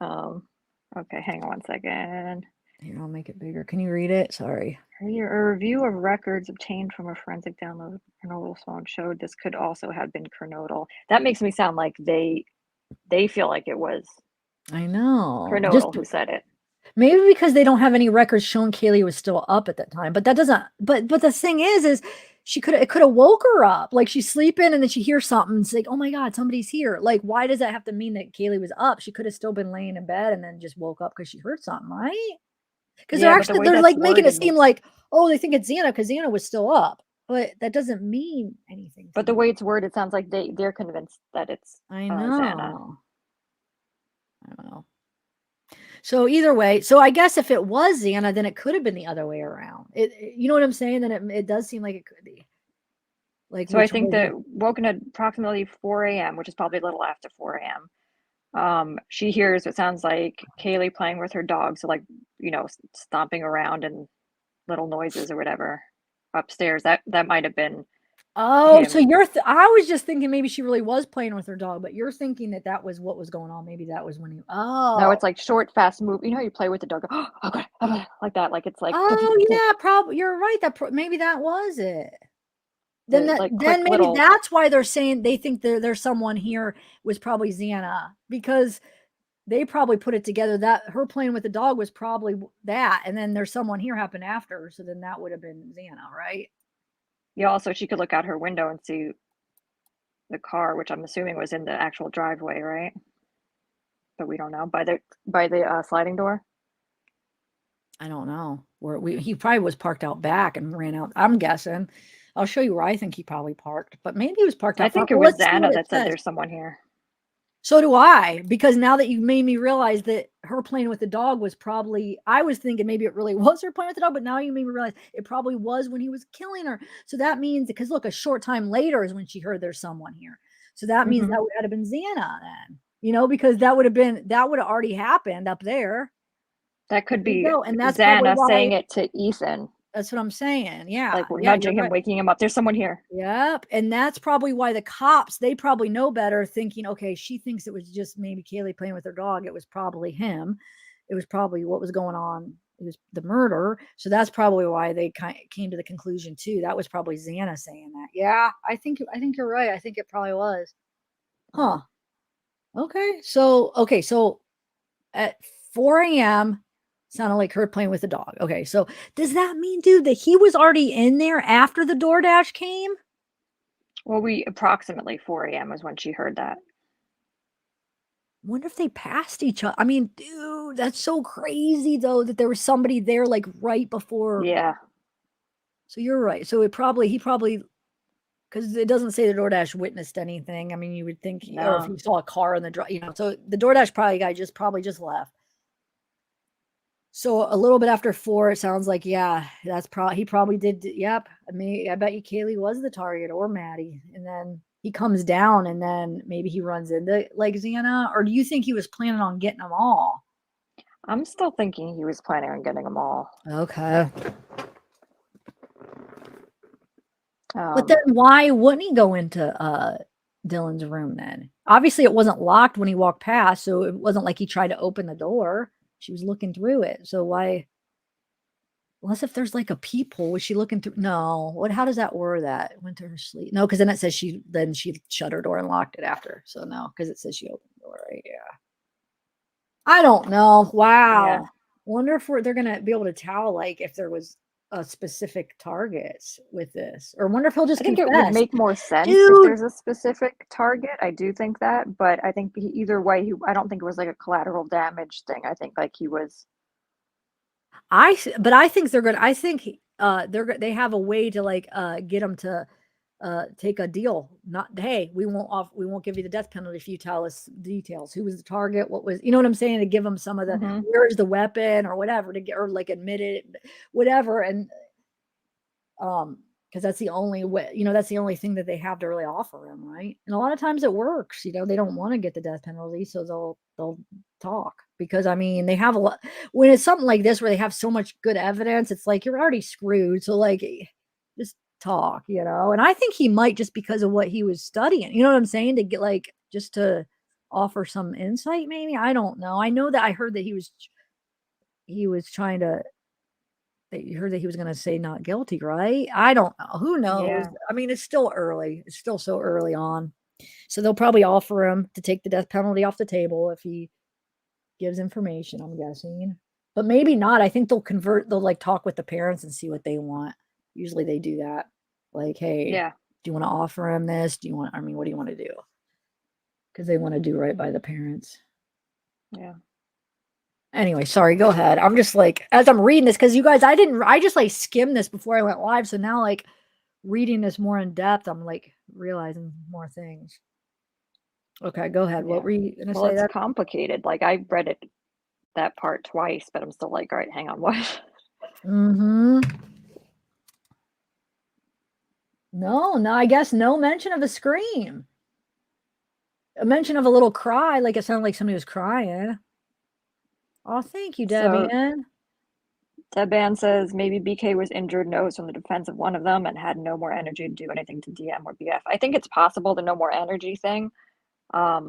Okay, hang on 1 second. Here, I'll make it bigger. Can you read it? Sorry. A review of records obtained from a forensic download of Kernodle's phone showed this could also have been Kernodle. That makes me sound like they feel like it was I know. Kernodle who said it. Maybe because they don't have any records showing Kaylee was still up at that time. But that doesn't. But the thing is it could have woke her up. Like she's sleeping and then she hears something. It's like, oh my God, somebody's here. Like, why does that have to mean that Kaylee was up? She could have still been laying in bed and then just woke up because she heard something, right? Because they're like making it seem like, oh, they think it's Xana because Xana was still up. But that doesn't mean anything. But the way it's worded, it sounds like they're convinced that it's I know. Xana. I don't know. So either way, so I guess if it was Xana, then it could have been the other way around. You know what I'm saying? Then it does seem like it could be. Like, so I think that woken at approximately 4 a.m., which is probably a little after 4 a.m. She hears what sounds like Kaylee playing with her dog, so like stomping around and little noises or whatever upstairs. That might have been. Oh, so you're I was just thinking maybe she really was playing with her dog, but you're thinking that was what was going on. Maybe that was when he. Oh no, it's like short, fast move. You know how you play with the dog, okay, like that, like it's like. Oh yeah, probably you're right. Maybe that was it. Then maybe little... that's why they're saying they think there's someone here was probably Xana, because they probably put it together that her playing with the dog was probably that, and then there's someone here happened after, so then that would have been Xana, right? Yeah, also she could look out her window and see the car, which I'm assuming was in the actual driveway, right? But we don't know. By the sliding door? I don't know where he probably was parked out back and ran out. I'm guessing. I'll show you where I think he probably parked, but maybe he was parked I out front. think it Well, was let's see what Xana it that said says. there's someone here. So do I, because now that you made me realize that her playing with the dog was probably, I was thinking maybe it really was her playing with the dog, but now you made me realize it probably was when he was killing her. So that means, because look, a short time later is when she heard there's someone here. So that means that would have been Xana then, you know, because that would have already happened up there. That could There you be go. And that's probably Xana why, saying it to Ethan. that's what I'm saying. Yeah. Like we're Yeah, nudging you're him, right. waking him up. There's someone here. Yep. And that's probably why the cops, they probably know better, thinking, okay, she thinks it was just maybe Kaylee playing with her dog. It was probably him. It was probably what was going on. It was the murder. So that's probably why they came to the conclusion too. That was probably Xana saying that. Yeah, I think you're right. I think it probably was. Huh. Okay. So at 4 a.m., sounded like her playing with the dog. Okay. So does that mean, dude, that he was already in there after the DoorDash came? Well, approximately 4 a.m. is when she heard that. Wonder if they passed each other. I mean, dude, that's so crazy though that there was somebody there like right before. Yeah. So you're right. So he probably, because it doesn't say the DoorDash witnessed anything. I mean, you would think, or if No. you saw a car in the drive, so the DoorDash guy probably just left. So a little bit after 4, it sounds like, yeah, that's probably, he probably did. Yep. I mean, I bet you Kaylee was the target or Maddie. And then he comes down and then maybe he runs into like Xana, or do you think he was planning on getting them all? I'm still thinking he was planning on getting them all. Okay. But then why wouldn't he go into Dylan's room then? Obviously it wasn't locked when he walked past, so it wasn't like he tried to open the door. She was looking through it. So why? Unless if there's like a peephole, was she looking through? No. How does that word that? Went to her sleep. No, because then it says she shut her door and locked it after. So no, because it says she opened the door, right? Yeah. I don't know. Wow. Yeah. Wonder if they're gonna be able to tell like if there was a specific targets with this, or wonder if he'll just I think confess. it would make more sense Dude. if there's a specific target. I do think that, but I think either way, I don't think it was like a collateral damage thing. I think like he was. But I think they're gonna. I think they have a way to like get them to take a deal. Not, hey, we won't give you the death penalty if you tell us details. Who was the target? What was, you know what I'm saying? To give them some of the where's the weapon or whatever, to get, or like admit it, whatever. And because that's the only way, that's the only thing that they have to really offer him, right? And a lot of times it works. They don't want to get the death penalty, so they'll talk, because I mean they have a lot. When it's something like this where they have so much good evidence, it's like you're already screwed. So like, just talk, and I think he might, just because of what he was studying, you know what I'm saying, to get like, just to offer some insight, maybe. I don't know. I know that I heard that he was trying to, that you heard that he was going to say not guilty, right? I don't know. Who knows? Yeah. I mean, it's still early. It's still so early on. So they'll probably offer him to take the death penalty off the table if he gives information, I'm guessing. But maybe not. I think they'll like talk with the parents and see what they want. Usually they do that. Like, hey, Yeah. do you want to offer him this? What do you want to do? Because they want to do right by the parents. Yeah. Anyway, sorry, go ahead. I'm just like, as I'm reading this, because you guys, I just like skimmed this before I went live. So now, like, reading this more in depth, I'm like realizing more things. Okay, go ahead. What were you gonna say? It's complicated. Like I read that part twice, but I'm still like, all right, hang on, what? No, I guess no mention of a scream. A mention of a little cry, like it sounded like somebody was crying. Oh, thank you, Debian. Debian says maybe BK was injured nose from the defense of one of them and had no more energy to do anything to DM or BF. I think it's possible the no more energy thing. I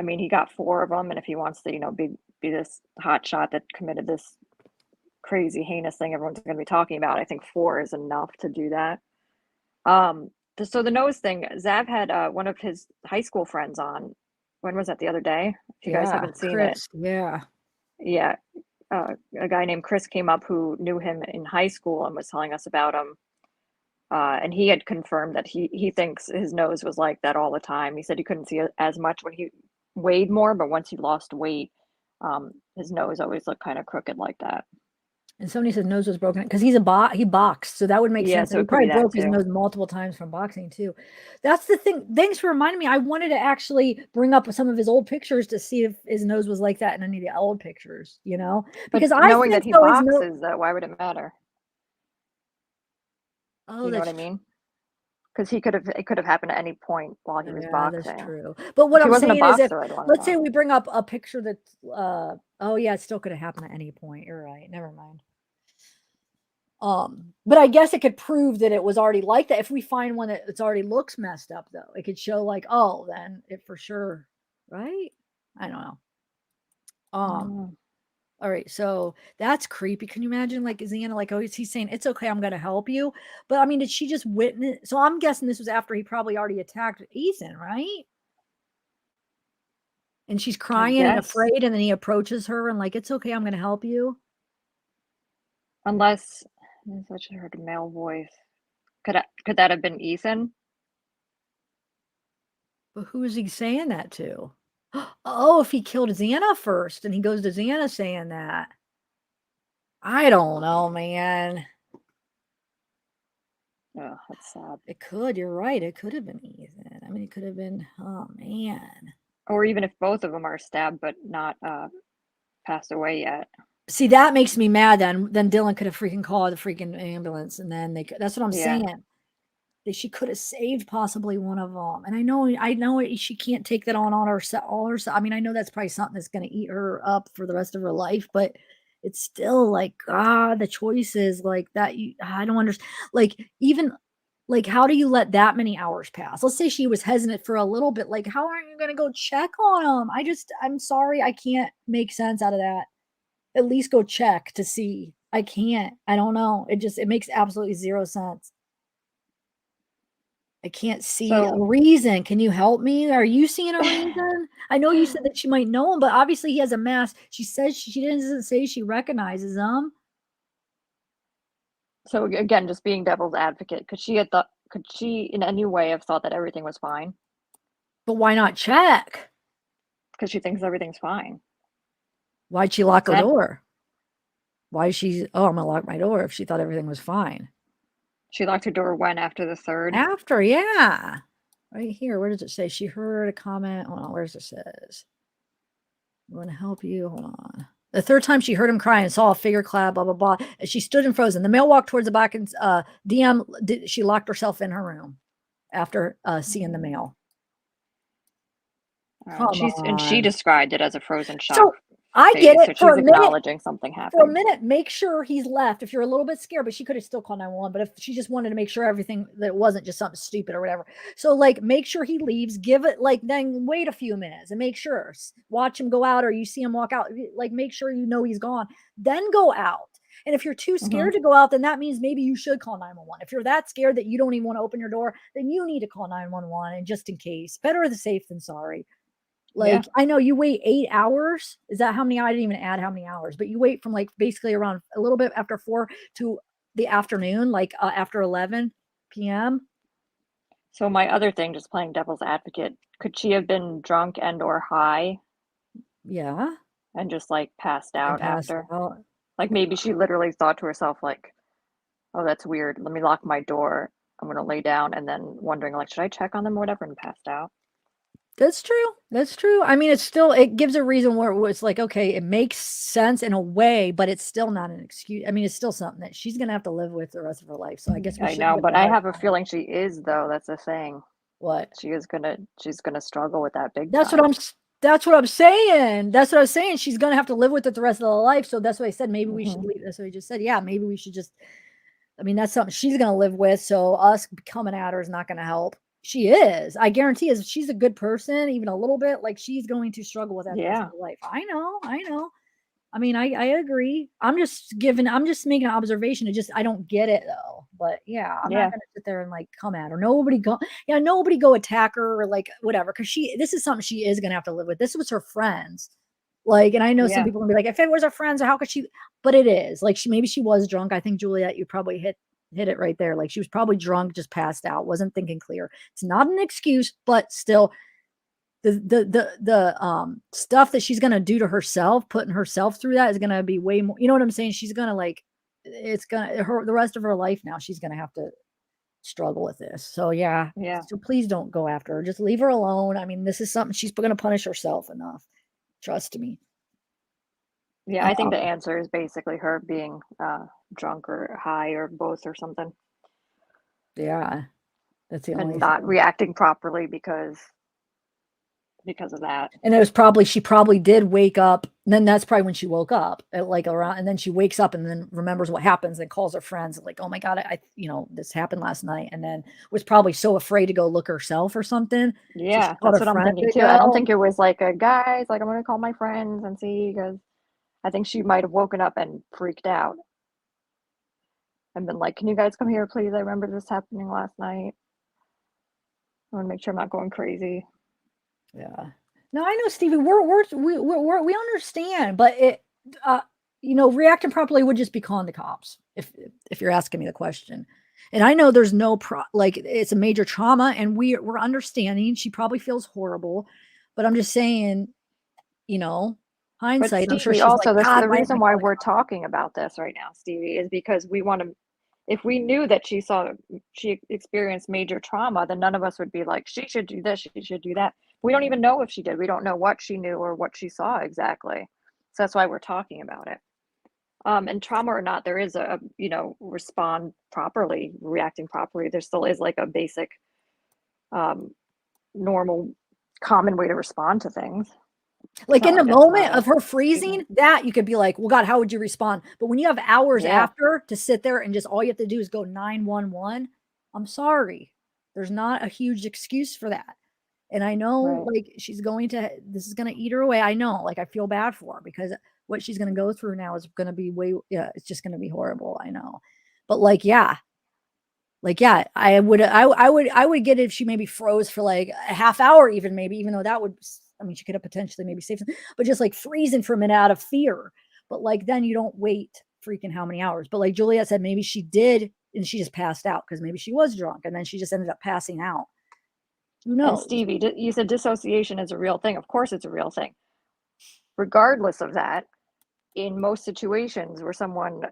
mean, he got 4 of them, and if he wants to, be this hot shot that committed this crazy heinous thing everyone's going to be talking about, I think 4 is enough to do that. So the nose thing, Zav had one of his high school friends on. When was that? The other day? If you guys haven't seen Chris, it. Yeah. A guy named Chris came up who knew him in high school and was telling us about him. And he had confirmed that he thinks his nose was like that all the time. He said he couldn't see as much when he weighed more, but once he lost weight, His nose always looked kind of crooked like that. And somebody says nose was broken because he boxed, so that would make Yeah, sense. so And he it could be probably that broke his too. nose multiple times from boxing too. That's the thing. Thanks for reminding me. I wanted to actually bring up some of his old pictures to see if his nose was like that in any of the old pictures, you know? But Because I knowing that think he though his nose. boxes, why would it matter? Oh, You know what that's I mean? Because it could have happened at any point while he was yeah, that's boxing. true. But what If he I'm wasn't a saying is, if boxer, I'd want to let's say know. we bring up a picture that's, oh yeah, it still could have happened at any point. You're right. Never mind. But I guess it could prove that it was already like that. If we find one that it's already looks messed up, though, it could show like, oh, then it for sure, right? I don't know. Mm. All right, so that's creepy. Can you imagine, like, is Anna like, oh, he's saying it's okay, I'm gonna help you? But I mean, did she just witness? So I'm guessing this was after he probably already attacked Ethan, right? And she's I crying and guess, afraid, and then he approaches her and like, it's okay, I'm gonna help you. unless I should have heard a male voice. Could that have been Ethan? But who is he saying that to? Oh, if he killed Xana first and he goes to Xana saying that. I don't know, man. Oh, that's sad. It could, you're right. It could have been Ethan. I mean, it could have been, oh man. Or even if both of them are stabbed but not passed away yet. See, that makes me mad then Dylan could have freaking called the freaking ambulance and then they could, that's what I'm Yeah. saying. That she could have saved possibly one of them. And I know she can't take that on all herself. I mean, I know that's probably something that's going to eat her up for the rest of her life, but it's still like, God, the choices like that. I don't understand. Like, even like, how do you let that many hours pass? Let's say she was hesitant for a little bit. Like, how aren't you going to go check on them? I'm sorry. I can't make sense out of that. At least go check to see. I can't. I don't know. It makes absolutely zero sense. I can't see a So reason. Can you help me? Are you seeing a reason? I know you said that she might know him, but obviously he has a mask. She says she doesn't say she recognizes him. So again, just being devil's advocate, could she in any way have thought that everything was fine? But why not check? Because she thinks everything's fine. Why'd she lock her Then- door? Why is she, oh, I'm gonna lock my door if she thought everything was fine. She locked her door when after the third? After, yeah. Right here. Where does it say? She heard a comment. Hold on, where's it says? I'm gonna help you. Hold on. The third time she heard him cry and saw a figure clad, blah, blah, blah. And she stood and frozen. The male walked towards the back and she locked herself in her room after seeing the male. And she described it as a frozen shock. So I phase, get it. So For she's a minute, acknowledging something happened. for a minute, make sure he's left. If you're a little bit scared, but she could have still called 911. But if she just wanted to make sure everything, that it wasn't just something stupid or whatever. So like, make sure he leaves, give it like, then wait a few minutes and make sure, watch him go out or you see him walk out, like make sure you know he's gone, then go out. And if you're too scared to go out, then that means maybe you should call 911. If you're that scared that you don't even want to open your door, then you need to call 911. And just in case, better the safe than sorry. Like, I know you wait 8 hours. Is that how many? I didn't even add how many hours, but you wait from like basically around a little bit after 4 to the afternoon, like after 11 p.m. So my other thing, just playing devil's advocate, could she have been drunk and or high Yeah. and just like passed out Passed after? out. Like maybe she literally thought to herself like, oh, that's weird. Let me lock my door. I'm going to lay down, and then wondering like, should I check on them or whatever, and passed out. That's true. That's true. I mean, it gives a reason where it's like, okay, it makes sense in a way, but it's still not an excuse. I mean, it's still something that she's going to have to live with the rest of her life. So I guess I know, but I have a feeling she is, though. That's the thing. What? She's gonna struggle with that big That's time. that's what I'm saying. That's what I was saying. She's going to have to live with it the rest of her life. So that's what I said. Maybe we should leave. That's what I just said. Yeah, maybe we should just, I mean, that's something she's going to live with. So us coming at her is not going to help. She is. I guarantee if she's a good person, even a little bit, like she's going to struggle with that the rest of her life. I know. I mean, I agree. I'm just making an observation. I don't get it though. But yeah, I'm not gonna sit there and like come at her. Nobody go attack her or like whatever. Cause this is something she is gonna have to live with. This was her friends. Like, and I know some people will be like, if it was her friends, how could she? But it is like maybe she was drunk. I think Juliet, you probably hit it right there. Like she was probably drunk, just passed out, wasn't thinking clear. It's not an excuse, but still, the stuff that she's gonna do to herself, putting herself through that is gonna be way more. You know what I'm saying? She's gonna like, it's gonna her the rest of her life now. She's gonna have to struggle with this. So yeah. Yeah. So please don't go after her. Just leave her alone. I mean, this is something she's gonna punish herself enough. Trust me. Yeah, I think the answer is basically her being drunk or high or both or something, Yeah. That's the only and not thing. reacting properly because of that. And it was probably, she probably did wake up. And then that's probably when she woke up at like around, and then she wakes up and then remembers what happens and calls her friends like, oh my God, this happened last night. And then was probably so afraid to go look herself or something. Yeah, called that's her what I'm friend thinking to too. I don't go. think it was like a guys, like I'm gonna call my friends and see, because I think she might have woken up and freaked out and been like, can you guys come here, please? I remember this happening last night. I want to make sure I'm not going crazy. Yeah. No, I know, Stevie. We understand, but it, reacting properly would just be calling the cops. If you're asking me the question, and I know there's no it's a major trauma, and we're understanding. She probably feels horrible, but I'm just saying, But hindsight. I'm sure Stevie, she's also like, God, the why didn't I reason why call the we're cops?" talking about this right now, Stevie, is because we want to. If we knew that she experienced major trauma, then none of us would be like, she should do this, she should do that. We don't even know if she did. We don't know what she knew or what she saw exactly. So that's why we're talking about it. And trauma or not, there is respond properly, reacting properly. There still is like a basic, normal, common way to respond to things. Like in the Like that's not moment a of her freezing, that you could be like, well, God, how would you respond? But when you have hours Yeah. after to sit there and just all you have to do is go 911, I'm sorry. There's not a huge excuse for that. And I know Right. like this is going to eat her away. I know, like I feel bad for her because what she's going to go through now is going to be it's just going to be horrible. I know. But I would get it if she maybe froze for like a half hour, even maybe, even though that would, I mean, she could have potentially maybe saved some, but just like freezing for a minute out of fear. But like, then you don't wait freaking how many hours. But like Juliet said, maybe she did and she just passed out because maybe she was drunk and then she just ended up passing out. Who And knows? Stevie, you said dissociation is a real thing. Of course, it's a real thing. Regardless of that, in most situations where someone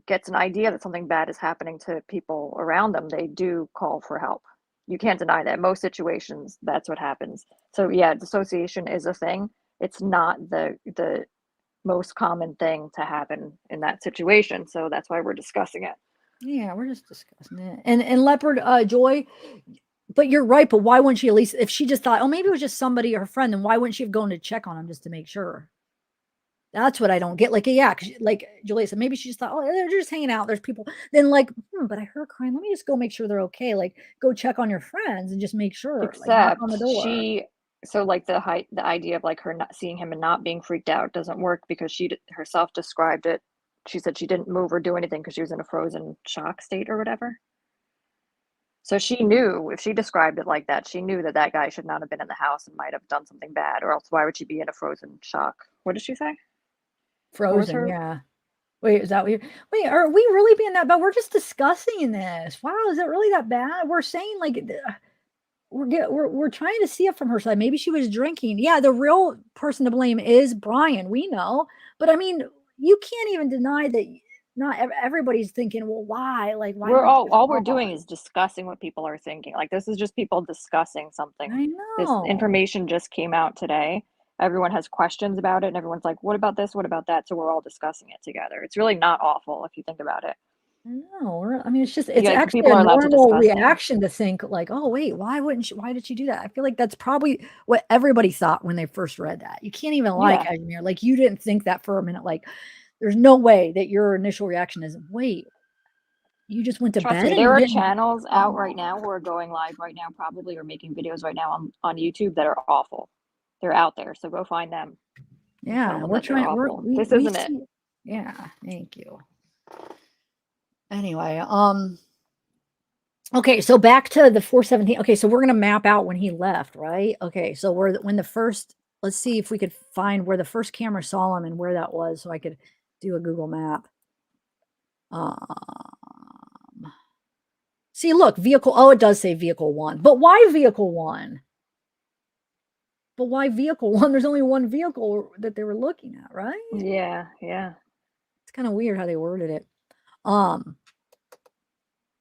gets an idea that something bad is happening to people around them, they do call for help. You can't deny that. In most situations, that's what happens. So yeah, dissociation is a thing. It's not the most common thing to happen in that situation. So that's why we're discussing it. Yeah, we're just discussing it. And Leopard, Joy, but you're right. But why wouldn't she at least, if she just thought, oh, maybe it was just somebody or her friend, then why wouldn't she have gone to check on him just to make sure? That's what I don't get. Like, yeah, cause like Julia said, maybe she just thought, oh, they're just hanging out. There's people. Then like, but I heard crying. Let me just go make sure they're okay. Like, go check on your friends and just make sure. Like, knock on the Except door. so like the idea of like her not seeing him and not being freaked out doesn't work because she herself described it. She said she didn't move or do anything because she was in a frozen shock state or whatever. So she knew, if she described it like that, she knew that that guy should not have been in the house and might have done something bad, or else why would she be in a frozen shock? What did she say? Frozen. Yeah. Wait, is that what wait, are we really being that bad? We're just discussing this. Wow, is it really that bad? We're saying like we're trying to see it from her side. Maybe she was drinking. Yeah, the real person to blame is Bryan. We know, but I mean, you can't even deny that. Not everybody's thinking, well, why? Like, why We're wouldn't you all we're call? doing is discussing what people are thinking. Like this is just people discussing something. I This know. information just came out today. Everyone has questions about it, and everyone's like, "What about this? What about that?" So we're all discussing it together. It's really not awful if you think about it. I know. I mean, it's Yeah, actually people a are allowed to normal discuss things. reaction to think like, oh, wait, why did she do that? I feel like that's probably what everybody thought when they first read that. You can't even lie, Yeah. Cashmere. Like you didn't think that for a minute. Like there's no way that your initial reaction is, wait, you just went to Trust bed me, and there you are didn't. channels out right now who are going live right now, probably, or making videos right now on YouTube that are awful. They're out there, so go find them. Yeah, Tell them we're that they're trying. awful. This We isn't it. see. Yeah, thank you. Anyway, okay, so back to the 417. Okay, so we're gonna map out when he left, right? Okay, so when the first, let's see if we could find where the first camera saw him and where that was, so I could do a Google map. See, look, vehicle. Oh, it does say vehicle 1, but why vehicle 1? But why vehicle one? There's only one vehicle that they were looking at, right? Yeah, yeah. It's kind of weird how they worded it.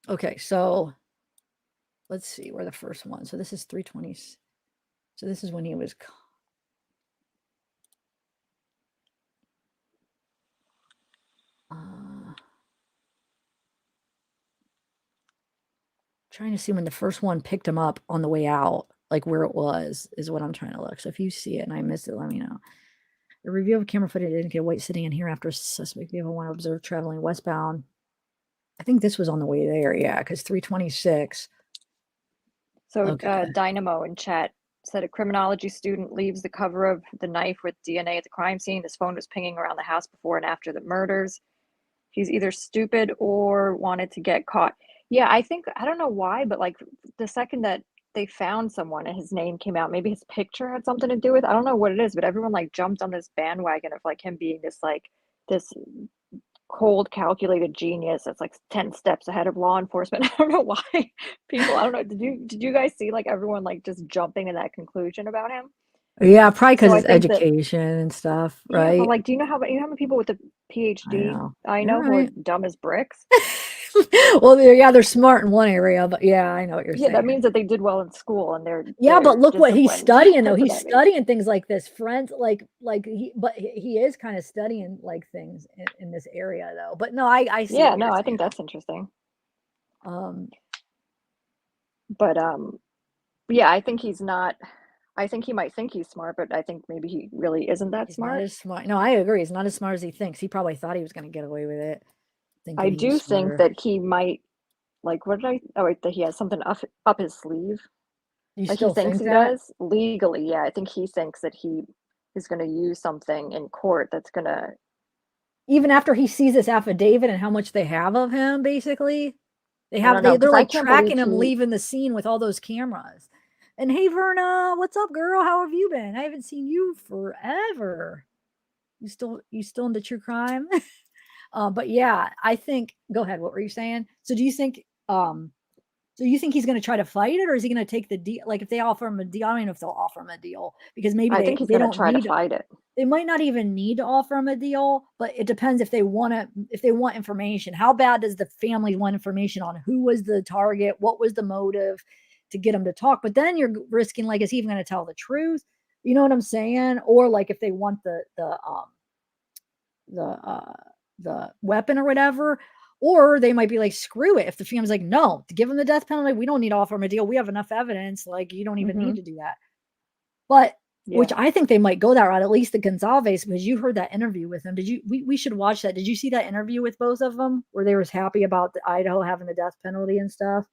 Okay, so let's see where the first one. So this is 320. So this is when he was trying to see when the first one picked him up on the way out, like where it was, is what I'm trying to look. So if you see it and I missed it, let me know. The review of camera footage indicated White sitting in here after a suspect vehicle when observed traveling westbound. I think this was on the way there, yeah, because 326. So Okay. Dynamo in chat said a criminology student leaves the cover of the knife with DNA at the crime scene. His phone was pinging around the house before and after the murders. He's either stupid or wanted to get caught. Yeah, I think, I don't know why, but like the second that they found someone and his name came out, maybe his picture had something to do with, I don't know what it is, but everyone like jumped on this bandwagon of like him being this cold, calculated genius that's like 10 steps ahead of law enforcement. I don't know why people, I don't know. Did you guys see like everyone like just jumping to that conclusion about him? Yeah, probably because So I it's think that, education and stuff, yeah, right? but like, do you know how many people with a PhD I know You're who are right. dumb as bricks? Well, they're smart in one area, but yeah, I know what you're Yeah, saying. that means that they did well in school and they're but look what he's disciplined. studying though. That's what He's that means. studying things like this, friends, he is kind of studying like things in this area though. But no, I see. Yeah, what no, you're I saying. think that's interesting. But yeah, I think he's not. I think he might think he's smart, but I think maybe he really isn't that he's smart. not as smart. No, I agree. He's not as smart as he thinks. He probably thought he was going to get away with it. I do think that he might, like, what did I? Oh, wait, that he has something up his sleeve. You Like still he thinks think he that? does legally. Yeah, I think he thinks that he is going to use something in court that's going to. Even after he sees this affidavit and how much they have of him, basically, I don't know, they're 'cause I like can't tracking believe him he. leaving the scene with all those cameras. And hey, Verna, what's up, girl? How have you been? I haven't seen you forever. You still into true crime? But yeah, I think. Go ahead. What were you saying? So do you think? So you think he's going to try to fight it, or is he going to take the deal? Like if they offer him a deal, I don't even know if they'll offer him a deal because maybe I think he's they going to don't try to need. fight it. They might not even need to offer him a deal, but it depends if they want information. How bad does the family want information on who was the target, what was the motive to get him to talk? But then you're risking like, is he even going to tell the truth? You know what I'm saying? Or like if they want the weapon or whatever, or they might be like, screw it. If the family's like, no, to give him the death penalty, we don't need to offer him a deal. We have enough evidence. Like you don't even need to do that. But which I think they might go that route, at least the Gonzalez, because you heard that interview with him. We should watch that. Did you see that interview with both of them where they was happy about the Idaho having the death penalty and stuff?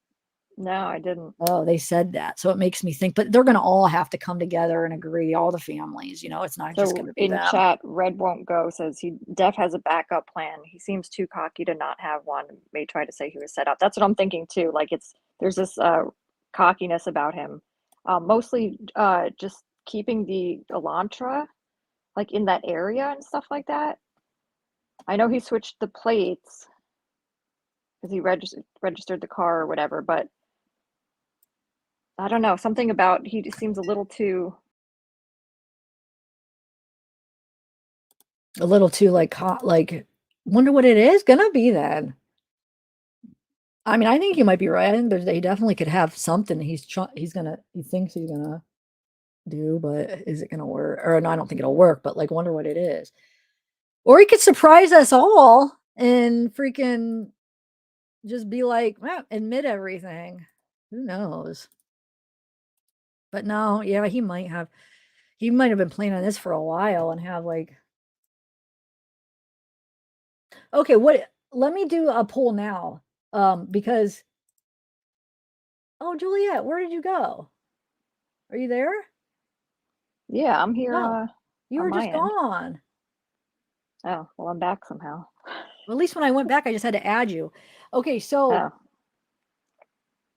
No, I didn't. Oh, they said that. So it makes me think, but they're going to all have to come together and agree, all the families, it's not just going to be in them. chat, Red Won't Go says Def has a backup plan. He seems too cocky to not have one. May try to say he was set up. That's what I'm thinking too. Like there's this cockiness about him. Mostly just keeping the Elantra like in that area and stuff like that. I know he switched the plates because he registered the car or whatever, but I don't know, something about he just seems a little too like wonder what it is gonna be then. I mean, I think you might be right. I think he definitely could have something he thinks he's gonna do, but is it gonna work? Or no, I don't think it'll work, but like wonder what it is. Or he could surprise us all and freaking just be like, well, admit everything. Who knows? But no, yeah, he might have been playing on this for a while and have like, okay, let me do a poll now. Because oh, Juliet, where did you go? Are you there? Yeah, I'm here. No, you were just gone. Oh, well, I'm back somehow. Well, at least when I went back, I just had to add you. Okay, so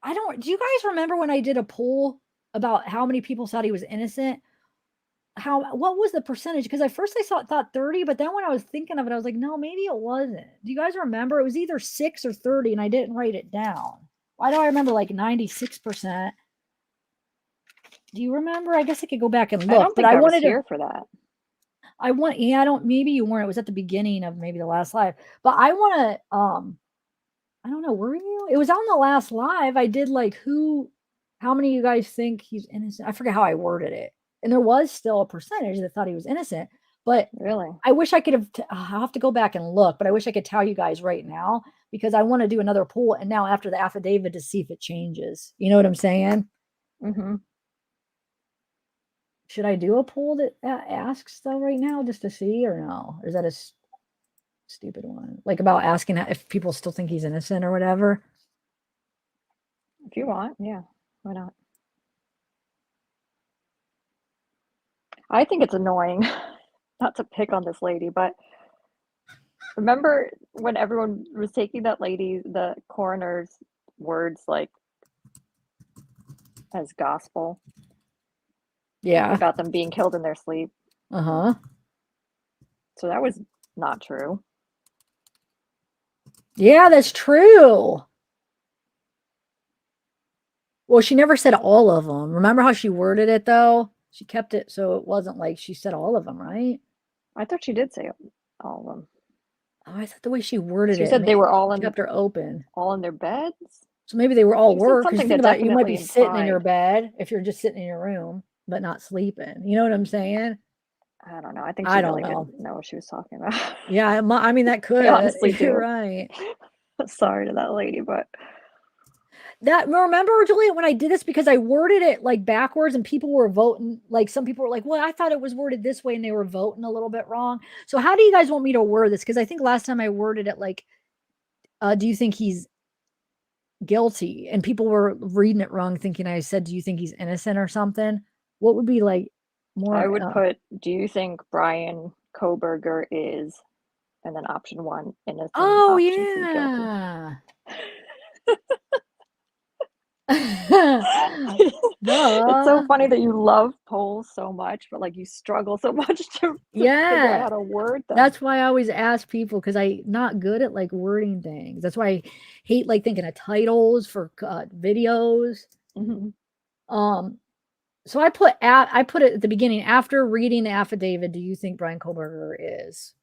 do you guys remember when I did a poll about how many people thought he was innocent? What was the percentage? Because at first I thought 30, but then when I was thinking of it, I was like, no, maybe it wasn't. Do you guys remember? It was either 6 or 30, and I didn't write it down. Why do I remember like 96%? Do you remember? I guess I could go back and I look, don't but think I I was wanted to. here for that. Yeah, I don't. Maybe you weren't. It was at the beginning of maybe the last live, but I want to. I don't know. Were you? It was on the last live. I did like how many of you guys think he's innocent? I forget how I worded it, and there was still a percentage that thought he was innocent, but Really? I wish I could have. I'll have to go back and look, but I wish I could tell you guys right now because I want to do another poll, and now after the affidavit to see if it changes. You know what I'm saying? Mm-hmm. Should I do a poll that asks though right now just to see or no? Or is that a stupid one? Like about asking if people still think he's innocent or whatever? If you want, yeah, why not? I think it's annoying, not to pick on this lady, but remember when everyone was taking that lady, the coroner's words like as gospel Yeah. about them being killed in their sleep? Uh-huh. So that was not true. Yeah, that's true. Well, she never said all of them. Remember how she worded it though? She kept it so it wasn't like she said all of them, right? I thought she did say all of them. Oh, I thought the way she worded She it said they were all in kept her open. their beds. So maybe they were all She said work. Because something think that about it, you might be definitely sitting in your implied- bed if you're just sitting in your room, but not sleeping. You know what I'm saying? I don't know. I think I she don't really know. didn't know what she was talking about. Yeah, I mean that could. honestly You're do. right. Sorry to that lady, but Remember, Julia, when I did this because I worded it like backwards and people were voting, like some people were like, well, I thought it was worded this way and they were voting a little bit wrong. So how do you guys want me to word this? Because I think last time I worded it like, do you think he's guilty? And people were reading it wrong, thinking I said, do you think he's innocent or something? What would be like more? I would put, do you think Bryan Kohberger is, and then option 1, innocent, Oh, option 2, guilty. yeah. It's so funny that you love polls so much, but like you struggle so much to figure out how to word them. That's why I always ask people because I'm not good at like wording things. That's why I hate like thinking of titles for videos. Mhm. So I put it at the beginning after reading the affidavit. Do you think Bryan Kohberger is?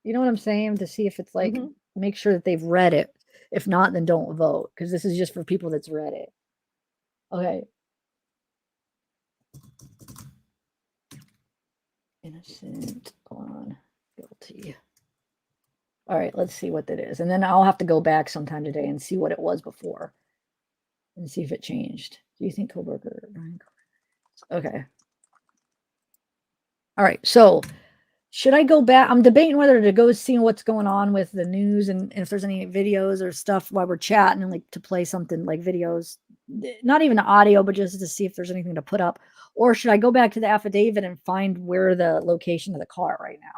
You know what I'm saying? To see if it's like make sure that they've read it. If not, then don't vote because this is just for people that's read it. Okay. Innocent on guilty. All right, let's see what that is. And then I'll have to go back sometime today and see what it was before and see if it changed. Do you think Kohberger? Okay. All right. So should I go back? I'm debating whether to go see what's going on with the news and if there's any videos or stuff while we're chatting and like to play something like videos, not even audio, but just to see if there's anything to put up. Or should I go back to the affidavit and find where the location of the car right now?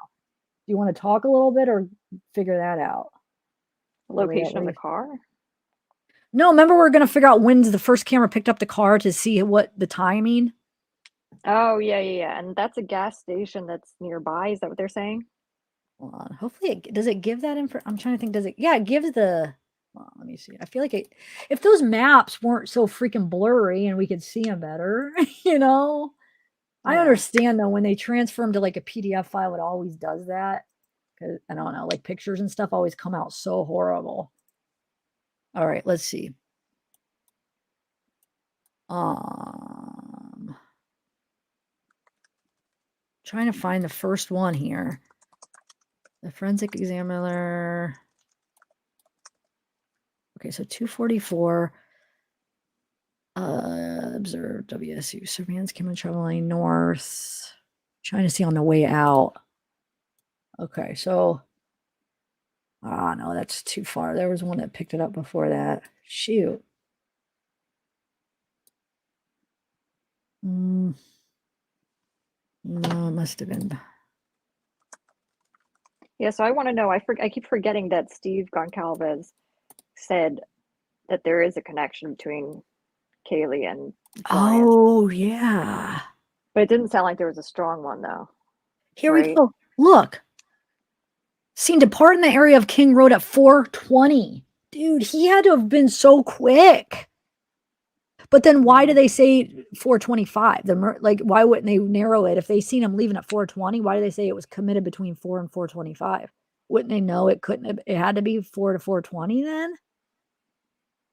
Do you want to talk a little bit or figure that out? Location of the car? No, remember we're going to figure out when the first camera picked up the car to see what the timing. Oh, yeah. And that's a gas station that's nearby. Is that what they're saying? Hold on. Hopefully, does it give that info? I'm trying to think. Does it? Yeah, it gives the. Well, let me see. I feel like if those maps weren't so freaking blurry and we could see them better, you know. I understand though when they transfer them to like a PDF file, it always does that. Because I don't know, like pictures and stuff always come out so horrible. All right, let's see. Trying to find the first one here. The forensic examiner. Okay, so 244. Observe WSU surveillance camera traveling north. Trying to see on the way out. Okay, so. No, that's too far. There was one that picked it up before that. Shoot. No, it must have been. Yeah, so I want to know. I keep forgetting that Steve Goncalves said that there is a connection between Kaylee and Bryan. Oh, yeah. But it didn't sound like there was a strong one, though. Here we go. Look. Seen depart in the area of King Road at 4:20. Dude, he had to have been so quick. But then why do they say 425? Like, why wouldn't they narrow it? If they seen him leaving at 420, why do they say it was committed between 4 and 425? Wouldn't they know it couldn't have, it had to be 4 to 420 then?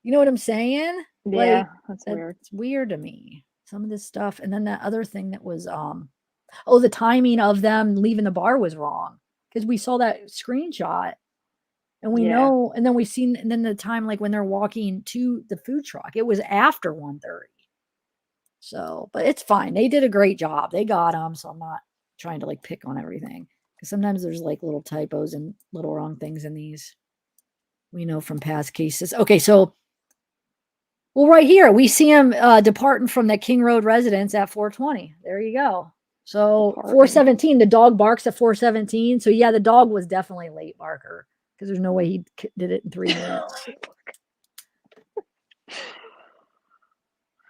You know what I'm saying? Yeah, Like, that's weird. it's weird to me. Some of this stuff. And then that other thing that was, oh, the timing of them leaving the bar was wrong. Because we saw that screenshot. And we Yeah. know, and then we seen, and then the time, like when they're walking to the food truck, it was after 1:30. So, but it's fine. They did a great job. They got them. So I'm not trying to like pick on everything. Because sometimes there's like little typos and little wrong things in these. We know from past cases. Okay, so, well, right here, we see him departing from the King Road residence at 4:20. There you go. So Departing. 4:17, the dog barks at 4:17. So yeah, the dog was definitely late barker. Because there's no way he did it in 3 minutes.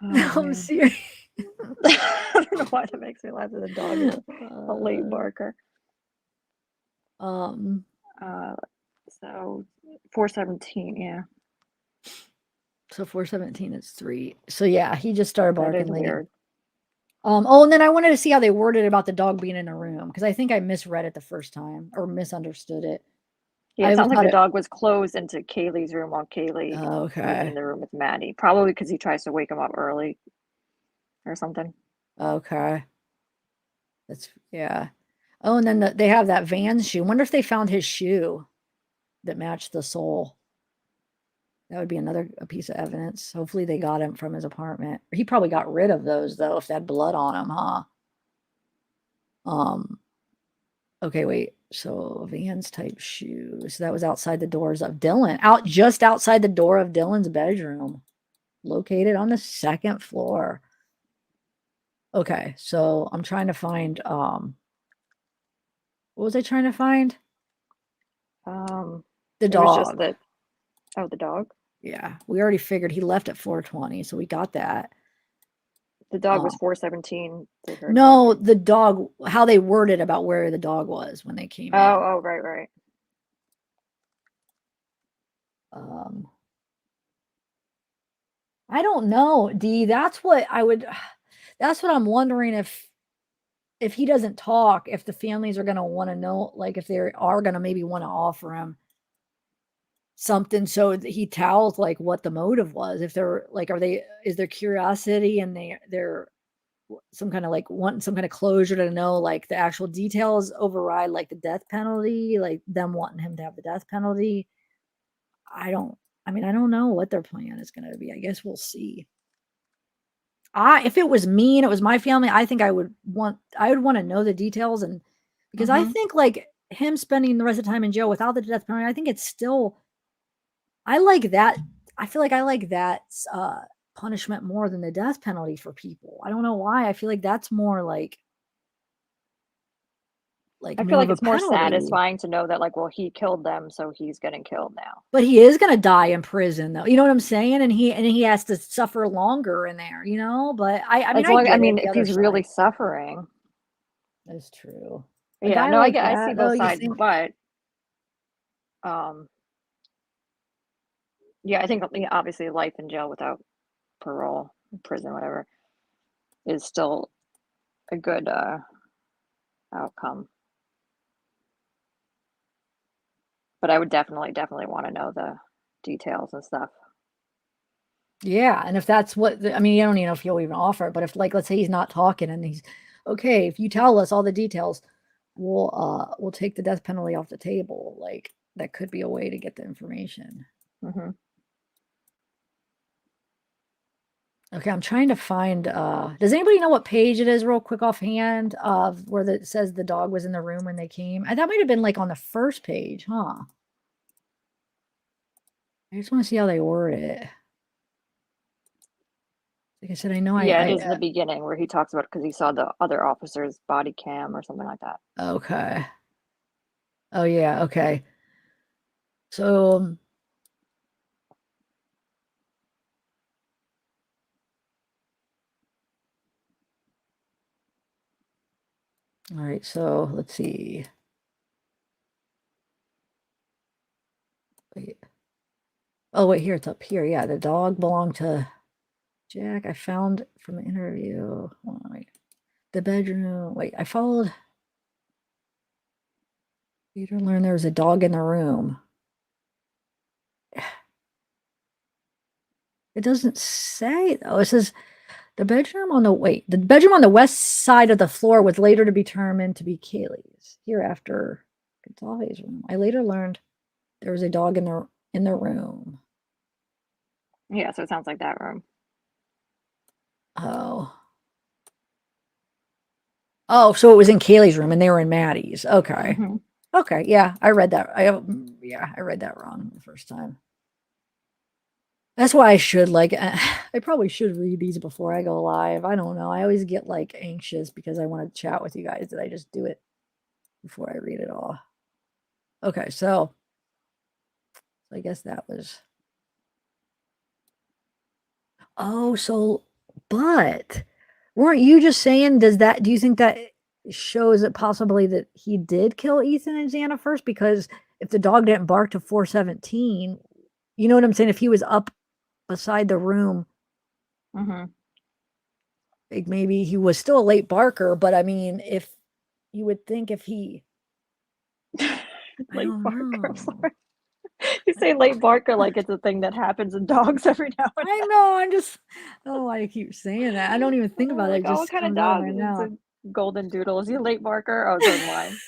No, I'm man. serious. I don't know why that makes me laugh at the dog is a late barker. So 417, yeah. So 4:17 is 3. So yeah, he just started That is barking late. weird. Oh, and then I wanted to see how they worded it about the dog being in a room because I think I misread it the first time or misunderstood it. Yeah, I it sounds like thought the it- dog was closed into Kaylee's room while Kaylee was Okay. in the room with Maddie. Probably because he tries to wake him up early or something. Okay. That's yeah. Oh, and then they have that Vans shoe. Wonder if they found his shoe that matched the sole. That would be a piece of evidence. Hopefully they got him from his apartment. He probably got rid of those though if they had blood on him, huh? Okay, wait. So Vans type shoes. That was outside the doors of Dylan. Just outside the door of Dylan's bedroom. Located on the 2nd floor. Okay, so I'm trying to find what was I trying to find? The It was just dog. that. Oh, the dog. Yeah, we already figured he left at 4:20, so we got that. The dog was 417. No, the dog, how they worded about where the dog was when they came in. Oh, right. I don't know, Dee. That's what I'm wondering if he doesn't talk, if the families are going to want to know, like if they are going to maybe want to offer him something so that he tells like what the motive was. If they're like, is there curiosity and they're some kind of like wanting some kind of closure to know like the actual details override like the death penalty, like them wanting him to have the death penalty. I don't know what their plan is going to be. I guess we'll see. If it was me and it was my family, I think I would want to know the details and because I think like him spending the rest of the time in jail without the death penalty, I think it's still I like that. I feel like I like that punishment more than the death penalty for people. I don't know why. I feel like that's more like I more feel like of a it's more penalty. satisfying to know that like, well, he killed them, so he's getting killed now. But he is gonna die in prison though. You know what I'm saying? And he has to suffer longer in there, you know? But I mean, if he's really suffering. That's true. Yeah, no, I see both sides, but yeah, I think obviously life in jail without parole, prison, whatever, is still a good outcome. But I would definitely want to know the details and stuff. Yeah, and if that's what I mean, you don't even know if he'll even offer it, but if like let's say he's not talking and he's okay, if you tell us all the details, we'll take the death penalty off the table. Like that could be a way to get the information. Okay, I'm trying to find does anybody know what page it is real quick offhand of where it says the dog was in the room when they came? That might have been like on the first page, huh? I just want to see how they word it. Like I said, I know it is the beginning where he talks about because he saw the other officer's body cam or something like that. Okay. Oh yeah, okay. So all right, so let's see. Wait. Oh wait, here it's up here. Yeah, the dog belonged to Jack, I found from the interview. Hold on, wait. The bedroom. Wait, I followed. Peter learned there was a dog in the room. It doesn't say though. It says the bedroom on the west side of the floor was later to be determined to be Kaylee's. Hereafter, Gonzalez's room. I later learned there was a dog in the room. Yeah, so it sounds like that room. Oh, so it was in Kaylee's room and they were in Maddie's. Okay. Mhm. Okay. Yeah, I read that. I read that wrong the first time. That's why I should I probably should read these before I go live. I don't know. I always get anxious because I want to chat with you guys. Did I just do it before I read it all? Okay, so I guess that was. Oh, so but weren't you just saying? Do you think that shows it possibly that he did kill Ethan and Xana first? Because if the dog didn't bark to 417, you know what I'm saying? If he was up beside the room, Mhm. maybe he was still a late barker. But I mean, if you would think if he Late don't barker. I'm know. sorry. You say late barker like it's a thing that happens in dogs every now and I then. know. I'm just. Oh, I keep saying that. I don't even think about it. It Like, oh, what just kind of comes out of dog? my It's mouth. a golden doodle. Is he a late barker? Oh, so is mine.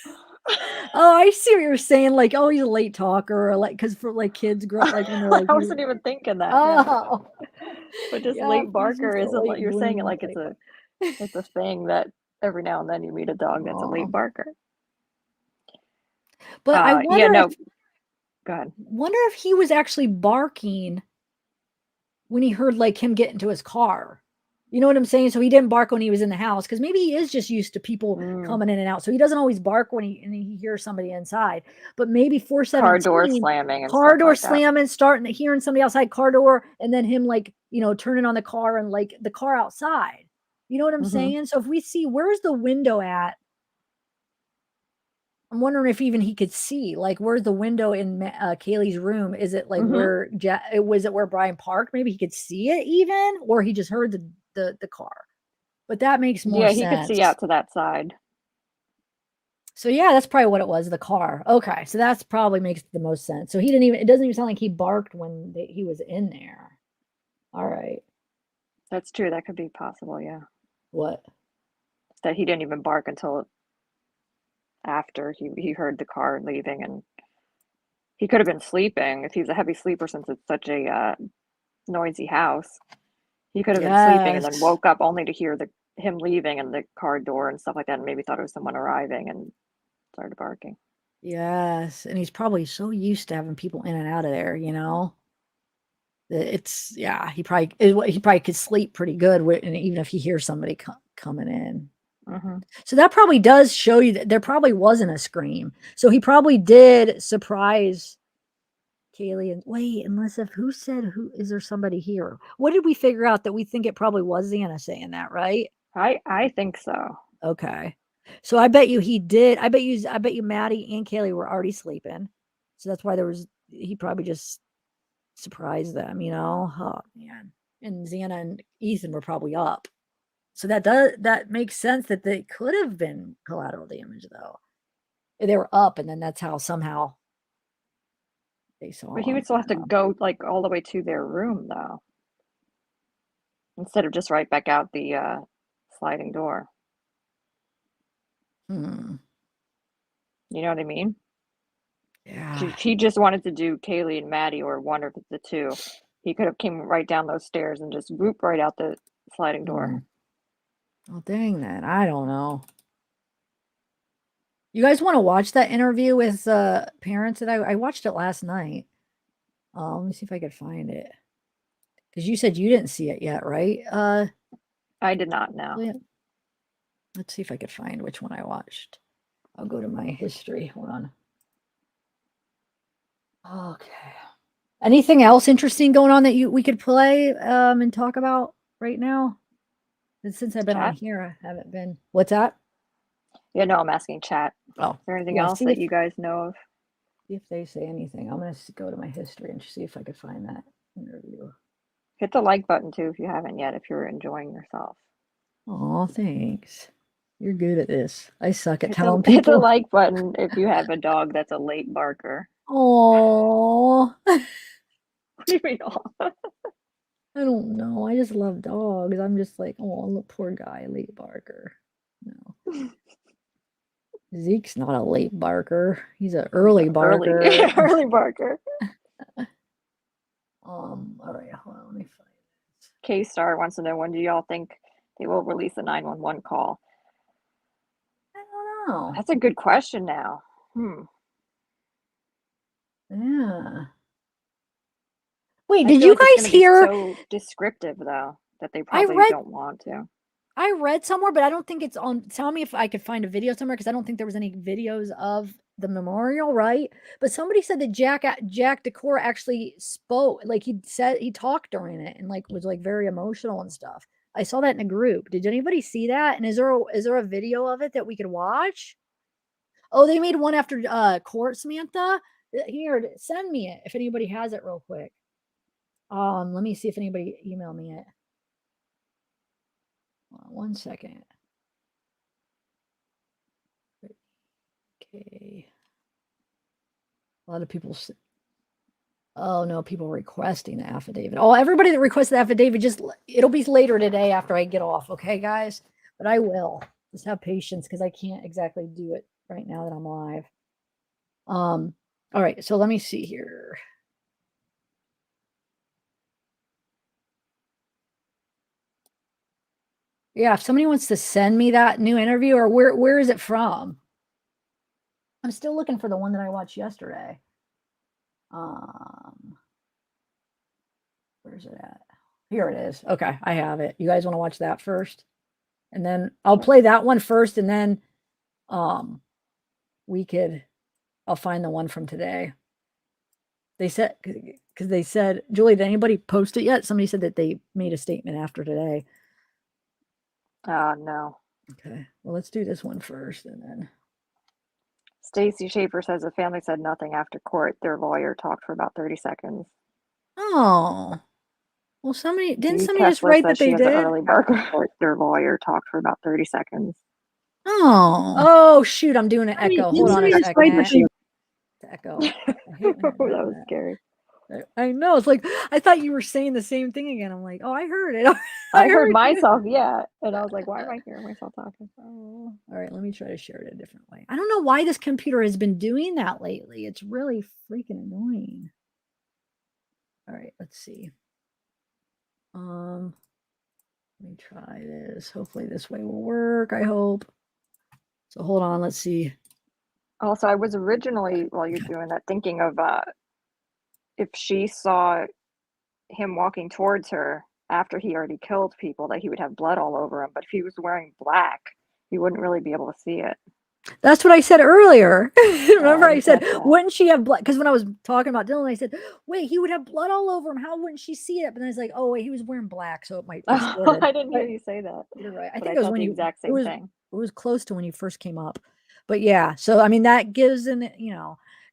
Oh, I see what you're saying. Like, oh, he's a late talker, or because for kids grow up when they're I wasn't even thinking that. oh, But just yeah, late he's just barker a isn't like late you're saying it bloomer, like it's a thing that every now and then you meet a dog that's a Aw. late barker. But I Yeah, wonder no. if Go ahead. he was actually barking when he heard him get into his car. You know what I'm saying? So he didn't bark when he was in the house because maybe he is just used to people coming in and out. So he doesn't always bark when he hears somebody inside. But maybe 417 Car door slamming and car stuff door like that. slamming, hearing somebody outside car door, and then him turning on the car and the car outside. You know what I'm saying? So if we see where's the window at, I'm wondering if even he could see where's the window in Kaylee's room? Is it where was it where Bryan parked? Maybe he could see it even, or he just heard the car. But that makes more sense. Yeah, he could see out to that side. So yeah, that's probably what it was, the car. Okay, so that's probably makes the most sense. So it doesn't even sound like he barked when he was in there. All right. That's true. That could be possible, yeah. What? That he didn't even bark until after he heard the car leaving, and he could have been sleeping if he's a heavy sleeper since it's such a noisy house. He could have been sleeping and then woke up only to hear him leaving and the car door and stuff like that, and maybe thought it was someone arriving and started barking. Yes, and he's probably so used to having people in and out of there, It's he probably could sleep pretty good and even if he hears somebody coming in. So that probably does show you that there probably wasn't a scream. So he probably did surprise Kaylee and wait, who said is there somebody here? What did we figure out that we think it probably was Xana saying that, right? I think so. Okay. So I bet you he did. I bet you Maddie and Kaylee were already sleeping. So that's why he probably just surprised them, Oh man. And Xana and Ethan were probably up. So that makes sense that they could have been collateral damage though. They were up and then that's how somehow they saw. But he would still have to go all the way to their room though. Instead of just right back out the sliding door. You know what I mean? Yeah. If he just wanted to do Kaylee and Maddie or one of the two, he could have came right down those stairs and just whoop right out the sliding door. Well, dang that. I don't know. You guys want to watch that interview with parents that I watched it last night. Let me see if I could find it. Because you said you didn't see it yet, right? I did not know. Let's see if I could find which one I watched. I'll go to my history. Hold on. Okay. Anything else interesting going on that we could play and talk about right now? And since I've been on here, I haven't been. What's that? Yeah, no, I'm asking chat. Oh, is there anything else that you guys know of? See if they say anything. I'm gonna go to my history and see if I could find that interview. Hit the like button too if you haven't yet, if you're enjoying yourself. Oh, thanks. You're good at this. I suck at Hit telling the, hit the people. like button if you have a dog that's a late barker. Oh, What do you mean? Oh? I don't know. I just love dogs. I'm just like, oh, look, poor guy, late barker. No. Zeke's not a late barker. He's an early barker. Early barker. All right, hold on, let me find this. K-Star wants to know, when do y'all think they will release a 911 call? I don't know. That's a good question now. Yeah. Wait, I did feel you like it's guys gonna be hear? so descriptive though that they probably read- don't want to. I read somewhere, but I don't think it's on. Tell me if I could find a video somewhere, because I don't think there was any videos of the memorial, right? But somebody said that Jack Decor actually spoke, like he said he talked during it and like was like very emotional and stuff. I saw that in a group. Did anybody see that? And is there a video of it that we could watch? Oh, they made one after court, Samantha. Here, send me it if anybody has it real quick. Let me see if anybody emailed me it. Hold on 1 second. Okay. A lot of people. Oh no, people requesting the affidavit. Oh, everybody that requests the affidavit, it'll be later today after I get off. Okay, guys, but I will. Just have patience because I can't exactly do it right now that I'm live. All right, so let me see here. Yeah, if somebody wants to send me that new interview, or where is it from? I'm still looking for the one that I watched yesterday. Where's it at? Here it is. Okay, I have it. You guys want to watch that first? And then I'll play that one first, and then I'll find the one from today. They said, because they said, Julie, did anybody post it yet? Somebody said that they made a statement after today. No. Okay, well, let's do this one first, and then. Stacy Schaefer says the family said nothing after court. Their lawyer talked for about 30 seconds. Oh, well, didn't somebody just Kessler write says that they she has an did? early barker. Their lawyer talked for about 30 seconds. Oh, shoot, I'm doing an echo. Hold on a second. Echo. That was scary. I know. It's like, I thought you were saying the same thing again. I'm like, oh, I heard it. I heard myself, yeah. And I was like, why am I hearing myself talking? Oh, all right, let me try to share it a different way. I don't know why this computer has been doing that lately. It's really freaking annoying. All right, let's see. Let me try this. Hopefully this way will work, I hope. So hold on, let's see. Also, I was originally, while you're doing that, thinking of if she saw him walking towards her after he already killed people, that he would have blood all over him. But if he was wearing black, you wouldn't really be able to see it. That's what I said earlier. Remember, I said, that. wouldn't she have blood? Because when I was talking about Dylan, I said, wait, he would have blood all over him. How wouldn't she see it? But then I was like, oh, wait, he was wearing black, so it might be distorted. I didn't hear you say that. You're right. I But think it was when the you exact same thing. It was close to when you first came up. But yeah, so I mean, that gives an,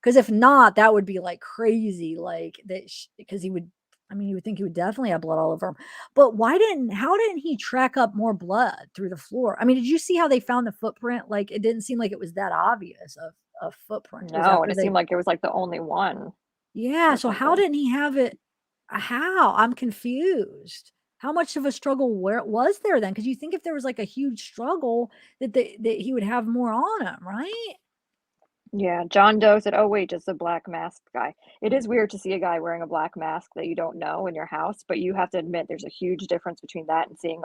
because if not, that would be like crazy, like that, because he would, I mean, you would think he would definitely have blood all over him. But how didn't he track up more blood through the floor? I mean, did you see how they found the footprint? Like, it didn't seem like it was that obvious of a footprint. No, and it seemed like it was like the only one. Yeah, so how didn't he have it? How? I'm confused. How much of a struggle was there then? Because you think if there was like a huge struggle that he would have more on him, right? Yeah, John Doe said, oh, wait, just a black mask guy. It is weird to see a guy wearing a black mask that you don't know in your house, but you have to admit there's a huge difference between that and seeing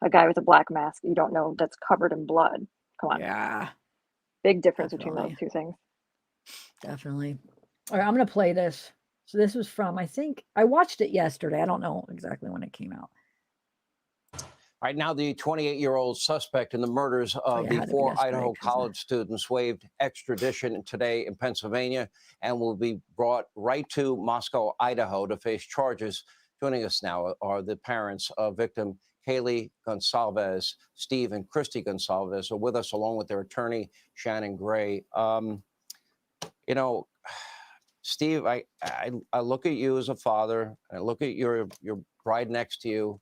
a guy with a black mask you don't know that's covered in blood. Come on. Yeah. Big difference between those two things. Definitely. All right, I'm going to play this. So this was from, I think, I watched it yesterday. I don't know exactly when it came out. Right now, the 28-year-old suspect in the murders of the 4 Idaho college students waived extradition today in Pennsylvania and will be brought right to Moscow, Idaho to face charges. Joining us now are the parents of victim Kaylee Gonsalves. Steve and Christy Gonsalves are with us along with their attorney, Shannon Gray. Steve, I look at you as a father, I look at your bride next to you,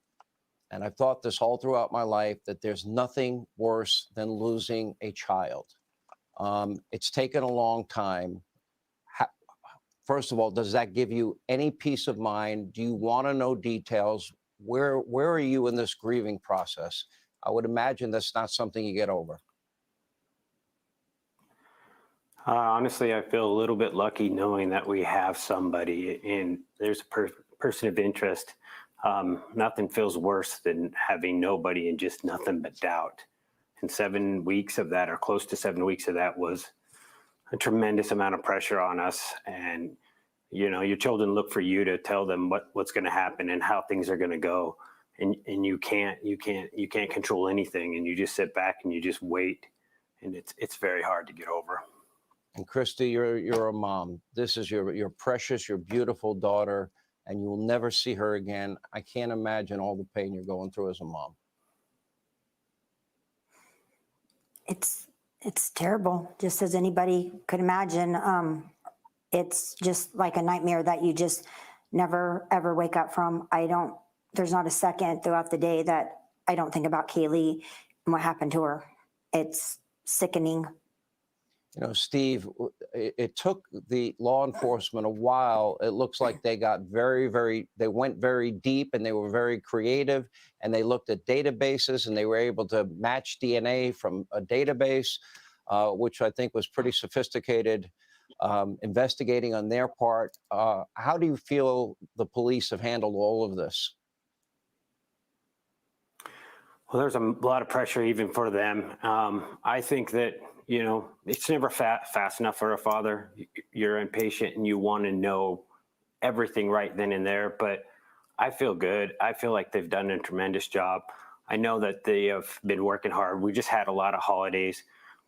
and I've thought this all throughout my life that there's nothing worse than losing a child. It's taken a long time. First of all, does that give you any peace of mind? Do you want to know details? Where are you in this grieving process? I would imagine that's not something you get over. Honestly, I feel a little bit lucky knowing that we have somebody and there's a person of interest. Nothing feels worse than having nobody and just nothing but doubt. And 7 weeks of that, or close to 7 weeks of that, was a tremendous amount of pressure on us. And, you know, your children look for you to tell them what's going to happen and how things are going to go. And you can't control anything. And you just sit back and you just wait. And it's very hard to get over. And Christy, you're a mom. This is your precious, your beautiful daughter, and you will never see her again. I can't imagine all the pain you're going through as a mom. It's terrible, just as anybody could imagine. It's just like a nightmare that you just never ever wake up from. There's not a second throughout the day that I don't think about Kaylee and what happened to her. It's sickening. You know, Steve, it took the law enforcement a while. It looks like they got they went very deep and they were very creative, and they looked at databases and they were able to match DNA from a database, which I think was pretty sophisticated investigating on their part. How do you feel the police have handled all of this? Well, there's a lot of pressure even for them. I think that, you know, it's never fast enough for a father. You're impatient and you want to know everything right then and there. But I feel good. I feel like they've done a tremendous job. I know that they have been working hard. We just had a lot of holidays.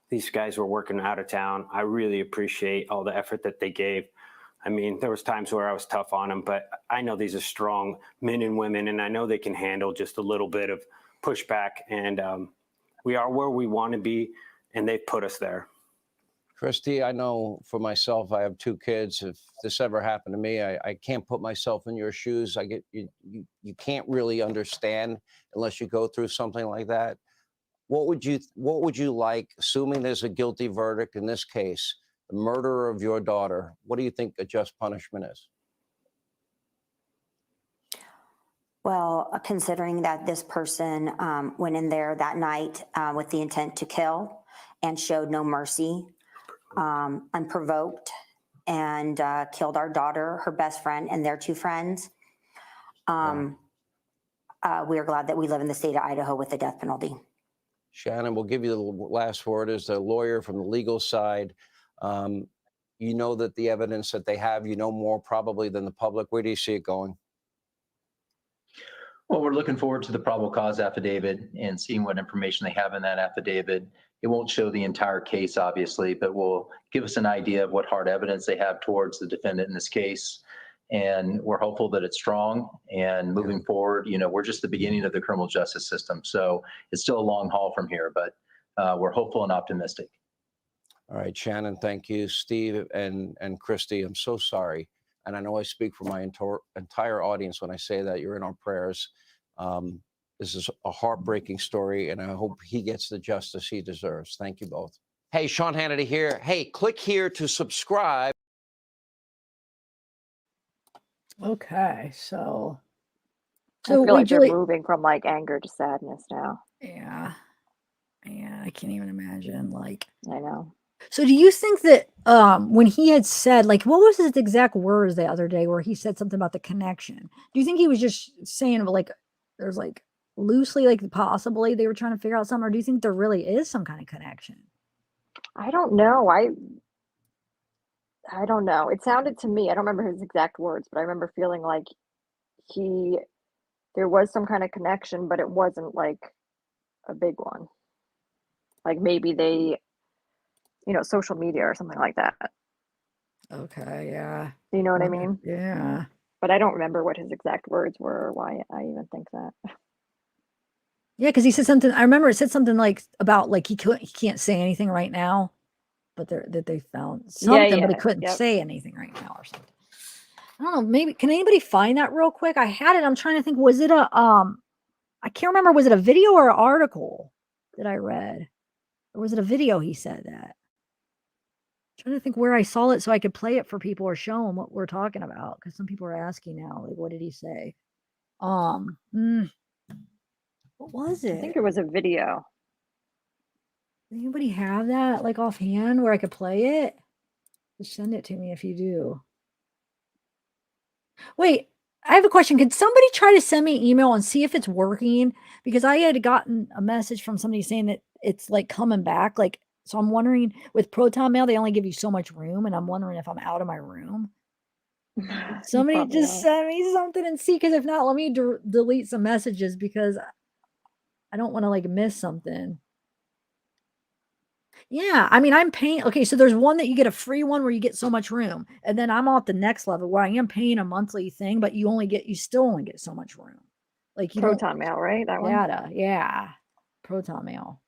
These guys were working out of town. I really appreciate all the effort that they gave. I mean, there was times where I was tough on them, but I know these are strong men and women, and I know they can handle just a little bit of pushback. And we are where we want to be, and they've put us there. Christy, I know for myself, I have 2 kids. If this ever happened to me, I can't put myself in your shoes. You can't really understand unless you go through something like that. What would you like, assuming there's a guilty verdict in this case, the murderer of your daughter? What do you think a just punishment is? Well, considering that this person went in there that night with the intent to kill and showed no mercy, unprovoked, and killed our daughter, her best friend, and their 2 friends, we are glad that we live in the state of Idaho with the death penalty. Shannon, we'll give you the last word as a lawyer from the legal side. You know that the evidence that they have, you know more probably than the public. Where do you see it going? Well, we're looking forward to the probable cause affidavit and seeing what information they have in that affidavit. It won't show the entire case, obviously, but will give us an idea of what hard evidence they have towards the defendant in this case. And we're hopeful that it's strong. And moving forward, you know, we're just the beginning of the criminal justice system. So it's still a long haul from here, but we're hopeful and optimistic. All right, Shannon, thank you. Steve and Christy, I'm so sorry. And I know I speak for my entire audience when I say that. You're in our prayers. This is a heartbreaking story, and I hope he gets the justice he deserves. Thank you both. Hey, Sean Hannity here. Hey, click here to subscribe. Okay, so I feel like Julie, you're moving from like anger to sadness now. yeah, I can't even imagine. Like, I know. so do you think that when he had said, like, what was his exact words the other day where he said something about the connection? Do you think he was just saying, like, there's like loosely, like possibly they were trying to figure out something, or do you think there really is some kind of connection? I don't know. I don't know. It sounded to me, I don't remember his exact words, but I remember feeling like there was some kind of connection, but it wasn't like a big one. Like maybe they, social media or something like that. Okay, yeah. You know what I mean? Yeah. But I don't remember what his exact words were or why I even think that. Yeah, because he said something. I remember it said something like about like he can't say anything right now. but that they found something, but he yeah, couldn't yep. say anything right now or something. I don't know. Maybe can anybody find that real quick? I had it. I'm trying to think. Was it a I can't remember. Was it a video or an article that I read, or was it a video? He said that. Trying to think where I saw it so I could play it for people or show them what we're talking about, because some people are asking now, like, what did he say? What was I it? think it was a video. Does anybody have that like offhand where I could play it? Just send it to me if you do. Wait, I have a question. Could somebody try to send me an email and see if it's working? Because I had gotten a message from somebody saying that it's like coming back. Like, so I'm wondering with Proton Mail, they only give you so much room, and I'm wondering if I'm out of my room. Somebody Probably just are. send me something and see, because if not, let me delete some messages because I don't want to like miss something. Yeah, I mean, I'm paying. Okay, so there's one that you get a free one where you get so much room, and then I'm at the next level where I am paying a monthly thing, but you still only get so much room. Like you don't Proton Mail, right? That one? data, yeah, Proton Mail.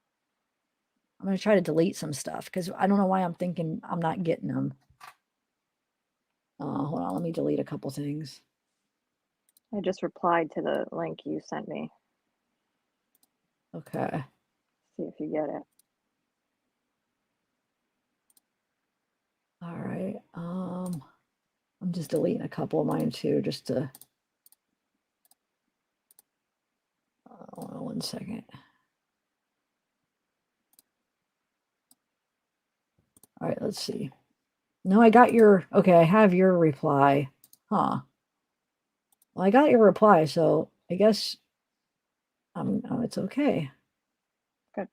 I'm gonna try to delete some stuff because I don't know why I'm thinking I'm not getting them. Hold on, let me delete a couple things. I just replied to the link you sent me. Okay. See if you get it. All right. I'm just deleting a couple of mine too, just to. Hold on 1 second. All right, let's see. No, I got your. Okay, I have your reply. Huh. Well, I got your reply, so I guess. It's okay. Good.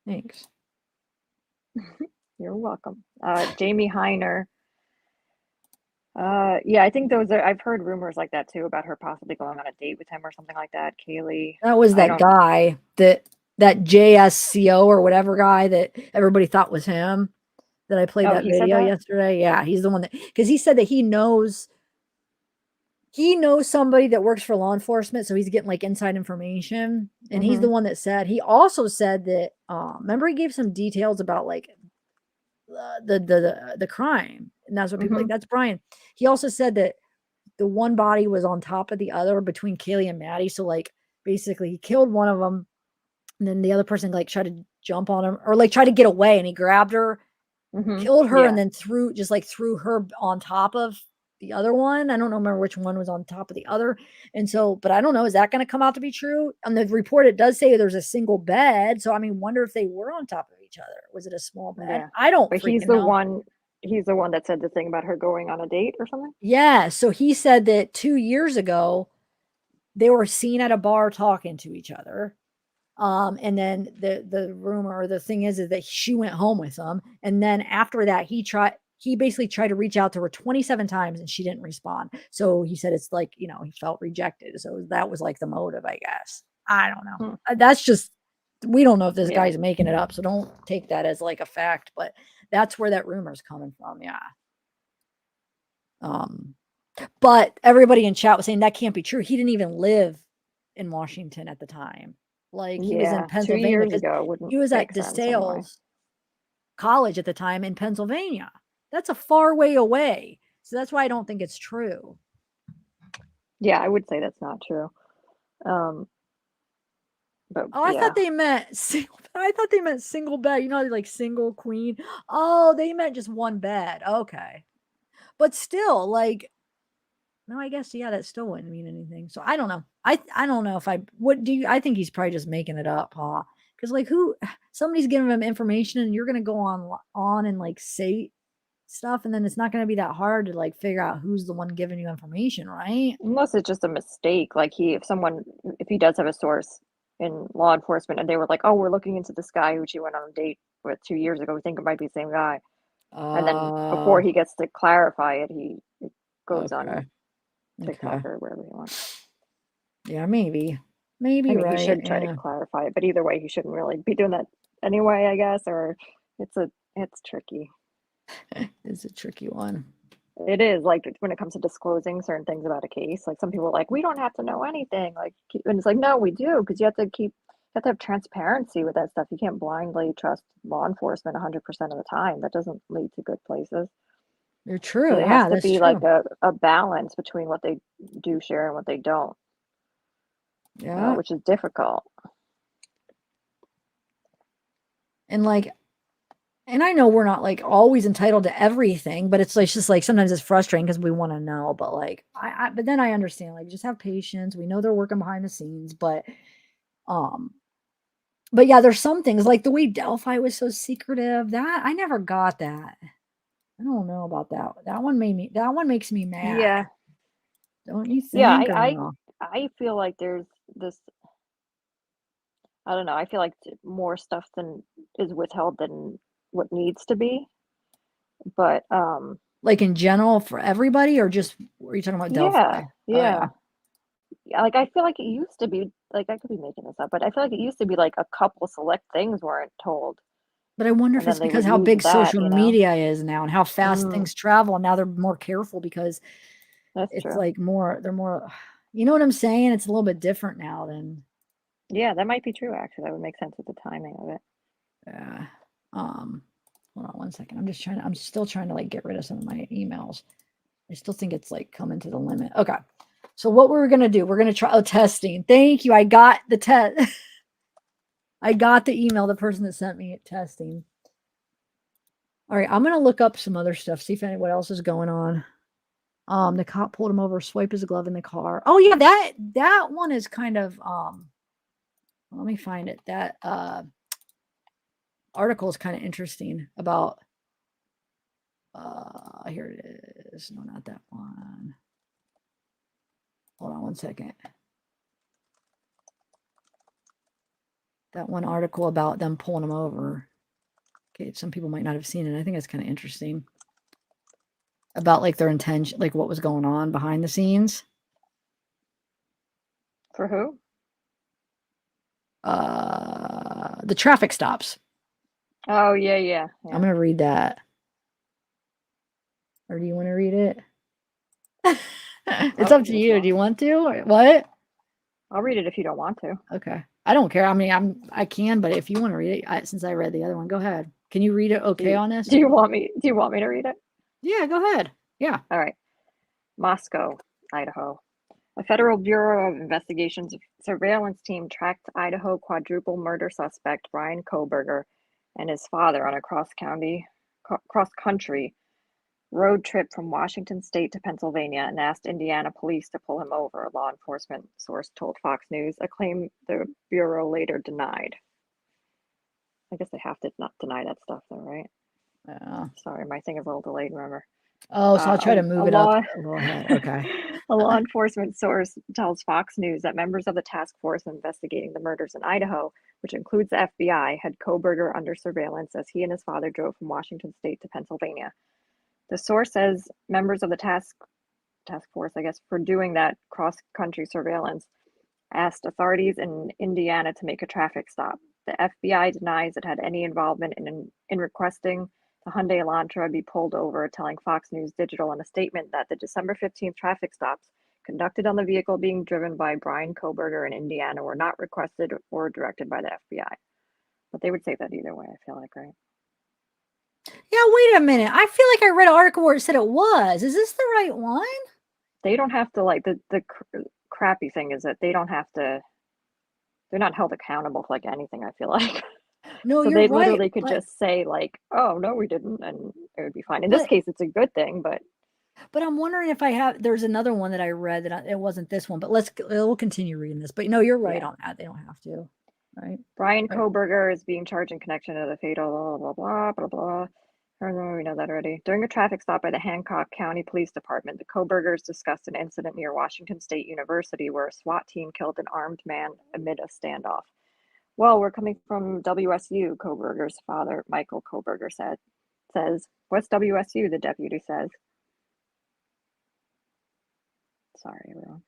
Thanks. You're welcome. Jamie Heiner. Yeah, I think those are. I've heard rumors like that too about her possibly going on a date with him or something like that. Kaylee. That was that guy that JSCO or whatever guy that everybody thought was him. That I played that he said video that? yesterday. Yeah, he's the one that, because he said that he knows somebody that works for law enforcement, so he's getting like inside information. And he's the one that said, he also said that remember he gave some details about like the crime, and that's what people like. That's Bryan. He also said that the one body was on top of the other between Kaylee and Maddie. So like basically he killed one of them, and then the other person like tried to jump on him or like try to get away, and he grabbed her, killed her, and then threw her on top of the other one. I don't remember which one was on top of the other. And so, but I don't know, is that going to come out to be true? On the report, it does say there's a single bed. So I mean, wonder if they were on top of each other. Was it a small bed? Yeah. I don't. But he's the one that said the thing about her going on a date or something. Yeah. So he said that 2 years ago, they were seen at a bar talking to each other. And then the rumor or the thing is that she went home with him. And then after that, he basically tried to reach out to her 27 times and she didn't respond. So he said it's like, he felt rejected. So that was like the motive, I guess. I don't know. That's just, we don't know if this guy's making it up. So don't take that as like a fact, but that's where that rumor is coming from. Yeah. But everybody in chat was saying that can't be true. He didn't even live in Washington at the time. Like he was in Pennsylvania. 2 years ago. He was at DeSales College at the time in Pennsylvania. That's a far way away. So that's why I don't think it's true. Yeah, I would say that's not true. But I thought they meant single bed. Like single queen. Oh, they meant just one bed. Okay. But still, like, no, I guess, yeah, that still wouldn't mean anything. So I don't know. I don't know if I think he's probably just making it up, huh? Because like somebody's giving him information and you're going to go on and like say stuff. And then it's not going to be that hard to like figure out who's the one giving you information, right? Unless it's just a mistake. Like if he does have a source in law enforcement and they were like, oh, we're looking into this guy who she went on a date with 2 years ago. We think it might be the same guy. And then before he gets to clarify it, he goes on TikTok or wherever he wants. Yeah, maybe. I mean, right. He should try to clarify it, but either way, he shouldn't really be doing that anyway, I guess. Or it's tricky. It's a tricky one. It is, like when it comes to disclosing certain things about a case. Like some people are like, we don't have to know anything. Like, and it's like, no, we do, because you have to keep have to have transparency with that stuff. You can't blindly trust law enforcement 100% of the time. That doesn't lead to good places. You're So true. there Yeah, has to that's be true. like a balance between what they do share and what they don't, Yeah. which is difficult. And like, and I know we're not like always entitled to everything, but it's like just like sometimes it's frustrating because we want to know. But like, but then I understand. Like, just have patience. We know they're working behind the scenes, but yeah, there's some things like the way Delphi was so secretive. That I never got that. I don't know about that. That one makes me mad. Yeah. Don't you Yeah, think? Or no? I feel like there's this, I don't know, I feel like more stuff than is withheld than what needs to be. But Like in general for everybody, or just are you talking about Delphi? yeah. Like I feel like it used to be, like I could be making this up, but I feel like it used to be like a couple select things weren't told. But I wonder And if then it's they because would how use big that, social you know? media is now and how fast Mm, things travel. And now they're more careful because that's it's true. like they're more, you know what I'm saying? It's a little bit different now than, Yeah, that might be true actually. That would make sense with the timing of it. yeah. Hold on one second. I'm still trying to like get rid of some of my emails. I still think it's like coming to the limit. Okay. So what we're going to do, we're going to try testing. Thank you. I got the test. I got the email, the person that sent me testing. All right. I'm going to look up some other stuff. See if what else is going on. The cop pulled him over, swipe his glove in the car. Oh yeah. That one is kind of, let me find it. That, article is kind of interesting about, here it is. No, not that one. Hold on one second. That one article about them pulling him over. Okay, some people might not have seen it. I think it's kind of interesting about like their intention, like what was going on behind the scenes. For who? The traffic stops. Oh, yeah. I'm gonna read that. Or do you want to read it? It's up to you. Do you want to? Or what? I'll read it if you don't want to. Okay. I don't care. I mean, I can, but if you want to read it, since I read the other one, go ahead. Can you read it okay on this? Do you want me to read it? Yeah, go ahead. Yeah. All right. Moscow, Idaho. A federal Bureau of Investigation's surveillance team tracked Idaho quadruple murder suspect Bryan Kohberger and his father on a cross-country road trip from Washington State to Pennsylvania and asked Indiana police to pull him over, a law enforcement source told Fox News, a claim the Bureau later denied. I guess they have to not deny that stuff though, right? Yeah. Sorry, my thing is a little delayed, remember. Oh, so I'll try to move it up a little ahead. Okay. A law enforcement source tells Fox News that members of the task force investigating the murders in Idaho, which includes the FBI, had Kohberger under surveillance as he and his father drove from Washington State to Pennsylvania. The source says members of the task force, I guess, for doing that cross-country surveillance, asked authorities in Indiana to make a traffic stop. The FBI denies it had any involvement in requesting the Hyundai Elantra be pulled over, telling Fox News Digital in a statement that the December 15th traffic stops conducted on the vehicle being driven by Bryan Kohberger in Indiana were not requested or directed by the FBI. But they would say that either way, I feel like, right? Yeah, wait a minute. I feel like I read an article where it said it was. Is this the right one? They don't have to, like, the crappy thing is that they don't have to, they're not held accountable for like anything, I feel like. No, so you're they right. literally could just say like, oh no, we didn't, and it would be fine. In this case, it's a good thing, but I'm wondering if there's another one that I read that it wasn't this one, but we'll continue reading this. But no, you're right on that. They don't have to, right? Bryan Kohberger is being charged in connection to the fatal blah, blah, blah, blah, blah. We know that already. During a traffic stop by the Hancock County Police Department, the Kohbergers discussed an incident near Washington State University where a SWAT team killed an armed man amid a standoff. Well, we're coming from WSU, Kohberger's father, Michael Kohberger, says. What's WSU, the deputy says. Sorry, everyone.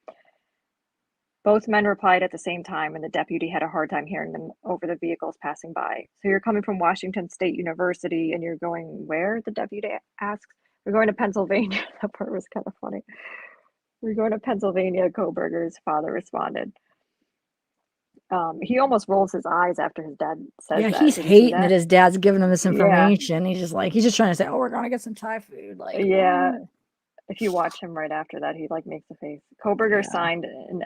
Both men replied at the same time, and the deputy had a hard time hearing them over the vehicles passing by. So you're coming from Washington State University, and you're going where? The deputy asks. We're going to Pennsylvania. That part was kind of funny. We're going to Pennsylvania, Kohberger's father responded. He almost rolls his eyes after his dad says Yeah, that. he's Did you see hating that that? his dad's giving him this Yeah. information. He's just trying to say, "Oh, we're gonna get some Thai food." Like, Yeah. what? If you watch him right after that, he like makes a face. Kohberger Yeah. signed an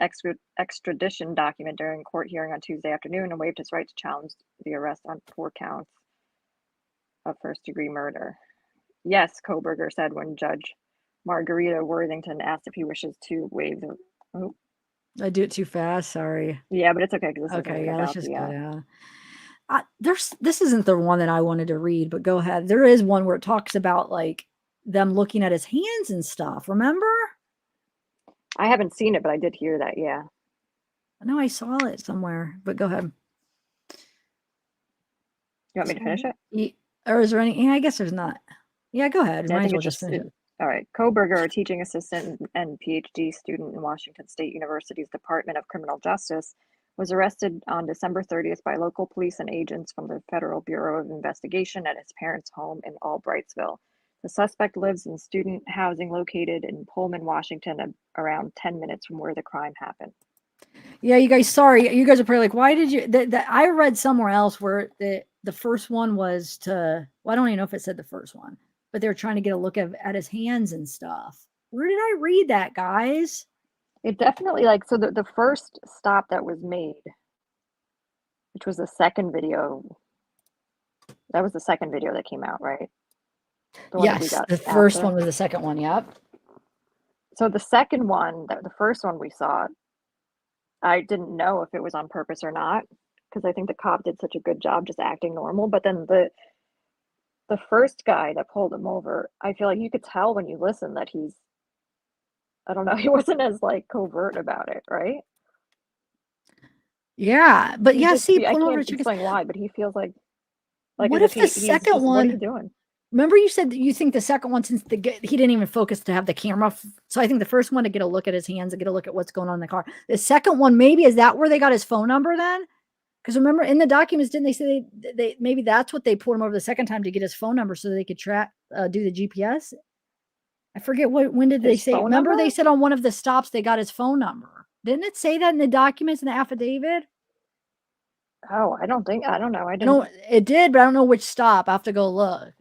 extradition document during court hearing on Tuesday afternoon and waived his right to challenge the arrest on 4 counts of first-degree murder. Yes, Kohberger said when Judge Margarita Worthington asked if he wishes to waive the. Oh, I do it too fast. Sorry. yeah, but it's okay because this isn't Okay, even yeah, let's about just the. go down. This isn't the one that I wanted to read, but go ahead. There is one where it talks about like them looking at his hands and stuff. Remember? I haven't seen it, but I did hear that. Yeah. I know I saw it somewhere, but go ahead. You want me to finish it? Or is there any? Yeah, I guess there's not. Yeah, go ahead. Yeah, I Might as think well it's just finish it. all right. Kohberger, a teaching assistant and PhD student in Washington State University's Department of Criminal Justice, was arrested on December 30th by local police and agents from the Federal Bureau of Investigation at his parents' home in Albrightsville. The suspect lives in student housing located in Pullman, Washington, around 10 minutes from where the crime happened. Yeah, you guys, sorry. You guys are probably like, why did you? I read somewhere else where the first one was to, well, I don't even know if it said the first one, but they were trying to get a look at his hands and stuff. Where did I read that, guys? It definitely, like, so the first stop that was made, which was the second video, that was the second video that came out, right? Yes, the first one was the second one, yep. So the second one, the first one we saw, I didn't know if it was on purpose or not, because I think the cop did such a good job just acting normal. But then the first guy that pulled him over, I feel like you could tell when you listen that he's, I don't know, he wasn't as like covert about it, right? Yeah, but He yeah, just, see, I pulling over can't to check explain why, but he feels like what as if the he's second just, one? what are you doing? Remember, you said that you think the second one, since he didn't even focus to have the camera. So I think the first one to get a look at his hands and get a look at what's going on in the car. The second one, maybe, is that where they got his phone number then? Because remember in the documents, didn't they say they maybe that's what they pulled him over the second time to get his phone number so they could track, do the GPS. I forget when did they say? Remember, they said on one of the stops they got his phone number. Didn't it say that in the documents in the affidavit? Oh, I don't know. I didn't. No, it did, but I don't know which stop. I have to go look.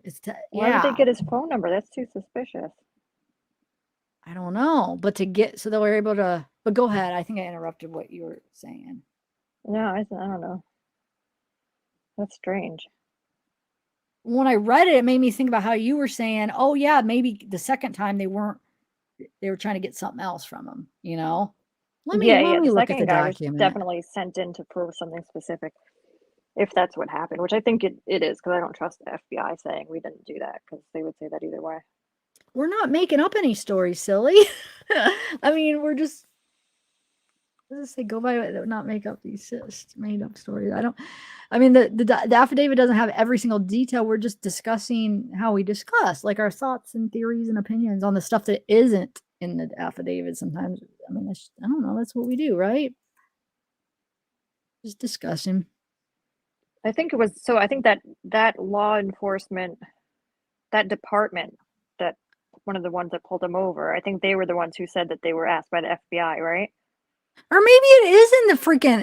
Why would they get his phone number? That's too suspicious. I don't know, but so they were able to. But go ahead. I think I interrupted what you were saying. No, I don't know. That's strange. When I read it, it made me think about how you were saying, oh yeah, maybe the second time they were trying to get something else from him, you know? Let me The look at second the guy document. was definitely sent in to prove something specific, if that's what happened, which I think it is, because I don't trust the FBI saying we didn't do that, because they would say that either way. We're not making up any stories, silly. I mean, we're just, let's say, go by, not make up these made up stories. I mean, the affidavit doesn't have every single detail. We're just discussing how we discuss, like our thoughts and theories and opinions on the stuff that isn't in the affidavit. Sometimes, I mean, I don't know. That's what we do, right? Just discussing. I think it was, so I think that law enforcement, that department, that one of the ones that pulled him over, I think they were the ones who said that they were asked by the FBI, right? Or maybe it is in the freaking,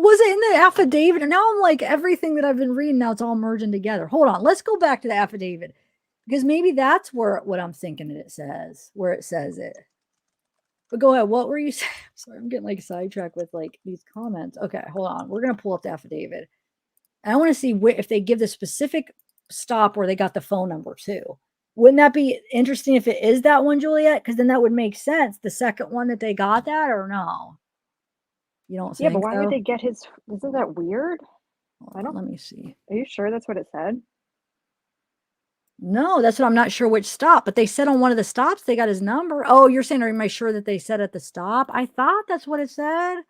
was it in the affidavit? And now I'm like, everything that I've been reading, now it's all merging together. Hold on. Let's go back to the affidavit, because maybe that's what I'm thinking it says, where it says it. But go ahead. What were you saying? Sorry, I'm getting like sidetracked with like these comments. Okay, hold on. We're going to pull up the affidavit. And I want to see if they give the specific stop where they got the phone number too. Wouldn't that be interesting if it is that one, Juliet? Because then that would make sense. The second one that they got that, or no? You don't think? Yeah, but why would they get his? Isn't that weird? I don't. Let me see. Are you sure that's what it said? No, that's what I'm not sure which stop. But they said on one of the stops they got his number. Oh, you're saying, am I sure that they said at the stop? I thought that's what it said.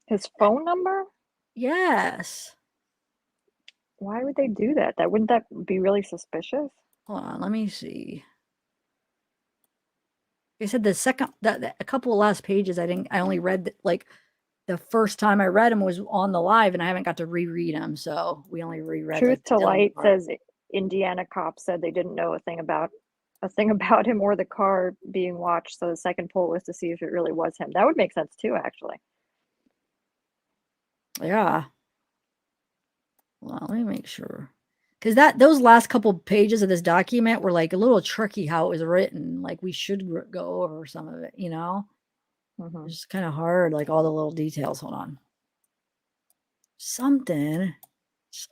His phone number? Yes. Why would they do that? Wouldn't that be really suspicious? Hold on, let me see. They said the second, a couple of last pages, I only read like the first time I read them was on the live, and I haven't got to reread them, so we only reread. Truth to Light says Indiana cops said they didn't know a thing about him or the car being watched, so the second poll was to see if it really was him. That would make sense too, actually. Yeah. Well, let me make sure. Because those last couple pages of this document were like a little tricky how it was written. Like we should go over some of it, you know? Mhm. It's kind of hard, like all the little details. Hold on. Something.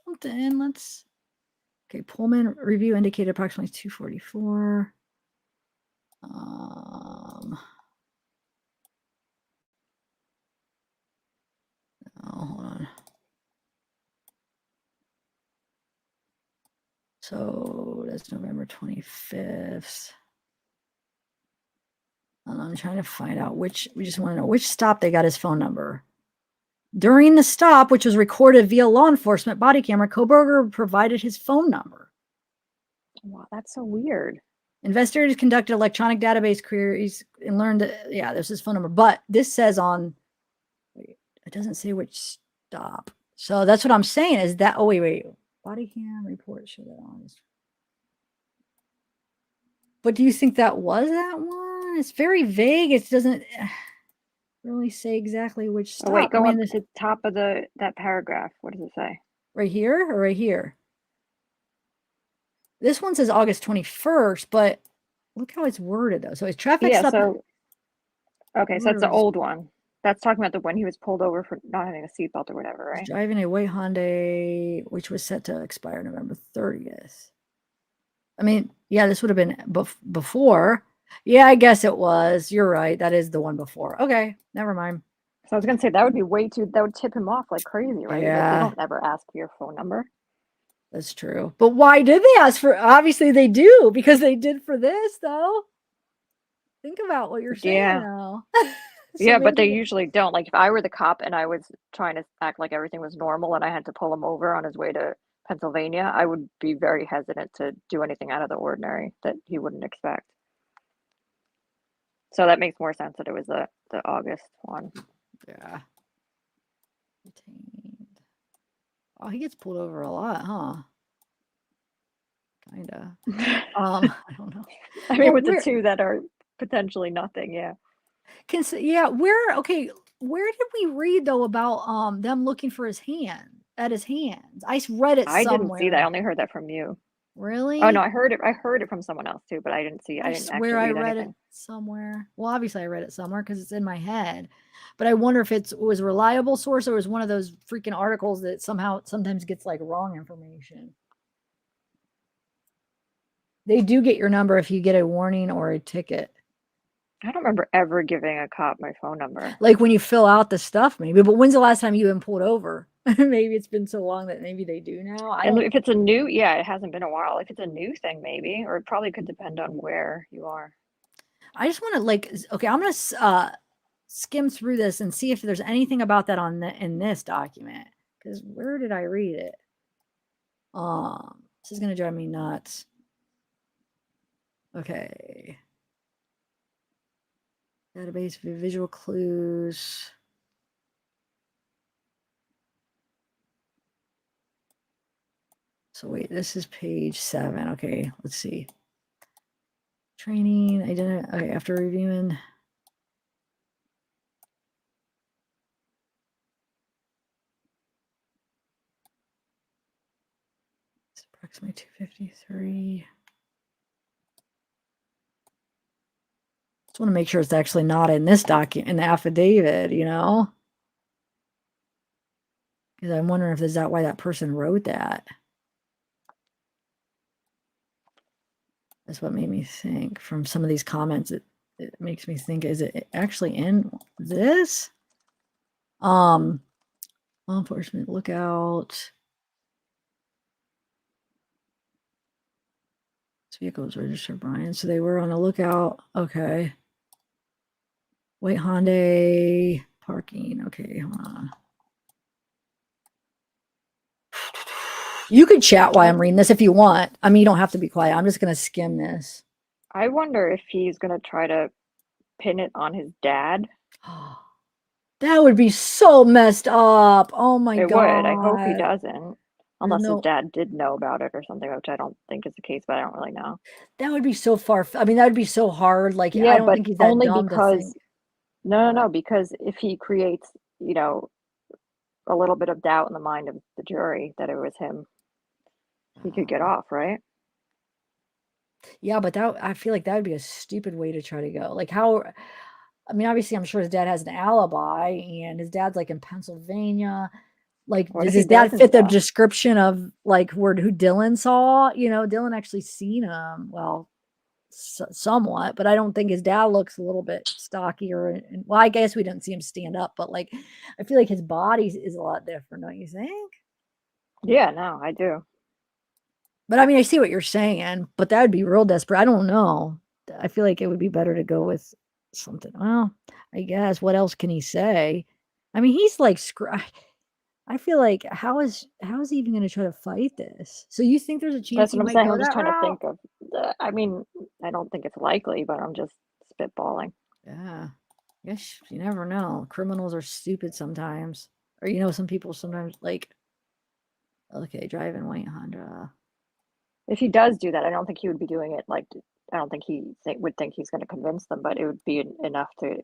Let's. Okay, Pullman review indicated approximately 244. Oh, hold on. So that's November 25th. I'm trying to find out we just want to know which stop they got his phone number. During the stop, which was recorded via law enforcement body camera, Kohberger provided his phone number. Wow, that's so weird. Investigators conducted electronic database queries and learned that, yeah, there's his phone number. But this says on, wait, it doesn't say which stop. So that's what I'm saying is that, oh, wait. Body cam report, show that on. But do you think that was that one? It's very vague. It doesn't really say exactly which stop. Oh, wait, go up to the top of that paragraph. What does it say? Right here or right here? This one says August 21st, but look how it's worded though. So it's traffic stop. So okay, so that's the old one. That's talking about the one he was pulled over for not having a seatbelt or whatever, right? Driving a white Hyundai, which was set to expire November 30th. I mean, yeah, this would have been before. Yeah, I guess it was. You're right. That is the one before. Okay, never mind. So I was gonna say that would be that would tip him off like crazy, right? Yeah. Like they don't ever ask for your phone number. That's true. But why did they ask for? Obviously they do, because they did for this though. Think about what you're saying now. So yeah, but they usually don't. Like if I were the cop and I was trying to act like everything was normal and I had to pull him over on his way to Pennsylvania, I would be very hesitant to do anything out of the ordinary that he wouldn't expect. So that makes more sense that it was the August one. Yeah. Oh, he gets pulled over a lot, huh? Kinda. I don't know. I mean, with the two that are potentially nothing, yeah. Where did we read though about them looking for his hand at his hands? I read it somewhere. I didn't see that. I only heard that from you. Really? Oh no, I heard it from someone else too, but I didn't see. I didn't swear actually I read anything. it somewhere. Well, obviously I read it somewhere because it's in my head. But I wonder if it was a reliable source or it was one of those freaking articles that sometimes gets like wrong information. They do get your number if you get a warning or a ticket. I don't remember ever giving a cop my phone number. Like when you fill out the stuff, maybe. But when's the last time you've been pulled over? Maybe it's been so long that maybe they do now. And if it's a new, yeah, it hasn't been a while. If it's a new thing, maybe, or it probably could depend on where you are. I just want to okay, I'm going to skim through this and see if there's anything about that in this document. Because where did I read it? This is going to drive me nuts. Okay. Database visual clues. So wait, this is page 7. Okay, let's see. Training, okay, after reviewing. It's approximately 253. Just want to make sure it's actually not in this document, in the affidavit, you know? Because I'm wondering if is that why that person wrote that. That's what made me think from some of these comments. It makes me think, is it actually in this? Law enforcement lookout. This vehicle is registered Bryan. So they were on a lookout. Okay. White Hyundai parking. Okay, hold on. You could chat while I'm reading this if you want. I mean, you don't have to be quiet. I'm just going to skim this. I wonder if he's going to try to pin it on his dad. That would be so messed up. Oh my God. It would. I hope he doesn't. Unless his dad did know about it or something, which I don't think is the case, but I don't really know. That would be so far. I mean, that would be so hard. Like, yeah, I don't think he's that only dumb because to think. No, because if he creates, you know, a little bit of doubt in the mind of the jury that it was him, he could get off, right? Yeah, but I feel like that would be a stupid way to try to go. Like how, I mean, obviously I'm sure his dad has an alibi and his dad's like in Pennsylvania. Like, What does if he his dad doesn't, fit the though? description of like who Dylan saw? You know, Dylan actually seen him. Well, somewhat, but I don't think his dad looks a little bit stocky well, I guess we didn't see him stand up, but like, I feel like his body is a lot different, don't you think? Yeah, no, I do. But I mean, I see what you're saying, but that would be real desperate. I don't know. I feel like it would be better to go with something. Well, I guess what else can he say? I mean, he's like, I feel like how is he even going to try to fight this? So you think there's a chance That's he what I'm might saying. go I'm just that trying to route? think of I mean, I don't think it's likely, but I'm just spitballing. Yeah. Yes, you never know. Criminals are stupid sometimes. Or you know, some people sometimes like, okay, driving white Honda. If he does do that, I don't think he would be doing it like, I don't think he would think he's going to convince them, but it would be enough to,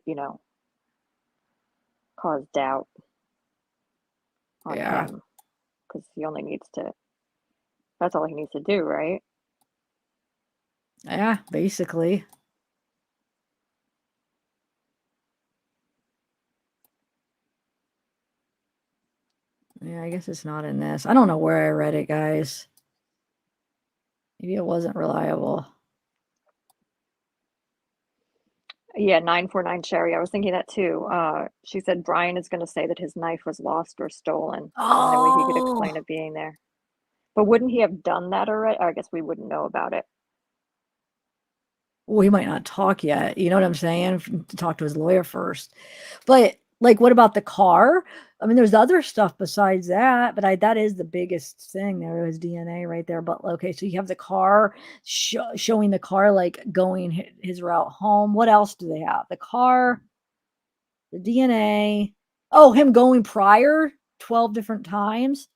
cause doubt on Yeah. him, because he only needs to, that's all he needs to do, right? Yeah, basically. Yeah, I guess it's not in this. I don't know where I read it, guys. Maybe it wasn't reliable. Yeah, 949 Sherry. I was thinking that too. She said Bryan is going to say that his knife was lost or stolen. And that way he could explain it being there. But wouldn't he have done that already? I guess we wouldn't know about it. Well, he might not talk yet. You know what I'm saying? To talk to his lawyer first. But like, what about the car? I mean, there's other stuff besides that, but that is the biggest thing. There was DNA right there. But okay, so you have the car showing the car like going his route home. What else do they have? The car, the DNA. Oh, him going prior 12 different times.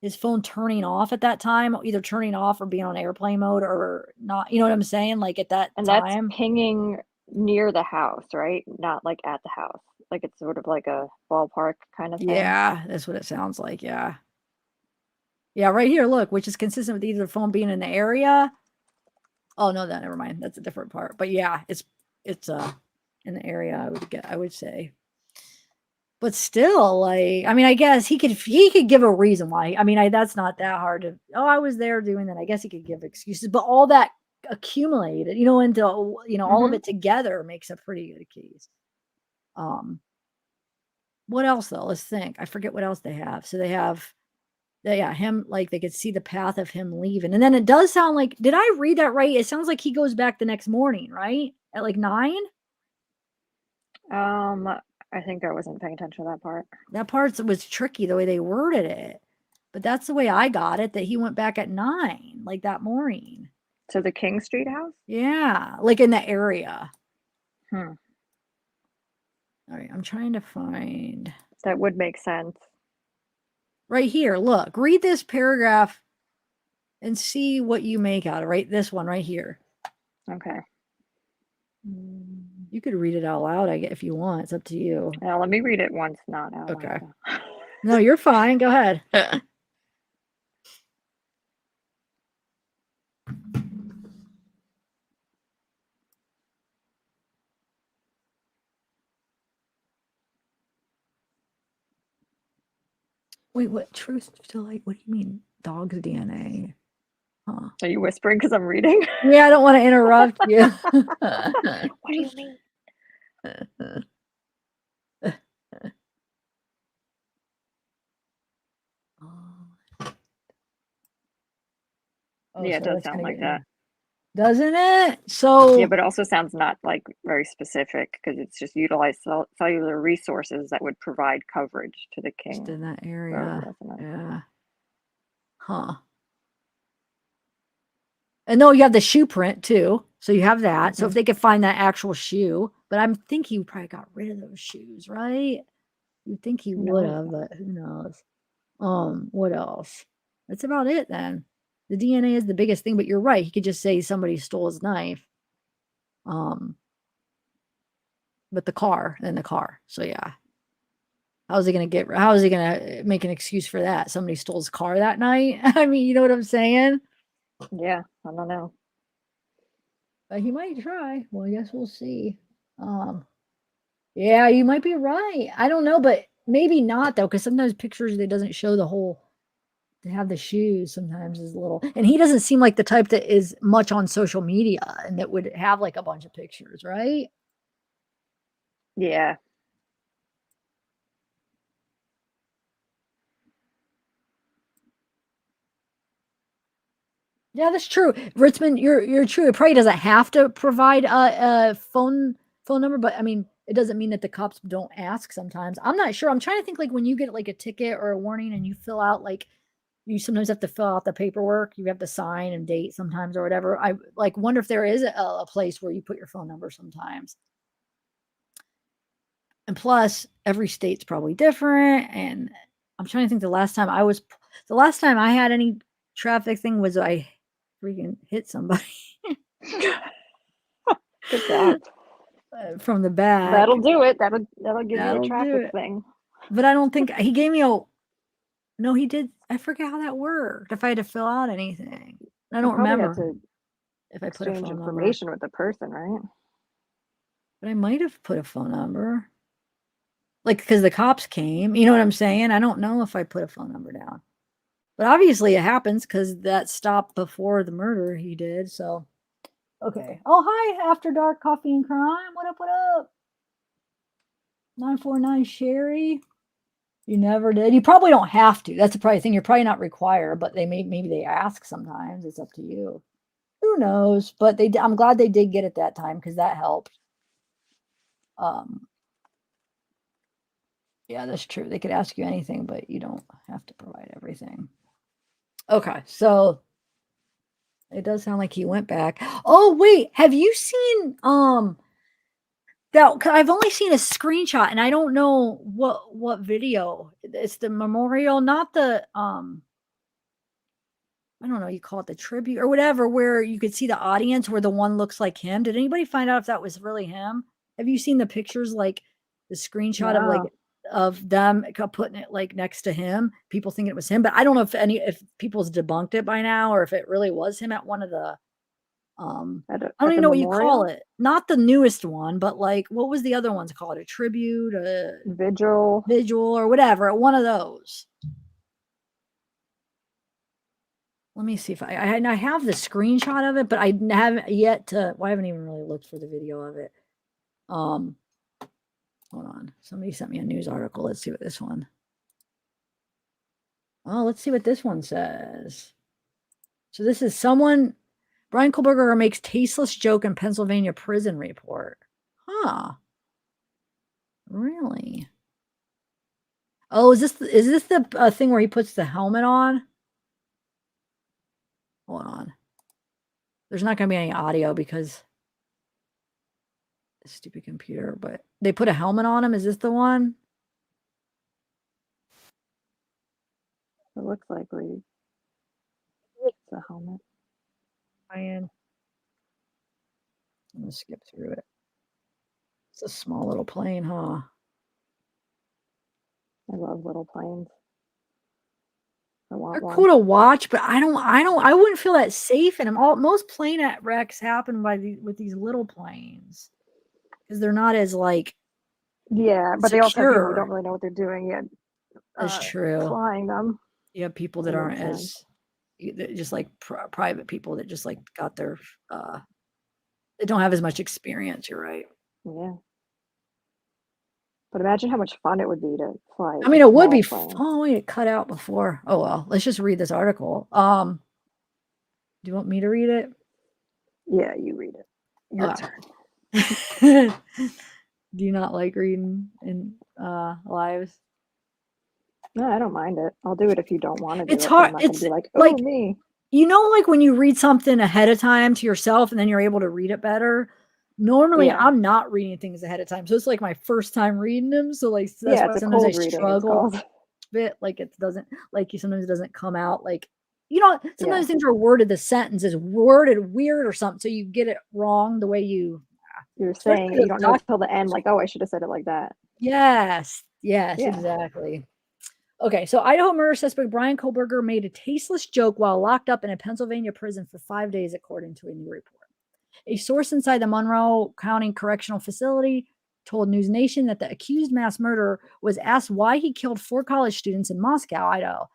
His phone turning off at that time, either turning off or being on airplane mode or not. You know what I'm saying? Like at that And time. that's pinging near the house, right? Not like at the house. Like it's sort of like a ballpark kind of thing. Yeah, that's what it sounds like. Yeah. Yeah, right here, look, which is consistent with either the phone being in the area. Oh no, never mind. That's a different part. But yeah, it's in the area, I would say. But still, like, I mean, I guess he could give a reason why. I mean, that's not that hard to, oh, I was there doing that. I guess he could give excuses, but all that accumulated, into, all of it together makes a pretty good case. What else though? Let's think. I forget what else they have. So they have, yeah, him, like they could see the path of him leaving. And then it does sound like, did I read that right? It sounds like he goes back the next morning, right? At like 9? I think I wasn't paying attention to that part. That part was tricky the way they worded it. But that's the way I got it, that he went back at 9, like that morning. To the King Street house? Yeah, like in the area. All right, I'm trying to find. That would make sense. Right here, look, read this paragraph and see what you make out of it, right? This one right here. Okay. You could read it out loud, I guess, if you want. It's up to you. Now, let me read it once, not out Okay. loud. No, you're fine. Go ahead. Wait, what? Truth to like, what do you mean? Dog's DNA? Huh. Are you whispering because I'm reading? Yeah, I don't want to interrupt you. What do you mean? Oh, Yeah, so it does that's sound gonna like get that. Doesn't it? So Yeah, but it also sounds not like very specific because it's just utilize cellular resources that would provide coverage to the just King in that Road area. resident. Yeah. Huh. And no, you have the shoe print too. So you have that. So if they could find that actual shoe, but I'm thinking he probably got rid of those shoes, right? You'd think he would have, but who knows? What else? That's about it then. The DNA is the biggest thing, but you're right. He could just say somebody stole his knife. But the car. So yeah. How is he gonna make an excuse for that? Somebody stole his car that night? I mean, you know what I'm saying? Yeah, I don't know. But he might try. Well, I guess we'll see. Yeah, you might be right. I don't know, but maybe not though, because sometimes pictures it doesn't show the whole. They have the shoes sometimes is a little, and he doesn't seem like the type that is much on social media and that would have like a bunch of pictures, right? Yeah. Yeah, that's true. Ritzman, you're true. It probably doesn't have to provide a phone number, but I mean, it doesn't mean that the cops don't ask sometimes. I'm not sure. I'm trying to think like when you get like a ticket or a warning and you fill out like you sometimes have to fill out the paperwork. You have to sign and date sometimes or whatever. I like wonder if there is a place where you put your phone number sometimes. And plus, every state's probably different. And I'm trying to think the last time I had any traffic thing was I freaking hit somebody Good job. from the back. That'll do it. That'll give you That'll a do traffic it. thing. But I don't think he gave me no, he did. I forget how that worked. If I had to fill out anything, I don't Probably remember had to if I put a exchange phone number. information with the person, right? But I might have put a phone number, like because the cops came. You know what I'm saying? I don't know if I put a phone number down, but obviously it happens because that stopped before the murder he did. So, okay. Oh, hi, After Dark Coffee and Crime. What up? What up? 949 Sherry. You never did. You probably don't have to. That's the probably thing. You're probably not required, but maybe they ask sometimes. It's up to you. Who knows? But I'm glad they did get it that time because that helped. Yeah, that's true. They could ask you anything, but you don't have to provide everything. Okay, so it does sound like he went back. Oh, wait, have you seen that? 'Cause I've only seen a screenshot and I don't know what video. It's the memorial, not the I don't know, you call it the tribute or whatever, where you could see the audience where the one looks like him. Did anybody find out if that was really him? Have you seen the pictures, like the screenshot of like No. of them putting it like next to him? People think it was him, but I don't know if people's debunked it by now or if it really was him at one of the I don't even know what you call it. Not the newest one, but like what was the other ones called? A tribute, a vigil or whatever, at one of those. Let me see if I have the screenshot of it, but I haven't yet to. Well, I haven't even really looked for the video of it. Hold on. Somebody sent me a news article. Let's see what this one. Oh, let's see what this one says. So this is Bryan Kohberger makes tasteless joke in Pennsylvania prison report. Huh. Really? Oh, is this the thing where he puts the helmet on? Hold on. There's not going to be any audio because stupid computer, but they put a helmet on him. Is this the one? It looks like it's a helmet. Bryan. I'm going to skip through it. It's a small little plane, huh? I love little planes. They're cool to watch, but I wouldn't feel that safe in them. Most plane wrecks happen with these little planes because they're not as like yeah, but they also have people who secure. don't really know what they're doing yet. That's true. Flying them. You have people that aren't as just like private people that just like got their they don't have as much experience. You're right. Yeah. But imagine how much fun it would be to fly. I mean, it would be. Oh, wait, it cut out before. Oh well, let's just read this article. Do you want me to read it? Yeah, you read it. Your turn. Do you not like reading in lives? No, I don't mind it. I'll do it if you don't want to do it. It's hard. I'm not gonna be like, oh, like me. You know, like when you read something ahead of time to yourself and then you're able to read it better. Normally, I'm not reading things ahead of time, so it's like my first time reading them. So like, that's why sometimes I struggle a bit. Like it doesn't, like sometimes it doesn't come out like, sometimes things are worded. The sentence is worded weird or something, so you get it wrong the way you. You're saying it, Especially you don't know until the end, like, oh, I should have said it like that. Yes. Yes, Yeah. exactly. Okay, so Idaho murder suspect Bryan Kohberger made a tasteless joke while locked up in a Pennsylvania prison for 5 days, according to a new report. A source inside the Monroe County Correctional Facility told News Nation that the accused mass murderer was asked why he killed 4 college students in Moscow, Idaho.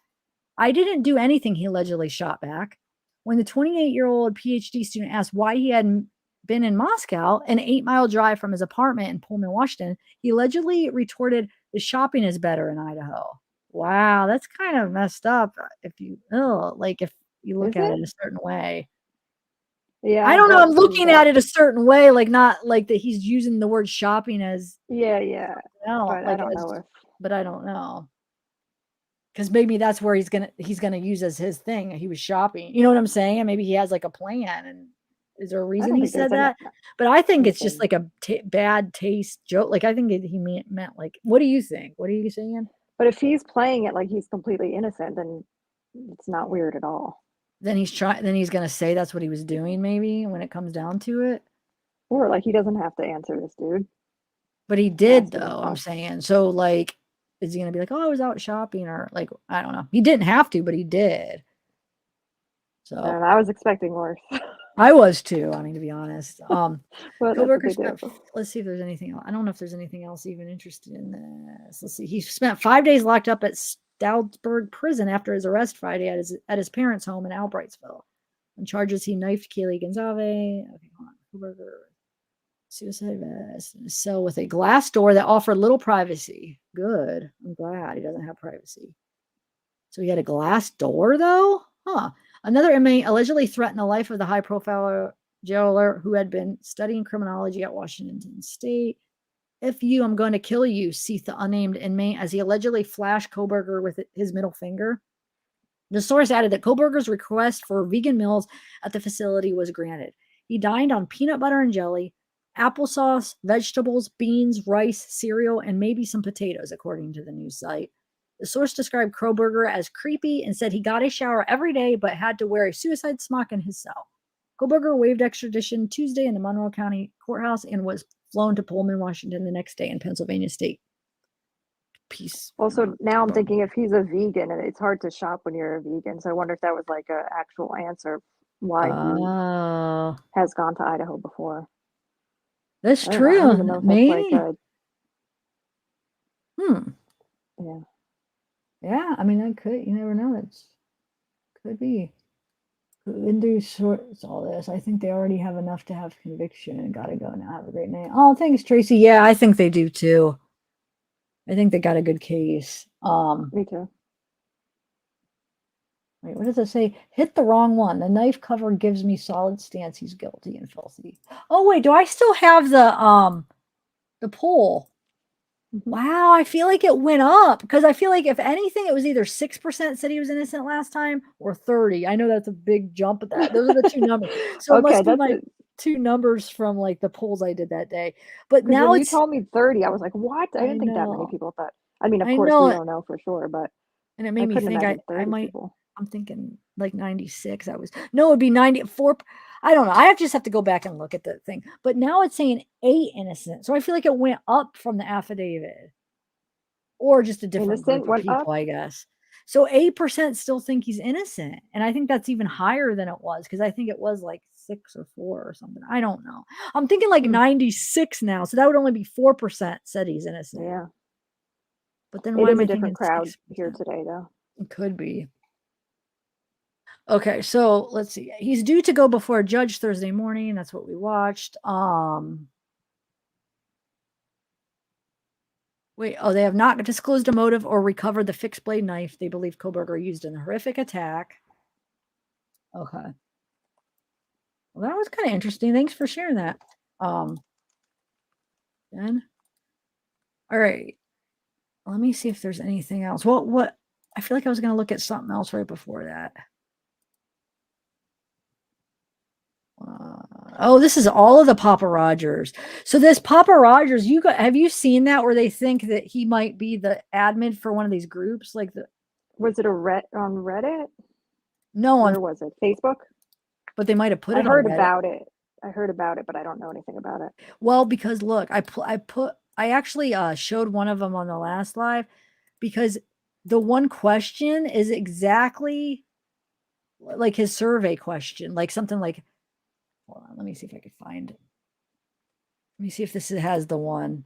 I didn't do anything, he allegedly shot back. When the 28-year-old PhD student asked why he hadn't been in Moscow, an 8-mile drive from his apartment in Pullman, Washington, he allegedly retorted, the shopping is better in Idaho. Wow, that's kind of messed up if you if you look Is at it? it a certain way. Yeah. I don't know. but I'm looking at it a certain way, like not like that he's using the word shopping as Yeah. But I don't know if. but I don't know. Because maybe that's where he's gonna use as his thing. He was shopping. You know what I'm saying? And maybe he has like a plan. And is there a reason don't he think there's said that? But I think it's just anything. like a bad taste joke. Like I think he meant like, what do you think? What are you saying? But if he's playing it like he's completely innocent, then it's not weird at all. Then he's gonna say that's what he was doing. Maybe when it comes down to it. Or like he doesn't have to answer this dude. But he did Asking though. I'm himself. saying so. Like, is he gonna be like, oh, I was out shopping, or like, I don't know. He didn't have to, but he did. So And I was expecting worse. I was too. I mean, to be honest. But that's what Kohberger they spent, do. let's see if there's anything else. I don't know if there's anything else even interested in this. Let's see. He spent 5 days locked up at Stroudsburg prison after his arrest Friday at his parents' home in Albrightsville. On charges he knifed Kaylee Gonzalez. Okay, hold on. Kohberger, suicide vest in a cell with a glass door that offered little privacy. Good. I'm glad he doesn't have privacy. So he had a glass door though? Huh. Another inmate allegedly threatened the life of the high-profile jailer who had been studying criminology at Washington State. If you, I'm going to kill you, seethed the unnamed inmate as he allegedly flashed Kohberger with his middle finger. The source added that Kohberger's request for vegan meals at the facility was granted. He dined on peanut butter and jelly, applesauce, vegetables, beans, rice, cereal, and maybe some potatoes, according to the news site. The source described Kohberger as creepy and said he got a shower every day but had to wear a suicide smock in his cell. Kohberger waived extradition Tuesday in the Monroe County Courthouse and was flown to Pullman, Washington the next day in Pennsylvania State. Peace. Also, now I'm thinking if he's a vegan, and it's hard to shop when you're a vegan. So I wonder if that was like an actual answer why he has gone to Idaho before. That's I don't true. even know if Maybe. that's like Yeah. Yeah, I mean, that could, you never know. It's could be. Could do sorts all this. I think they already have enough to have conviction. Gotta go now. Have a great night. Oh, thanks, Tracy. Yeah, I think they do too. I think they got a good case. Me too. Wait, what does it say? Hit the wrong one. The knife cover gives me solid stance. He's guilty and filthy. Oh wait, do I still have the poll? Wow, I feel like it went up because I feel like if anything, it was either 6% said he was innocent last time or 30. I know that's a big jump at that. Those are the two numbers. So Okay, it must be that's my it. two numbers from like the polls I did that day. But Because now when you it's told me 30, I was like, what? I didn't think that many know. people thought. I mean, of I course, know we it. don't know for sure, but And it I made me couldn't think imagine I 30 might. people. I'm thinking like 96. No, it'd be 94. I don't know. I just have to go back and look at the thing. But now it's saying 8 innocent. So I feel like it went up from the affidavit. Or just a different Innocent group of went people, up? I guess. So 8% still think he's innocent. And I think that's even higher than it was because I think it was like 6 or 4 or something. I don't know. I'm thinking like 96 now. So that would only be 4% said he's innocent. Yeah. But then It why is am I a thinking different crowd 6%? here today, though. It could be. Okay, so let's see. He's due to go before a judge Thursday morning. That's what we watched. Wait, they have not disclosed a motive or recovered the fixed blade knife they believe Kohberger used in the horrific attack. Okay. Well, that was kind of interesting. Thanks for sharing that. Ben. All right. Let me see if there's anything else. What? I feel like I was going to look at something else right before that. Oh, this is all of the Papa Rogers. So this Papa Rogers, have you seen that where they think that he might be the admin for one of these groups? Like Was it on Reddit? No, Where was it? Facebook? But they might have put it I on heard Reddit. about it. I heard about it, but I don't know anything about it. Well, because look, I actually showed one of them on the last live because the one question is exactly like his survey question, like something like, hold on, let me see if I can find it. Let me see if this has the one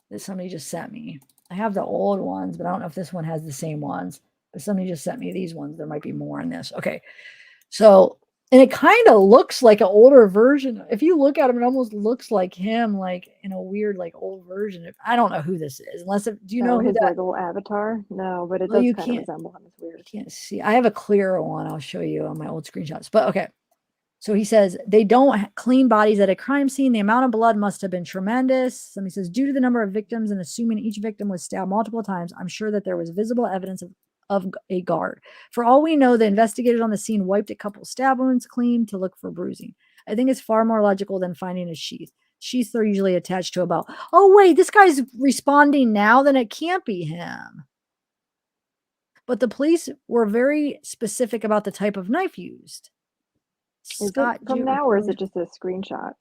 that somebody just sent me. I have the old ones, but I don't know if this one has the same ones. But somebody just sent me these ones. There might be more in this. Okay. So, and it kind of looks like an older version. If you look at him, it almost looks like him, like in a weird, like old version. I don't know who this is, unless do you know who his that? like little avatar? No, but it Well, does you kind of can't resemble him. It's weird. You can't see. I have a clearer one. I'll show you on my old screenshots. But okay. So he says they don't clean bodies at a crime scene. The amount of blood must have been tremendous. Somebody says, due to the number of victims and assuming each victim was stabbed multiple times, I'm sure that there was visible evidence of a guard. For all we know, the investigators on the scene wiped a couple stab wounds clean to look for bruising. I think it's far more logical than finding a sheath. Sheaths are usually attached to a belt. Oh, wait, this guy's responding now? Then it can't be him. But the police were very specific about the type of knife used. Is it from now or is it just a screenshot?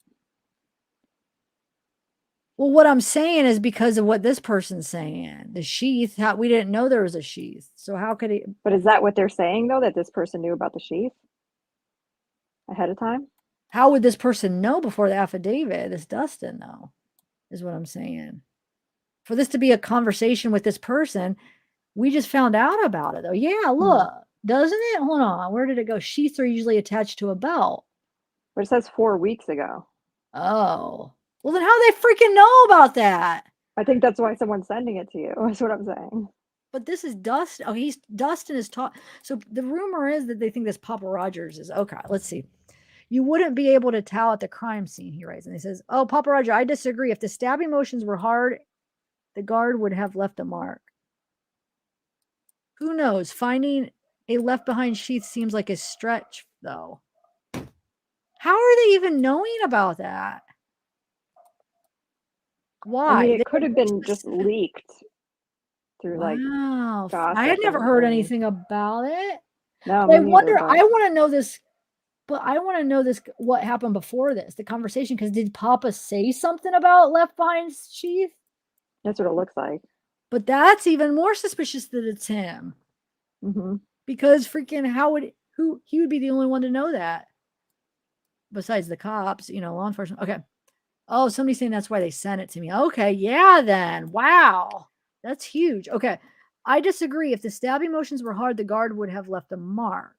Well, what I'm saying is because of what this person's saying. The sheath, how we didn't know there was a sheath. So how could he? But is that what they're saying though, that this person knew about the sheath ahead of time? How would this person know before the affidavit? This Dustin, though, is what I'm saying. For this to be a conversation with this person, we just found out about it though. Yeah, look. Doesn't it? Hold on. Where did it go? Sheaths are usually attached to a belt. But it says 4 weeks ago. Oh. Well, then how do they freaking know about that? I think that's why someone's sending it to you. That's what I'm saying. But this is Dustin. Oh, Dustin is taught. So the rumor is that they think this Papa Rogers is okay. Let's see. You wouldn't be able to tell at the crime scene, he writes. And he says, oh, Papa Roger, I disagree. If the stabbing motions were hard, the guard would have left a mark. Who knows? Finding a left behind sheath seems like a stretch, though. How are they even knowing about that? Why? I mean, it could have been just leaked through like gossip. I had never heard anything about it. No, I wonder. I want to know this, but I want to know this. What happened before this? The conversation? Because did Papa say something about left behind sheath? That's what it looks like. But that's even more suspicious that it's him. Because freaking he would be the only one to know that. Besides the cops, law enforcement. Okay. Oh, somebody's saying that's why they sent it to me. Okay. Yeah, then. Wow. That's huge. Okay. I disagree. If the stabbing motions were hard, the guard would have left a mark.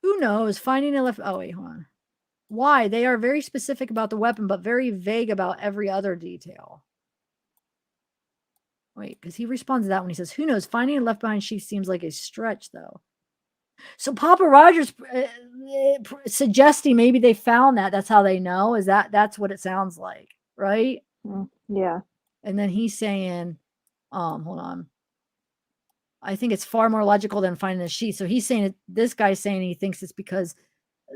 Who knows? Finding a left. Oh, wait, hold on. Why? They are very specific about the weapon, but very vague about every other detail. Wait, because he responds to that when he says, who knows? Finding a left behind sheath seems like a stretch, though. So Papa Rogers suggesting maybe they found that. That's how they know. That's what it sounds like, right? Yeah. And then he's saying, hold on. I think it's far more logical than finding the sheath. So he's saying this guy's saying he thinks it's because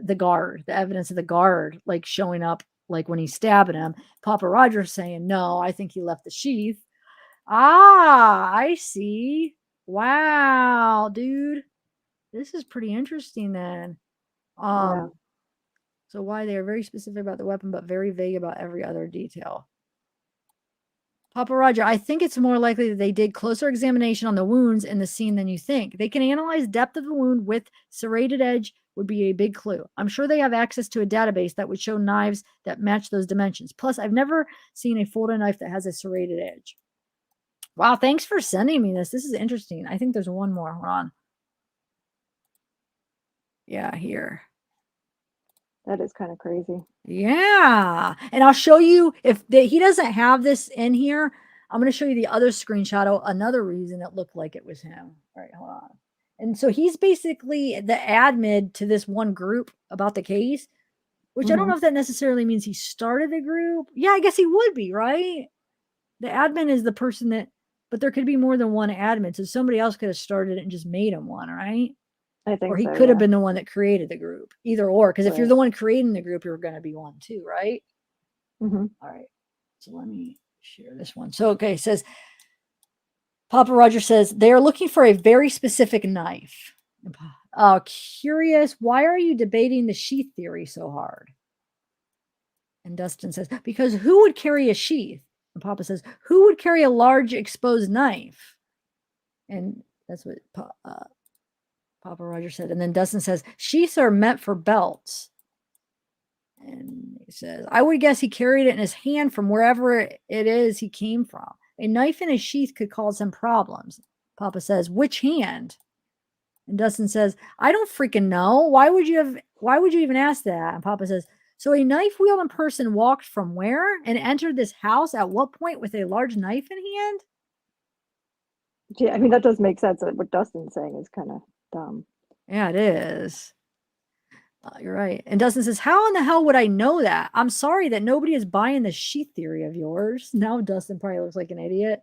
the evidence of the guard, like showing up, like when he's stabbing him. Papa Rogers saying, no, I think he left the sheath. Ah, I see. Wow, dude. This is pretty interesting then. So why they are very specific about the weapon, but very vague about every other detail. Papa Roger, I think it's more likely that they did closer examination on the wounds in the scene than you think. They can analyze depth of the wound with serrated edge would be a big clue. I'm sure they have access to a database that would show knives that match those dimensions. Plus, I've never seen a folded knife that has a serrated edge. Wow, thanks for sending me this. This is interesting. I think there's one more. Hold on. Yeah, here. That is kind of crazy. Yeah. And I'll show you if he doesn't have this in here. I'm going to show you the other screenshot of another reason it looked like it was him. All right, hold on. And so he's basically the admin to this one group about the case, which I don't know if that necessarily means he started the group. Yeah, I guess he would be, right? The admin is the person that, but there could be more than one admin. So somebody else could have started it and just made him one, right? I think or he so, could have been the one that created the group, either or. Because if you're Right. the one creating the group, you're going to be one too, right? Mm-hmm. All right. So let me share this one. So, okay, it says, Papa Roger says, they are looking for a very specific knife. Curious, why are you debating the sheath theory so hard? And Dustin says, because who would carry a sheath? And Papa says, who would carry a large exposed knife? And that's what Papa Roger said. And then Dustin says, sheaths are meant for belts. And he says, I would guess he carried it in his hand from wherever it is he came from. A knife in a sheath could cause him problems. Papa says, which hand? And Dustin says, I don't freaking know. Why would you even ask that? And Papa says, so a knife wielding person walked from where and entered this house at what point with a large knife in hand? Yeah, I mean, that does make sense. What Dustin's saying is kind of dumb. Yeah, it is. You're right. And Dustin says, how in the hell would I know that? I'm sorry that nobody is buying the sheath theory of yours. Now Dustin probably looks like an idiot.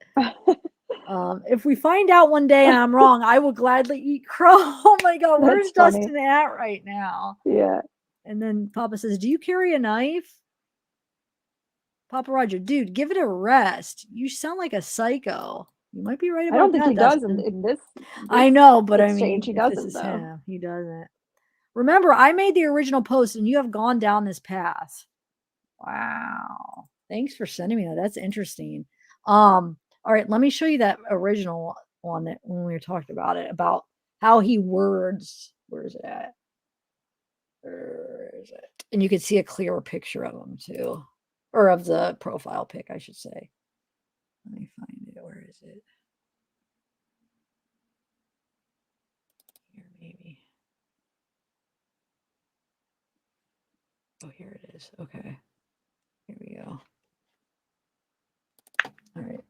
If we find out one day and I'm wrong, I will gladly eat crow. Oh my God, where's Dustin at right now? Yeah. And then Papa says, do you carry a knife? Papa Roger, dude, give it a rest. You sound like a psycho. You might be right about that. I don't think he does Dustin. in this. I know, but I mean, exchange, he if doesn't, this is though. him, he doesn't. Remember, I made the original post and you have gone down this path. Wow. Thanks for sending me that. That's interesting. All right, let me show you that original one that when we were talking about it, about how he words. Where is it at? Where is it? And you can see a clearer picture of him too. Or of the profile pic, I should say. Let me find it. Where is it? Here, maybe. Oh, here it is. Okay. Here we go. All right.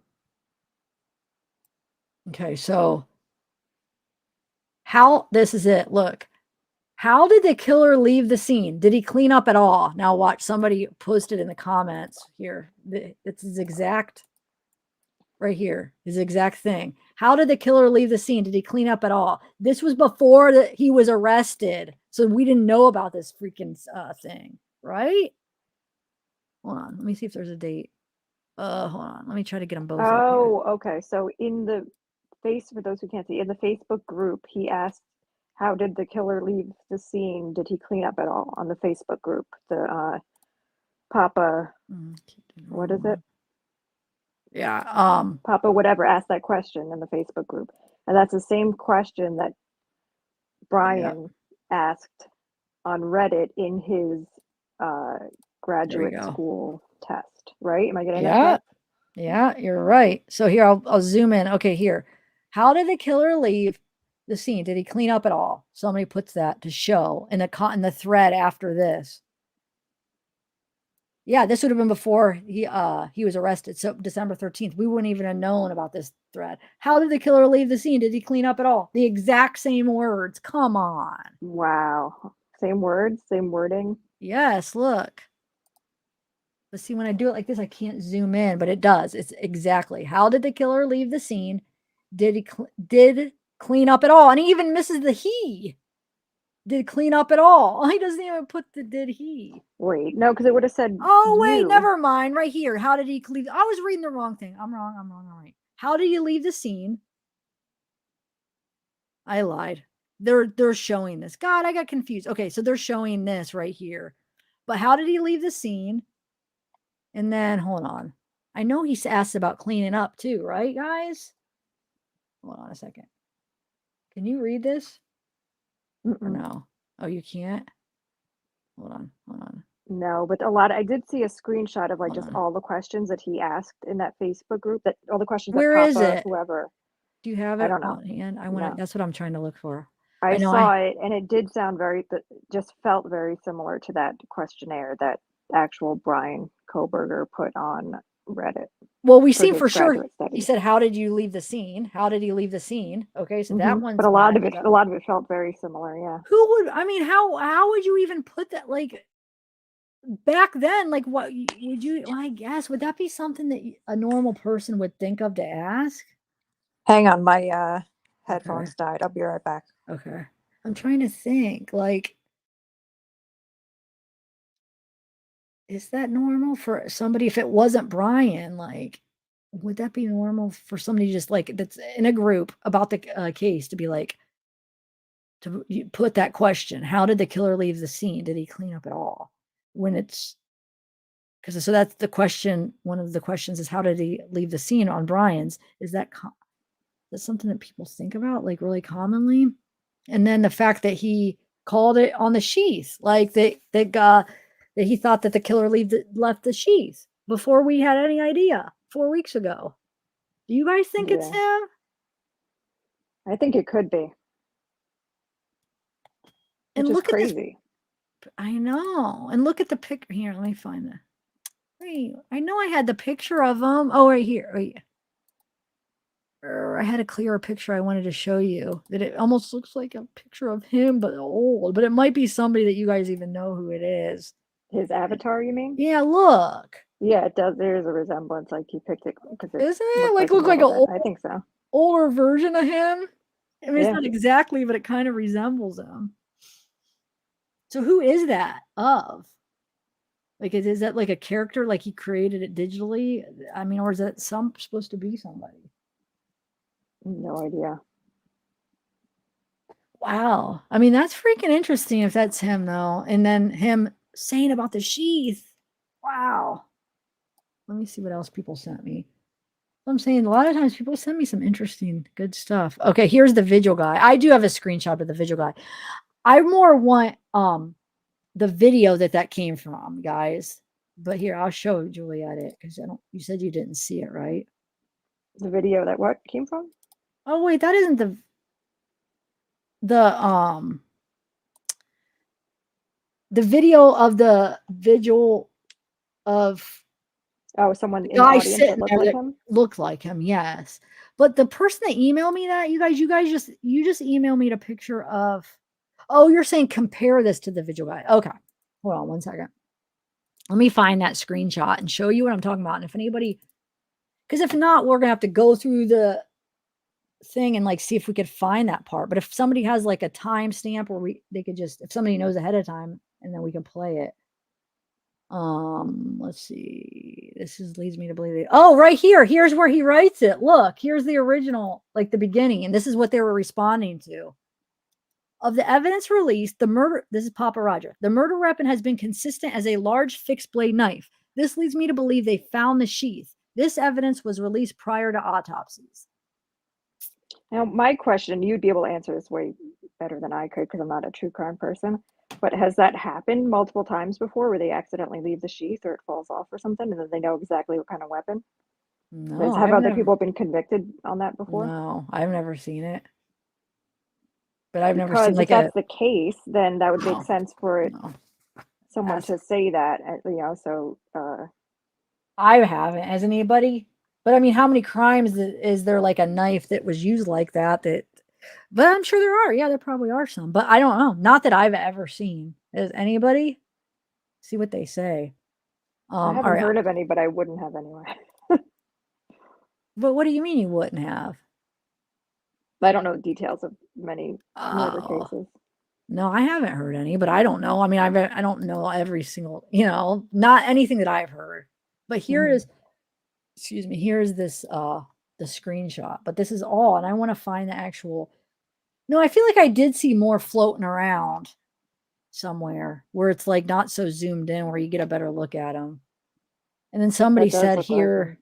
Okay, so this is it. Look. How did the killer leave the scene? Did he clean up at all? Now watch, somebody posted in the comments here. It's his exact, right here, his exact thing. How did the killer leave the scene? Did he clean up at all? This was before he was arrested. So we didn't know about this freaking thing, right? Hold on, let me see if there's a date. Hold on, let me try to get them both up here. Oh, okay. So in the for those who can't see, in the Facebook group, he asked, how did the killer leave the scene? Did he clean up at all on the Facebook group? The Papa, what is it? Yeah. Papa whatever asked that question in the Facebook group. And that's the same question that Bryan asked on Reddit in his graduate school test, right? Am I getting that correct? Yeah, you're right. So here, I'll zoom in. Okay, here. How did the killer leave the scene? Did he clean up at all? Somebody puts that to show in the thread after this. Yeah, this would have been before he was arrested. So December 13th, we wouldn't even have known about this thread. How did the killer leave the scene? Did he clean up at all? The exact same words. Come on. Wow. Same words, same wording. Yes, look. But see, when I do it like this, I can't zoom in, but it does. It's exactly. How did the killer leave the scene? Did he clean up at all? And he even misses the he. Did clean up at all? He doesn't even put the did he. Wait, no, because it would have said oh wait, you. never mind. Right here. How did he leave? I was reading the wrong thing. I'm wrong. All right. How did he leave the scene? I lied. They're showing this. God, I got confused. Okay, so they're showing this right here. But how did he leave the scene? And then hold on. I know he asked about cleaning up too, right, guys? Hold on a second. Can you read this? Or no? Oh, you can't? Hold on. No, but I did see a screenshot of like just all the questions that he asked in that Facebook group, that all the questions Where that is Papa, it? whoever. Do you have it? I don't know. On hand? I want to, that's what I'm trying to look for. I saw it and it did sound just felt very similar to that questionnaire that actual Bryan Kohberger put on Reddit. Well, we see for sure. He said, how did you leave the scene? How did he leave the scene? Okay, so that one's. But a lot of it felt very similar. Yeah. Who would? I mean, how would you even put that? Like back then, like what would you? Well, I guess would that be something that a normal person would think of to ask? Hang on, my headphones died. I'll be right back. Okay, I'm trying to think. Like, is that normal for somebody? If it wasn't Bryan, like, would that be normal for somebody just like that's in a group about the case to be like, to put that question. How did the killer leave the scene? Did he clean up at all? When it's because so that's the question. One of the questions is how did he leave the scene on Bryan's? Is that's something that people think about like really commonly? And then the fact that he called it on the sheath, like that he thought that the killer left the sheath before we had any idea 4 weeks ago. Do you guys think it's him? I think it could be. And Which look is at this. crazy. I know. And look at the picture here. Let me find the. Wait, I know I had the picture of him. Oh, right here. Oh, yeah. I had a clearer picture I wanted to show you that it almost looks like a picture of him, but old. But it might be somebody that you guys even know who it is. His avatar, you mean? Yeah, look. Yeah, it does. There is a resemblance. Like he picked it because it Isn't it? looked Look like a a little bit. I think so. older version of him. I mean, Yeah. it's not exactly, but it kind of resembles him. So who is that of? Like, is that like a character? Like he created it digitally? I mean, or is that supposed to be somebody? No idea. Wow. I mean, that's freaking interesting if that's him, though. And then him saying about the sheath. Wow. Let me see what else people sent me. I'm saying a lot of times people send me some interesting, good stuff. Okay, here's the vigil guy. I do have a screenshot of the vigil guy. I more want the video that came from, guys. But here, I'll show Juliet it because you said you didn't see it, right? The video that what came from? Oh wait, that isn't the video of the vigil of someone the in the guy audience sitting that there looked like that him. looked like him, yes. But the person that emailed me that, you guys just emailed me a picture of. Oh, you're saying compare this to the vigil guy. Okay, hold on one second. Let me find that screenshot and show you what I'm talking about. And if anybody, because if not, we're gonna have to go through the thing and like see if we could find that part. But if somebody has like a timestamp where they could just, if somebody knows ahead of time, and then we can play it. Let's see. This leads me to believe it. Oh, right here. Here's where he writes it. Look, here's the original, like the beginning, and this is what they were responding to. Of the evidence released, this is Papa Roger. The murder weapon has been consistent as a large fixed blade knife. This leads me to believe they found the sheath. This evidence was released prior to autopsies. Now, my question, you'd be able to answer this way better than I could because I'm not a true crime person, but has that happened multiple times before where they accidentally leave the sheath or it falls off or something and then they know exactly what kind of weapon? No, Have other people been convicted on that before? No, I've never seen it. But I've never Because seen like if that's the case, then that would make No, sense for someone That's- to say that, so I haven't. Has anybody? But I mean, how many crimes is there like a knife that was used like that? But I'm sure there are. Yeah, there probably are some. But I don't know. Not that I've ever seen. Has anybody? See what they say. I All haven't right. heard of any, but I wouldn't have anyway. But what do you mean you wouldn't have? I don't know details of many murder Oh. cases. No, I haven't heard any, but I don't know. I mean, I don't know every single, not anything that I've heard. But here is, excuse me, here's this the screenshot. But this is all, and I want to find the actual. No, I feel like I did see more floating around somewhere where it's like not so zoomed in, where you get a better look at them. And then somebody does said look like here,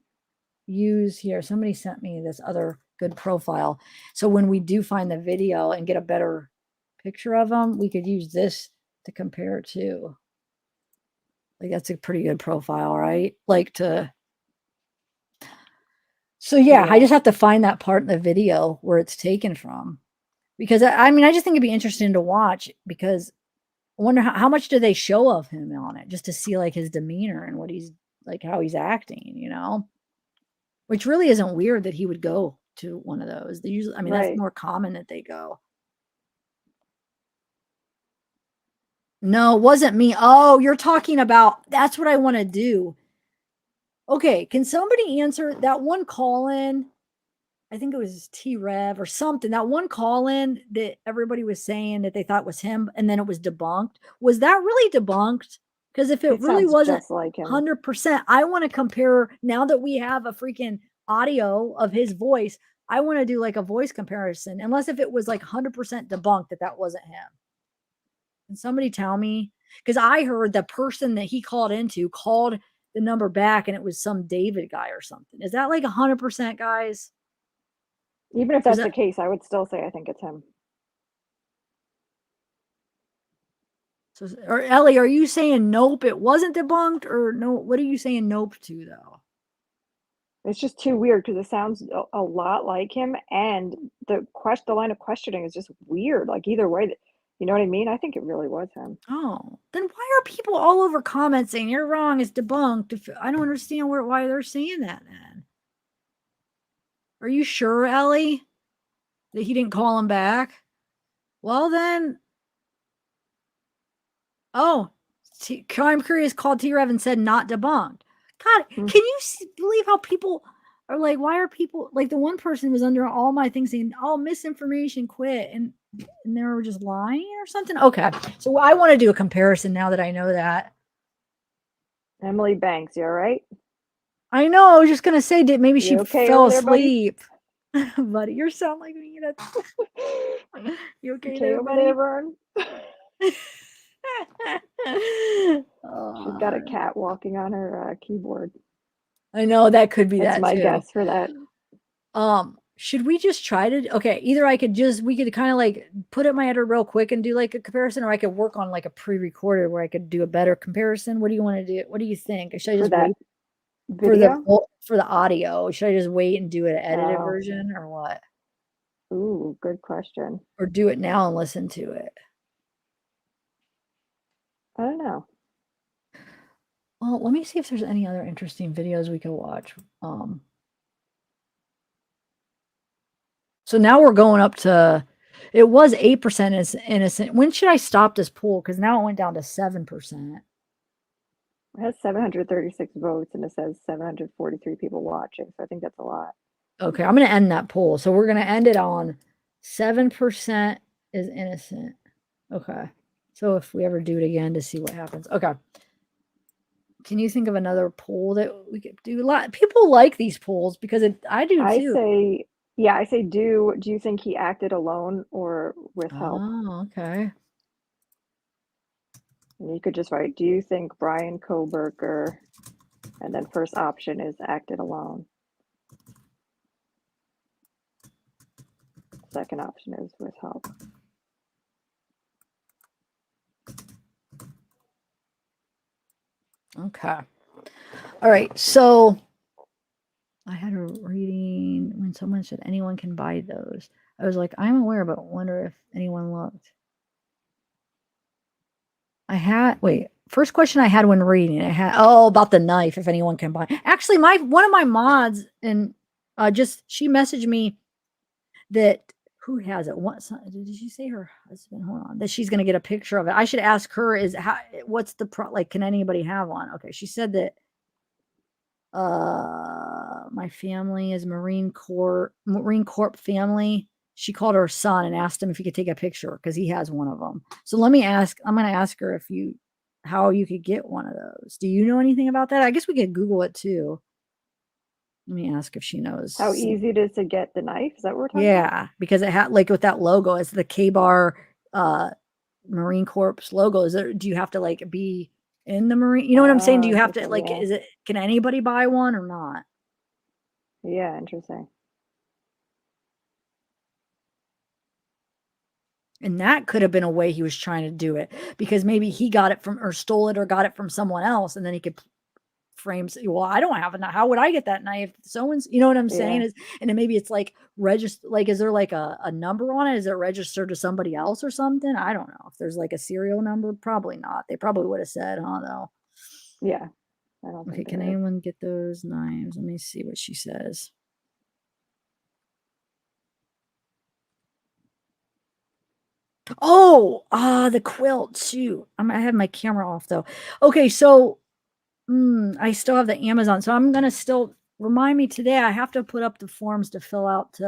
use here. Somebody sent me this other good profile. So when we do find the video and get a better picture of them, we could use this to compare it to. Like that's a pretty good profile, right? So yeah, I just have to find that part in the video where it's taken from. Because I mean, I just think it'd be interesting to watch because I wonder how much do they show of him on it just to see like his demeanor and what he's like, how he's acting, which really isn't weird that he would go to one of those. They usually, I mean, that's more common that they go. No, it wasn't me. Oh, you're talking about, that's what I want to do. Okay, can somebody answer that one call in? I think it was T-Rev or something. That one call in that everybody was saying that they thought was him and then it was debunked. Was that really debunked? Because if it really wasn't just like him. 100%, I want to compare now that we have a freaking audio of his voice. I want to do like a voice comparison, unless if it was like 100% debunked that wasn't him. Can somebody tell me? Because I heard the person that he called into called the number back and it was some David guy or something. Is that like 100%, guys? Even if that's the case, I would still say I think it's him. So, or Ellie, are you saying nope, it wasn't debunked, or no? What are you saying nope to though? It's just too weird because it sounds a lot like him, and the line of questioning is just weird. Like either way, you know what I mean? I think it really was him. Oh, then why are people all over comments saying you're wrong, it's debunked? If I don't understand why they're saying that then. Are you sure, Ellie, that he didn't call him back? Well then. Oh, Crime Curious called T-Rev and said not debunked. God, can you believe how people are like, why are people like the one person was under all my things saying, oh, misinformation, quit. And they were just lying or something. Okay. So I want to do a comparison now that I know that. Emily Banks, you all right? I know. I was just going to say, maybe she okay fell there, buddy? asleep. Buddy, you sound like me. You okay there, over buddy? there, Vern? She's got a cat walking on her keyboard. I know that could be That's that my too. guess for that. Should we just try to, okay, either we could kind of like put it in my head real quick and do like a comparison, or I could work on like a pre-recorded where I could do a better comparison. What do you want to do? What do you think? Should I just wait for the audio? Should I just wait and do an edited version or what? Ooh, good question. Or do it now and listen to it? I don't know. Well, let me see if there's any other interesting videos we could watch. So now we're going up to, it was 8% is innocent. When should I stop this poll? Because now it went down to 7%. It has 736 votes and it says 743 people watching. So I think that's a lot. Okay, I'm going to end that poll. So we're going to end it on 7% is innocent. Okay. So if we ever do it again to see what happens. Okay. Can you think of another poll that we could do? A lot people like these polls because I do too. I say do you think he acted alone or with help? Oh, okay. And you could just write, do you think Bryan Kohberger, and then first option is acted alone. Second option is with help. Okay. All right. So I had a reading when someone said anyone can buy those. I was like, I'm aware, but wonder if anyone looked. First question I had when reading it about the knife, if anyone can buy. Actually, one of my mods and she messaged me that who has it? Did she say her husband? Hold on, that she's gonna get a picture of it. I should ask her. What's the can anybody have one? Okay, she said that my family is Marine Corps family. She called her son and asked him if he could take a picture because he has one of them. So I'm going to ask her how you could get one of those. Do you know anything about that? I guess we could Google it too. Let me ask if she knows. How easy it is to get the knife? Is that what we're talking about? Yeah, because it had with that logo, it's the K-Bar Marine Corps logo. Do you have to be in the Marine? You know what I'm saying? Do you have to can anybody buy one or not? Yeah, interesting. And that could have been a way he was trying to do it because maybe he got it from or stole it or got it from someone else. And then he could frame, well, I don't have a knife. How would I get that knife? Someone's, you know what I'm saying? And then maybe it's register, is there a number on it? Is it registered to somebody else or something? I don't know if there's a serial number. Probably not. They probably would have said, though. Yeah. I don't think can anyone get those knives? Let me see what she says. Oh, the quilt. Shoot. I have my camera off though. Okay, so I still have the Amazon. So I'm gonna still remind me today. I have to put up the forms to fill out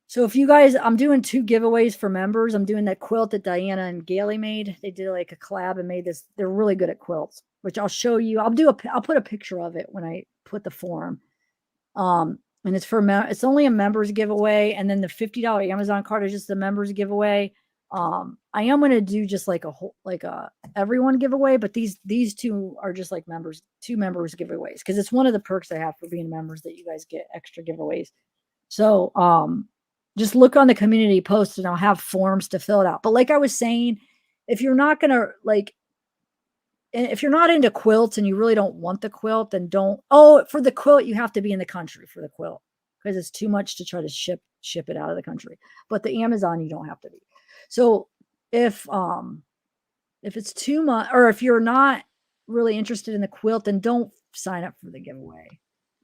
so if you guys, I'm doing 2 giveaways for members. I'm doing that quilt that Diana and Gailey made. They did a collab and made this. They're really good at quilts, which I'll show you. I'll put a picture of it when I put the form. and it's for it's only a members giveaway, and then the $50 Amazon card is just the members giveaway. I am going to do just like a whole, like a everyone giveaway, but these two are just like two members giveaways, because it's one of the perks I have for being members that you guys get extra giveaways. So just look on the community post and I'll have forms to fill it out. But like I was saying, if you're not gonna like, if you're not into quilts and you really don't want the quilt, then don't. Oh, for the quilt you have to be in the country for the quilt, because it's too much to try to ship it out of the country. But the Amazon you don't have to be. So if it's too much, or if you're not really interested in the quilt, then don't sign up for the giveaway.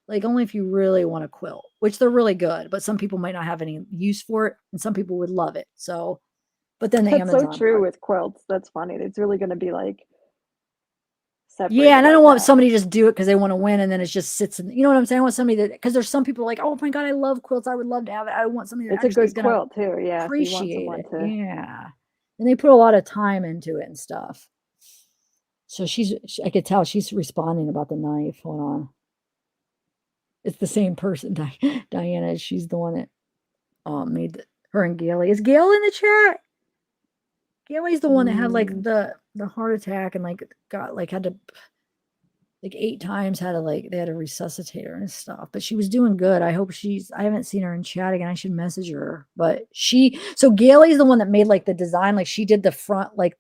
Like only if you really want a quilt, which they're really good, but some people might not have any use for it and some people would love it. So, but then the That's Amazon so true part. with quilts. That's funny. It's really going to be like Yeah, and I like don't want that. somebody to just do it because they want to win and then it just sits in, you know what I'm saying? I want somebody that, because there's some people like, oh my God, I love quilts. I would love to have it. I want somebody that It's a actually is good going to quilt too. Yeah, if you want appreciate someone it. to. Yeah. And they put a lot of time into it and stuff. So I could tell she's responding about the knife. Hold on. It's the same person, Diana. She's the one that made her and Gailey. Is Gail in the chat? Gailey's the one that had like the heart attack and like got like had to like 8 times had to like they had to resuscitate her and stuff. But she was doing good. I hope I haven't seen her in chat again. I should message her. But so Gailey's the one that made like the design, like she did the front, like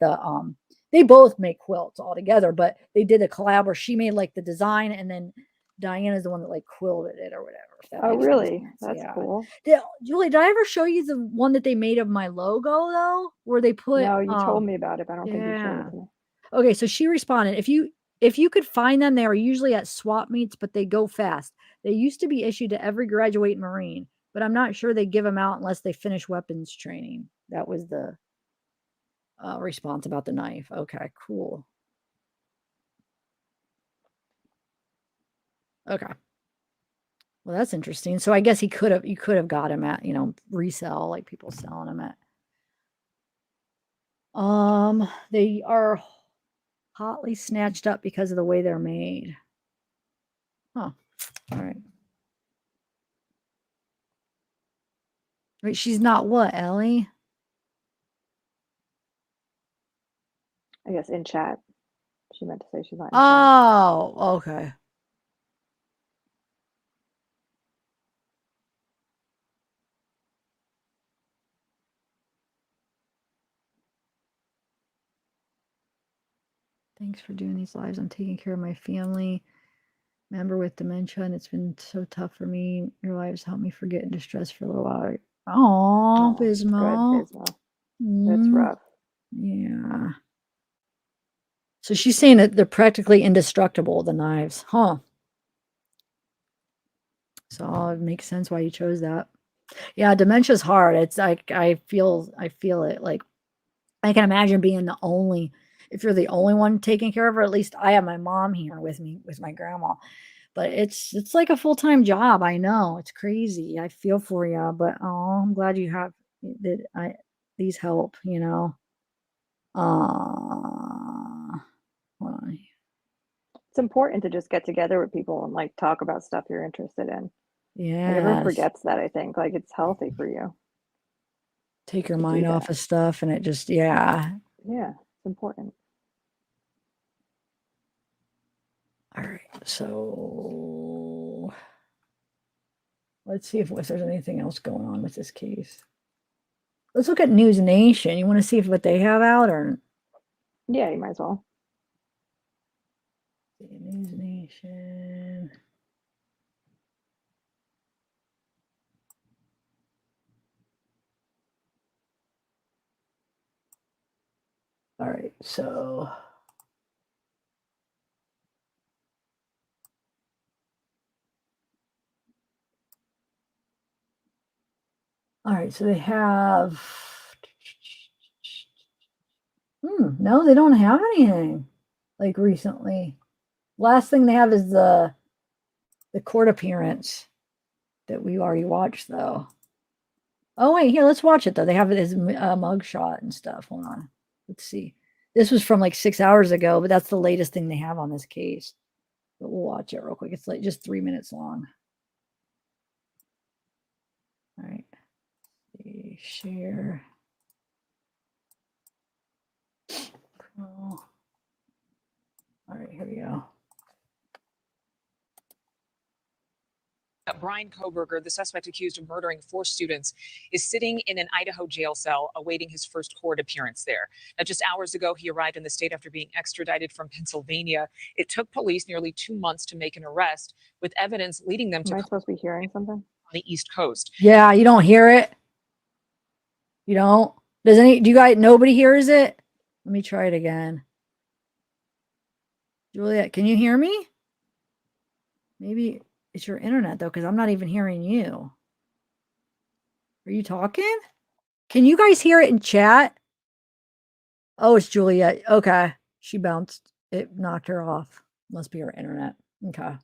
they both make quilts all together, but they did a collab where she made like the design and then Diana's the one that like quilted it or whatever. If that Oh, makes really? sense. That's Yeah. cool. Julie, did I ever show you the one that they made of my logo though? Where they put No, you told me about it, but I don't think you showed yeah. it to me. Okay, so she responded, if you could find them, they are usually at swap meets, but they go fast. They used to be issued to every graduate Marine, but I'm not sure they give them out unless they finish weapons training. That was the response about the knife. Okay, cool. Okay. Well, that's interesting. So I guess you could have got him at, resell, like people selling them at. They are hotly snatched up because of the way they're made. Huh. All right. Wait, she's not what, Ellie? I guess in chat. She meant to say she's not in chat. Oh, okay. Thanks for doing these lives. I'm taking care of my family member with dementia, and it's been so tough for me. Your lives helped me forget and distress for a little while. Oh, Bismo. Good, Bismo. That's rough. Yeah. So she's saying that they're practically indestructible, the knives, huh? So it makes sense why you chose that. Yeah, dementia's hard. It's like I feel it. Like I can imagine being if you're the only one taking care of her. At least I have my mom here with me, with my grandma. But it's like a full-time job. I know it's crazy. I feel for you, but I'm glad you have these help. Hold on. It's important to just get together with people and like talk about stuff you're interested in. Yeah. Everyone forgets that. I think like it's healthy for you. Take your mind off of stuff, and it just yeah. Yeah, it's important. All right, so let's see if there's anything else going on with this case. Let's look at News Nation. You want to see what they have out, or yeah, you might as well. News Nation. All right, so they have no, they don't have anything like recently. Last thing they have is the court appearance that we already watched, though. Oh wait, here, let's watch it though. They have his mugshot and stuff. Hold on, let's see. This was from like 6 hours ago, but that's the latest thing they have on this case. But we'll watch it real quick. It's like just 3 minutes long. share. Oh. All right, here we go. Bryan Kohberger, the suspect accused of murdering 4 students, is sitting in an Idaho jail cell awaiting his first court appearance there. Now, just hours ago, he arrived in the state after being extradited from Pennsylvania. It took police nearly 2 months to make an arrest, with evidence leading them to Am I supposed to be hearing something? on the East Coast. Yeah, you don't hear it? You don't? Do you guys, nobody hears it? Let me try it again. Juliet, can you hear me? Maybe it's your internet though, because I'm not even hearing you. Are you talking? Can you guys hear it in chat? Oh, it's Juliet. Okay. She bounced. It knocked her off. Must be her internet. Okay.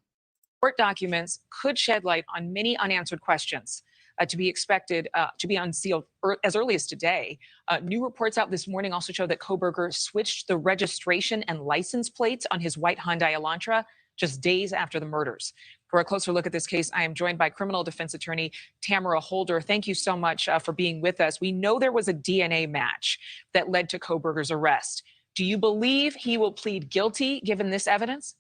Court documents could shed light on many unanswered questions to be expected to be unsealed as early as today. New reports out this morning also show that Kohberger switched the registration and license plates on his white Hyundai Elantra just days after the murders. For a closer look at this case, I am joined by criminal defense attorney Tamara Holder. Thank you so much for being with us. We know there was a DNA match that led to Kohberger's arrest. Do you believe he will plead guilty given this evidence?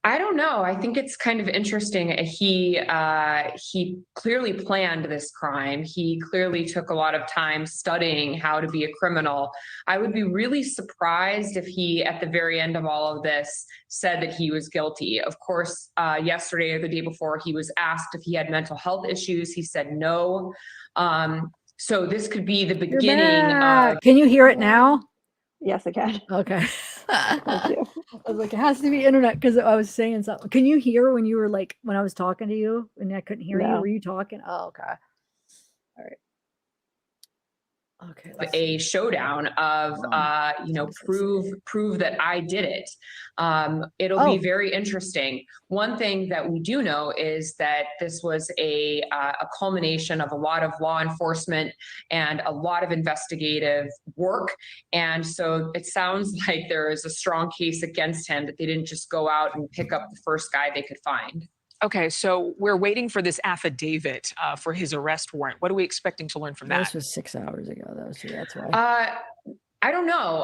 I don't know. I think it's kind of interesting. He clearly planned this crime. He clearly took a lot of time studying how to be a criminal. I would be really surprised if he, at the very end of all of this, said that he was guilty. Of course, yesterday or the day before, he was asked if he had mental health issues. He said no. So this could be the beginning of... Can you hear it now? Yes, I can. Okay. Thank you. I was like, it has to be internet because I was saying something. Can you hear when you were like, when I was talking to you and I couldn't hear you? No. Were you talking? Oh, okay. All right. Okay. a showdown of prove that I did it. It'll be very interesting. One thing that we do know is that this was a culmination of a lot of law enforcement and a lot of investigative work, and so it sounds like there is a strong case against him, that they didn't just go out and pick up the first guy they could find. Okay, so we're waiting for this affidavit for his arrest warrant. What are we expecting to learn from that? This was 6 hours ago, though, so that's why. I don't know.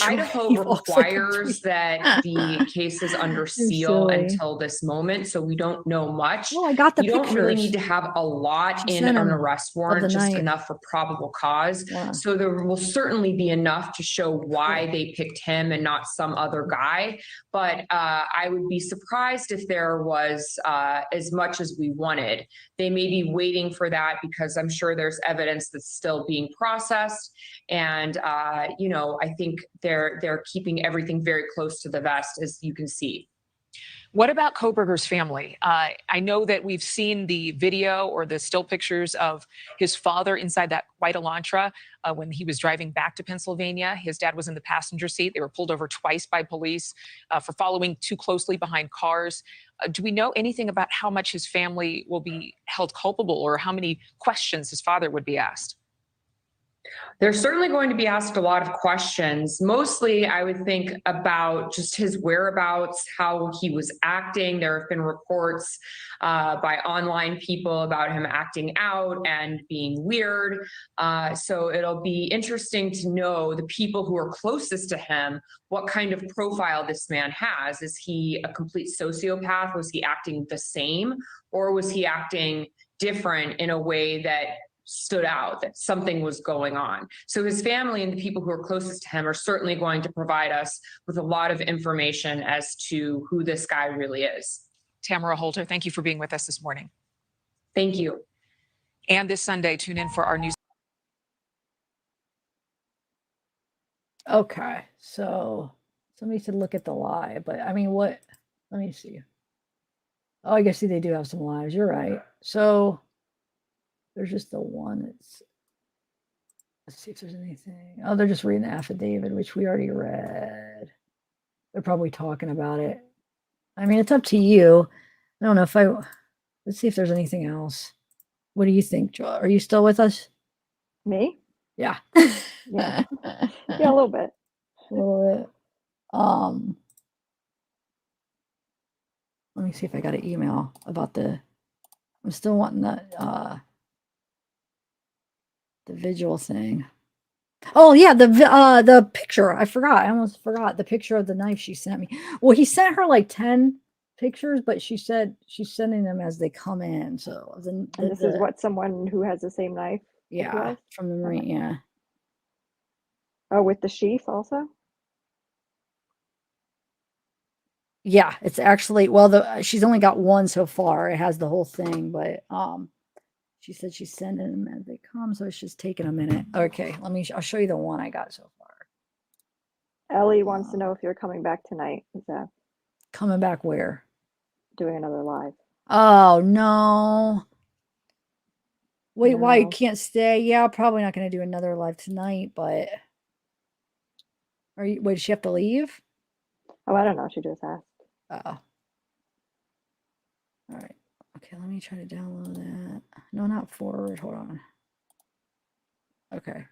Idaho requires that the case is under seal until this moment, so we don't know much. Well, I got the You pictures. don't really need to have a lot in an arrest warrant, just enough for probable cause. Yeah. So there will certainly be enough to show why they picked him and not some other guy. But I would be surprised if there was as much as we wanted. They may be waiting for that because I'm sure there's evidence that's still being processed. And, I think they're keeping everything very close to the vest, as you can see. What about Kohberger's family? I know that we've seen the video or the still pictures of his father inside that white Elantra when he was driving back to Pennsylvania. His dad was in the passenger seat. They were pulled over twice by police for following too closely behind cars. Do we know anything about how much his family will be held culpable or how many questions his father would be asked? They're certainly going to be asked a lot of questions. Mostly, I would think about just his whereabouts, how he was acting. There have been reports by online people about him acting out and being weird. So it'll be interesting to know the people who are closest to him, what kind of profile this man has. Is he a complete sociopath? Was he acting the same? Or was he acting different in a way that stood out, that something was going on? So his family and the people who are closest to him are certainly going to provide us with a lot of information as to who this guy really is. Tamara Holder, thank you for being with us this morning. Thank you. And this Sunday, tune in for our news. Okay, so somebody said look at the live, but I mean, what? Let me see. Oh, I guess they do have some lives. You're right. So there's just the one that's, let's see if there's anything. Oh, they're just reading the affidavit, which we already read. They're probably talking about it. I mean, it's up to you. I don't know if let's see if there's anything else. What do you think, Jo? Are you still with us? Me? Yeah. Yeah. Yeah, a little bit. A little bit. Let me see if I got an email about I'm still wanting that, The visual thing. Oh yeah, the picture. I forgot. I almost forgot the picture of the knife she sent me. Well, he sent her like 10 pictures, but she said she's sending them as they come in. So And this is what someone who has the same knife. Yeah, from the Marine. Yeah. Oh, with the sheath also. Yeah, it's actually she's only got one so far. It has the whole thing, but she said she's sending them as they come, so it's just taking a minute. Okay, I'll show you the one I got so far. Ellie wants to know if you're coming back tonight. Is that coming back where? Doing another live. Oh no. Wait, why you No. can't stay? Yeah, probably not going to do another live tonight, but wait, does she have to leave? Oh, I don't know. She just asked. Oh. All right. Okay, let me try to download that. No, not forward. Hold on. Okay.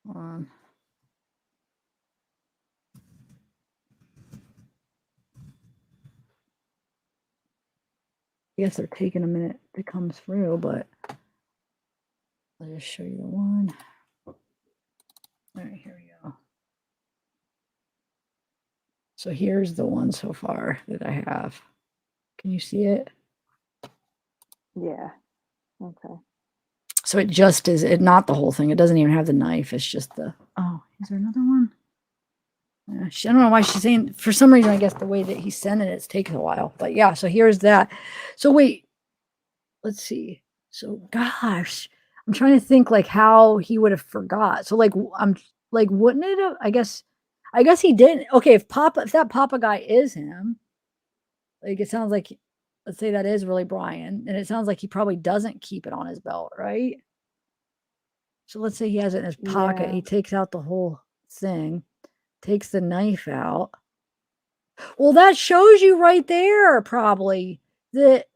Hold on. I guess they're taking a minute to come through, but I'll just show you the one. All right, here we go. So here's the one so far that I have. Can you see it? Yeah. Okay. So it just is not the whole thing. It doesn't even have the knife. It's just the, oh, is there another one? Yeah, I don't know why she's saying, for some reason, I guess the way that he's sending it's taken a while, but yeah, so here's that. So wait, let's see. So gosh, I'm trying to think like how he would have forgot. So like, I'm like, wouldn't it have, I guess he didn't. Okay. If that Papa guy is him, like, it sounds like, let's say that is really Bryan, and it sounds like he probably doesn't keep it on his belt, right? So let's say he has it in his pocket. Yeah. He takes out the whole thing, takes the knife out. Well, that shows you right there, probably, that,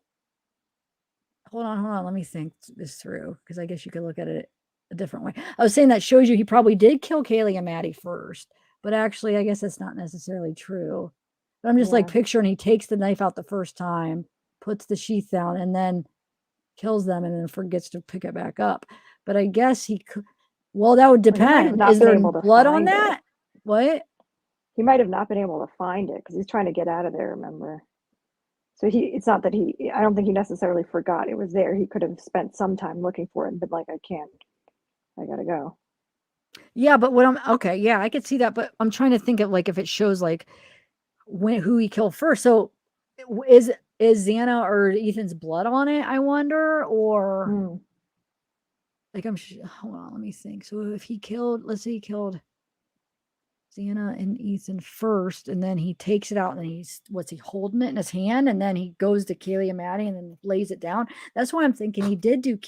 hold on. Let me think this through, because I guess you could look at it a different way. I was saying that shows you he probably did kill Kaylee and Maddie first, but actually, I guess that's not necessarily true. But I'm just like picturing he takes the knife out the first time, puts the sheath down, and then kills them and then forgets to pick it back up. But I guess he could, well, that would depend. Is there blood on that? What? He might have not been able to find it because he's trying to get out of there, remember? So it's not that I don't think he necessarily forgot it was there. He could have spent some time looking for it and been like, I gotta go. Yeah, but okay, yeah, I could see that, but I'm trying to think of like if it shows like who he killed first. So is Xana or Ethan's blood on it, I wonder, or like hold on, let me think. So if he killed, let's say he killed Xana and Ethan first, and then he takes it out and what's he holding it in his hand, and then he goes to Kaylee and Maddie and then lays it down. That's why I'm thinking he did kill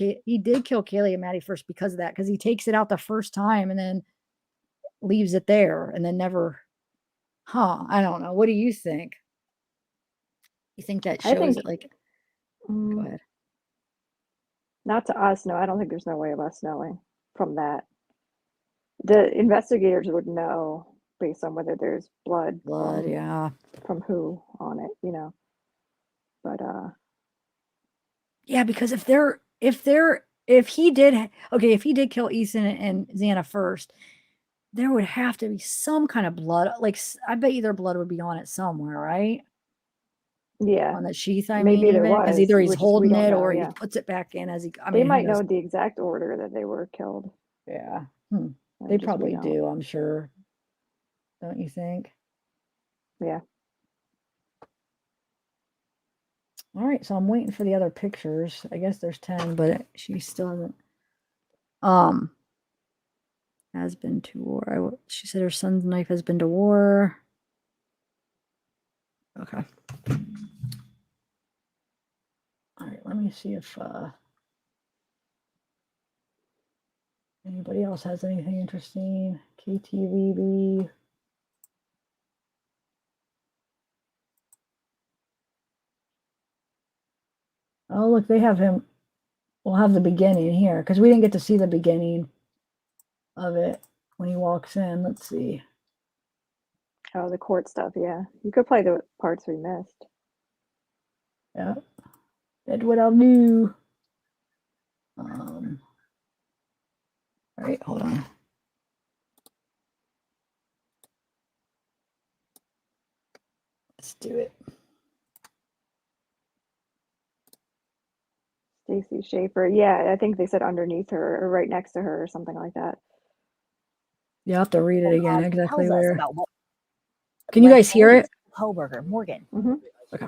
Kaylee and Maddie first because of that, because he takes it out the first time and then leaves it there and then never. I don't know. What do you think? You think that shows it like? Go ahead. Not to us, no. I don't think there's no way of us knowing from that. The investigators would know based on whether there's blood. Yeah. From who on it, But yeah, because if he did kill Ethan and Xana first, there would have to be some kind of blood. Like, I bet you their blood would be on it somewhere, right? Yeah. On the sheath, I Maybe mean, there was. because either he's holding we don't it know, or yeah. he puts it back in as he. I They mean, might know the exact order that they were killed. Yeah. They probably do, I'm sure. Don't you think? Yeah. All right, so I'm waiting for the other pictures. I guess there's 10, but she still hasn't. Has been to war. She said her son's knife has been to war. Okay. All right, let me see if anybody else has anything interesting. KTVB. Oh, look, they have him. We'll have the beginning here because we didn't get to see the beginning of it when he walks in. Let's see. Oh, the court stuff, yeah. You could play the parts we missed. Yeah. That's what I'll do. All right, hold on. Let's do it. Stacy Schaefer. Yeah, I think they said underneath her or right next to her or something like that. You have to read it again. Exactly tells us where. about what Can you guys hear it? Kohberger, Morgan. Okay.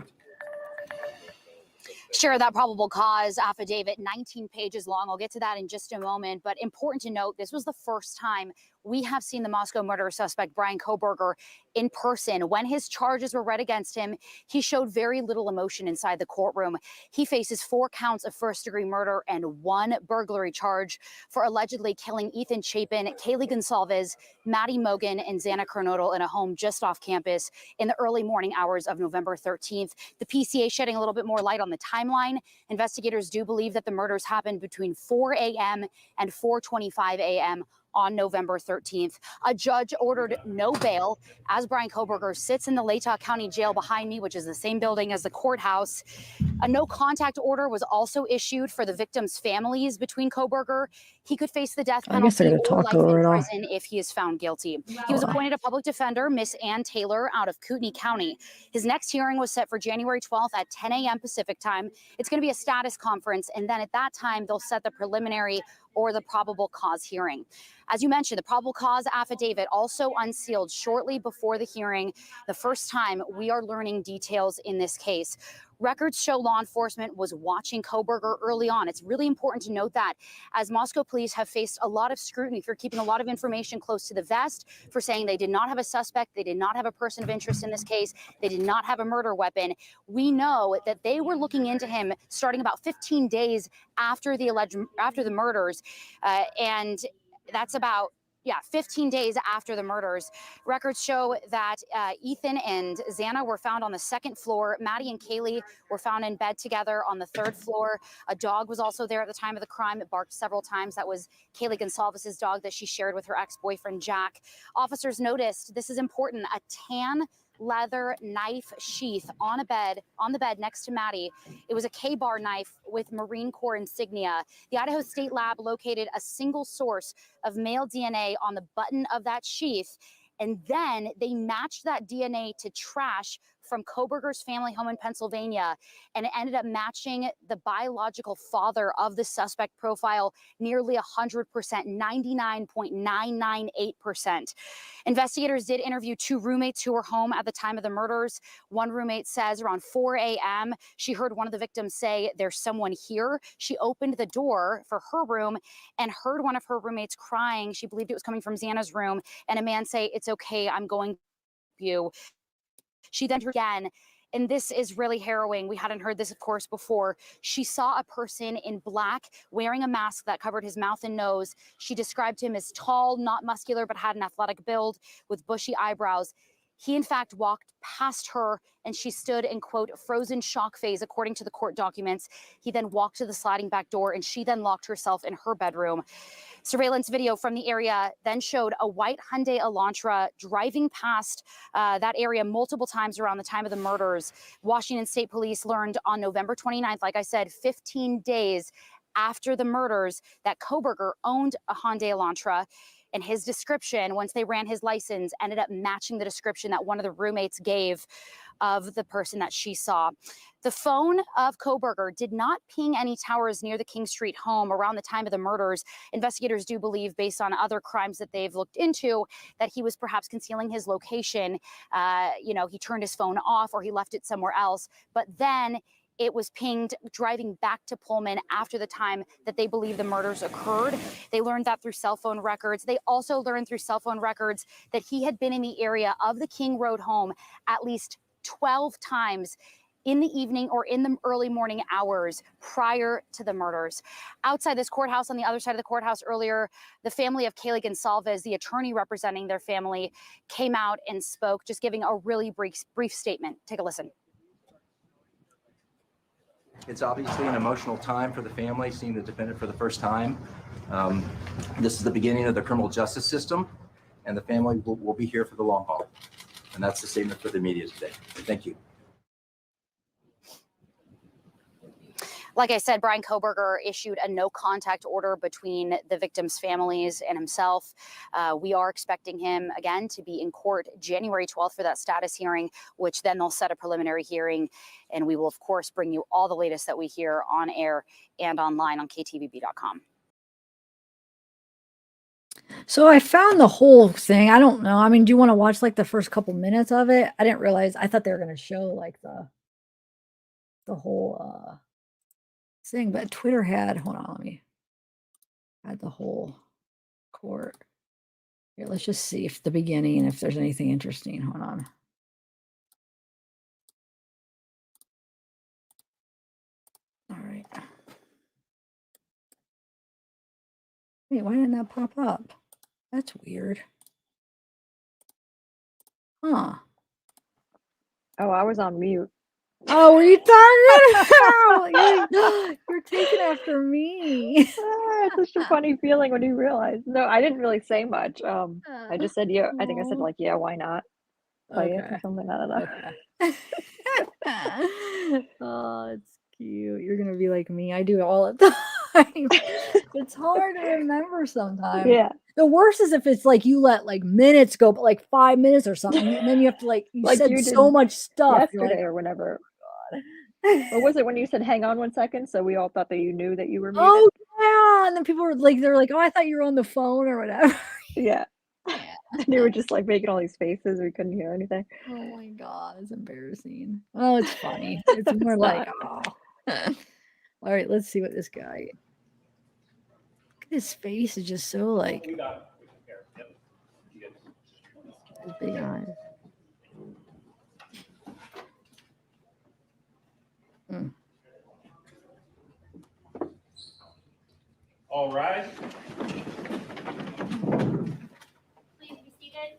Sure, that probable cause affidavit, 19 pages long. I'll get to that in just a moment. But important to note, this was the first time we have seen the Moscow murder suspect, Bryan Kohberger, in person. When his charges were read against him, he showed very little emotion inside the courtroom. He faces 4 counts of first-degree murder and 1 burglary charge for allegedly killing Ethan Chapin, Kaylee Gonsalves, Maddie Mogan, and Xana Kernodle in a home just off campus in the early morning hours of November 13th. The PCA shedding a little bit more light on the timeline. Investigators do believe that the murders happened between 4 a.m. and 4:25 a.m. on November 13th. A judge ordered no bail as Bryan Kohberger sits in the Latah County Jail behind me, which is the same building as the courthouse. A no contact order was also issued for the victims' families between Kohberger. He could face the death I guess they're penalty gonna or talk life over in it all. prison if he is found guilty. He was appointed a public defender, Miss Ann Taylor, out of Kootenai County. His next hearing was set for January 12th at 10 a.m. Pacific time. It's going to be a status conference, and then at that time, they'll set the preliminary or the probable cause hearing. As you mentioned, the probable cause affidavit also unsealed shortly before the hearing. The first time we are learning details in this case. Records show law enforcement was watching Kohberger early on. It's really important to note that, as Moscow police have faced a lot of scrutiny for keeping a lot of information close to the vest, for saying they did not have a suspect, they did not have a person of interest in this case, they did not have a murder weapon. We know that they were looking into him starting about 15 days after the murders, and that's about 15 days after the murders. Records show that Ethan and Xana were found on the 2nd floor. Maddie and Kaylee were found in bed together on the 3rd floor. A dog was also there at the time of the crime. It barked several times. That was Kaylee Gonsalves' dog that she shared with her ex-boyfriend, Jack. Officers noticed, this is important, a tan leather knife sheath on the bed next to Maddie. It was a K-bar knife with Marine Corps insignia. The Idaho State Lab located a single source of male DNA on the button of that sheath, and then they matched that DNA to trash from Kohberger's family home in Pennsylvania, and it ended up matching the biological father of the suspect profile nearly 100%, 99.998%. Investigators did interview 2 roommates who were home at the time of the murders. One roommate says around 4 a.m., she heard one of the victims say, "There's someone here." She opened the door for her room and heard one of her roommates crying. She believed it was coming from Xana's room, and a man say, "It's okay, I'm going to you." She then heard again, and this is really harrowing. We hadn't heard this, of course, before. She saw a person in black wearing a mask that covered his mouth and nose. She described him as tall, not muscular, but had an athletic build with bushy eyebrows. He, in fact, walked past her, and she stood in, quote, frozen shock phase, according to the court documents. He then walked to the sliding back door, and she then locked herself in her bedroom. Surveillance video from the area then showed a white Hyundai Elantra driving past that area multiple times around the time of the murders. Washington State Police learned on November 29th, like I said, 15 days after the murders, that Kohberger owned a Hyundai Elantra. And his description, once they ran his license, ended up matching the description that one of the roommates gave of the person that she saw. The phone of Kohberger did not ping any towers near the King Street home around the time of the murders. Investigators do believe, based on other crimes that they've looked into, that he was perhaps concealing his location. He turned his phone off or he left it somewhere else. But then it was pinged driving back to Pullman after the time that they believe the murders occurred. They learned that through cell phone records. They also learned through cell phone records that he had been in the area of the King Road home at least 12 times in the evening or in the early morning hours prior to the murders. Outside this courthouse, on the other side of the courthouse earlier, the family of Kaylee Gonsalves, the attorney representing their family, came out and spoke, just giving a really brief statement. Take a listen. It's obviously an emotional time for the family, seeing the defendant for the first time. This is the beginning of the criminal justice system, and the family will be here for the long haul. And that's the statement for the media today. Thank you. Like I said, Bryan Kohberger issued a no contact order between the victims' families and himself. We are expecting him again to be in court January 12th for that status hearing, which then they'll set a preliminary hearing. And we will, of course, bring you all the latest that we hear on air and online on ktvb.com. So I found the whole thing. I don't know. I mean, do you want to watch like the first couple minutes of it? I didn't realize. I thought they were going to show like the whole thing, but Twitter had, hold on, had the whole court. Here, let's just see if the beginning and if there's anything interesting. Hold on. All right. Wait, why didn't that pop up? That's weird. Huh. Oh, I was on mute. Oh, were you talking? You're taking after me. It's such a funny feeling when you realize. No, I didn't really say much. I just said, yeah, I think I said like, yeah, why not play it or something. I don't know. Okay. Oh, it's cute. You're going to be like me. I do it all the time. It's hard to remember sometimes. Yeah. The worst is if it's like you let like minutes go, but like 5 minutes or something, and then you have to like you Like said you so did much stuff. yesterday or whenever. Or was it when you said hang on 1 second? So we all thought that you knew that you were muted. Oh yeah, and then people were like, they're like, oh, I thought you were on the phone or whatever. Yeah. And you were just like making all these faces. We couldn't hear anything. Oh my god, it's embarrassing. Oh, it's funny. It's more It's like, not. oh. All right, let's see what this guy. Look at his face is just so like. His big eyes. Mm. All right. Please be seated.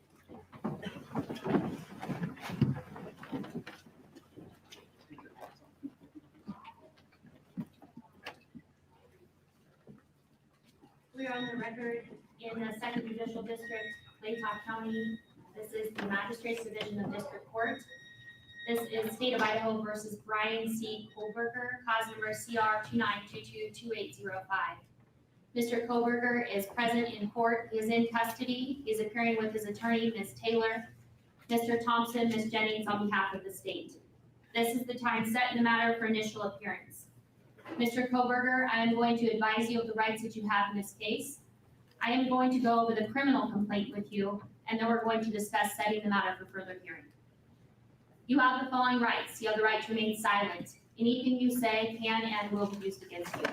We are on the record in the Second Judicial District, Latah County. This is the Magistrates Division of District Court. This is State of Idaho versus Bryan C. Kohberger, cause number CR 29222805. Mr. Kohberger is present in court. He is in custody. He is appearing with his attorney, Ms. Taylor, Mr. Thompson, Ms. Jennings on behalf of the state. This is the time set in the matter for initial appearance. Mr. Kohberger, I am going to advise you of the rights that you have in this case. I am going to go over the criminal complaint with you, and then we're going to discuss setting the matter for further hearing. You have the following rights. You have the right to remain silent. Anything you say can and will be used against you.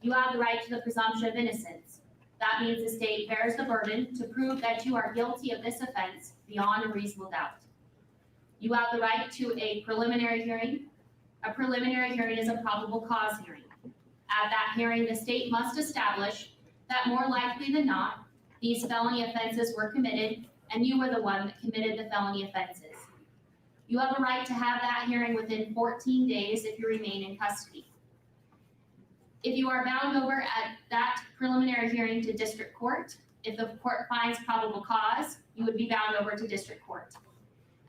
You have the right to the presumption of innocence. That means the state bears the burden to prove that you are guilty of this offense beyond a reasonable doubt. You have the right to a preliminary hearing. A preliminary hearing is a probable cause hearing. At that hearing, the state must establish that more likely than not, these felony offenses were committed and you were the one that committed the felony offenses. You have a right to have that hearing within 14 days if you remain in custody. If you are bound over at that preliminary hearing to district court, if the court finds probable cause, you would be bound over to district court.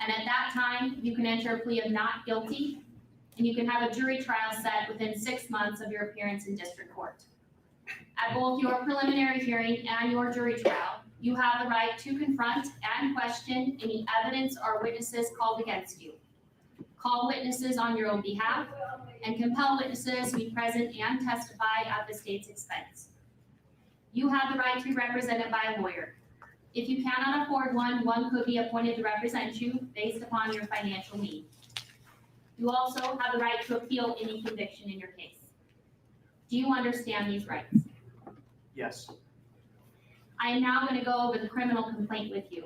And at that time, you can enter a plea of not guilty, and you can have a jury trial set within 6 months of your appearance in district court. At both your preliminary hearing and your jury trial, you have the right to confront and question any evidence or witnesses called against you. Call witnesses on your own behalf and compel witnesses to be present and testify at the state's expense. You have the right to be represented by a lawyer. If you cannot afford one, one could be appointed to represent you based upon your financial need. You also have the right to appeal any conviction in your case. Do you understand these rights? Yes. I am now going to go over the criminal complaint with you.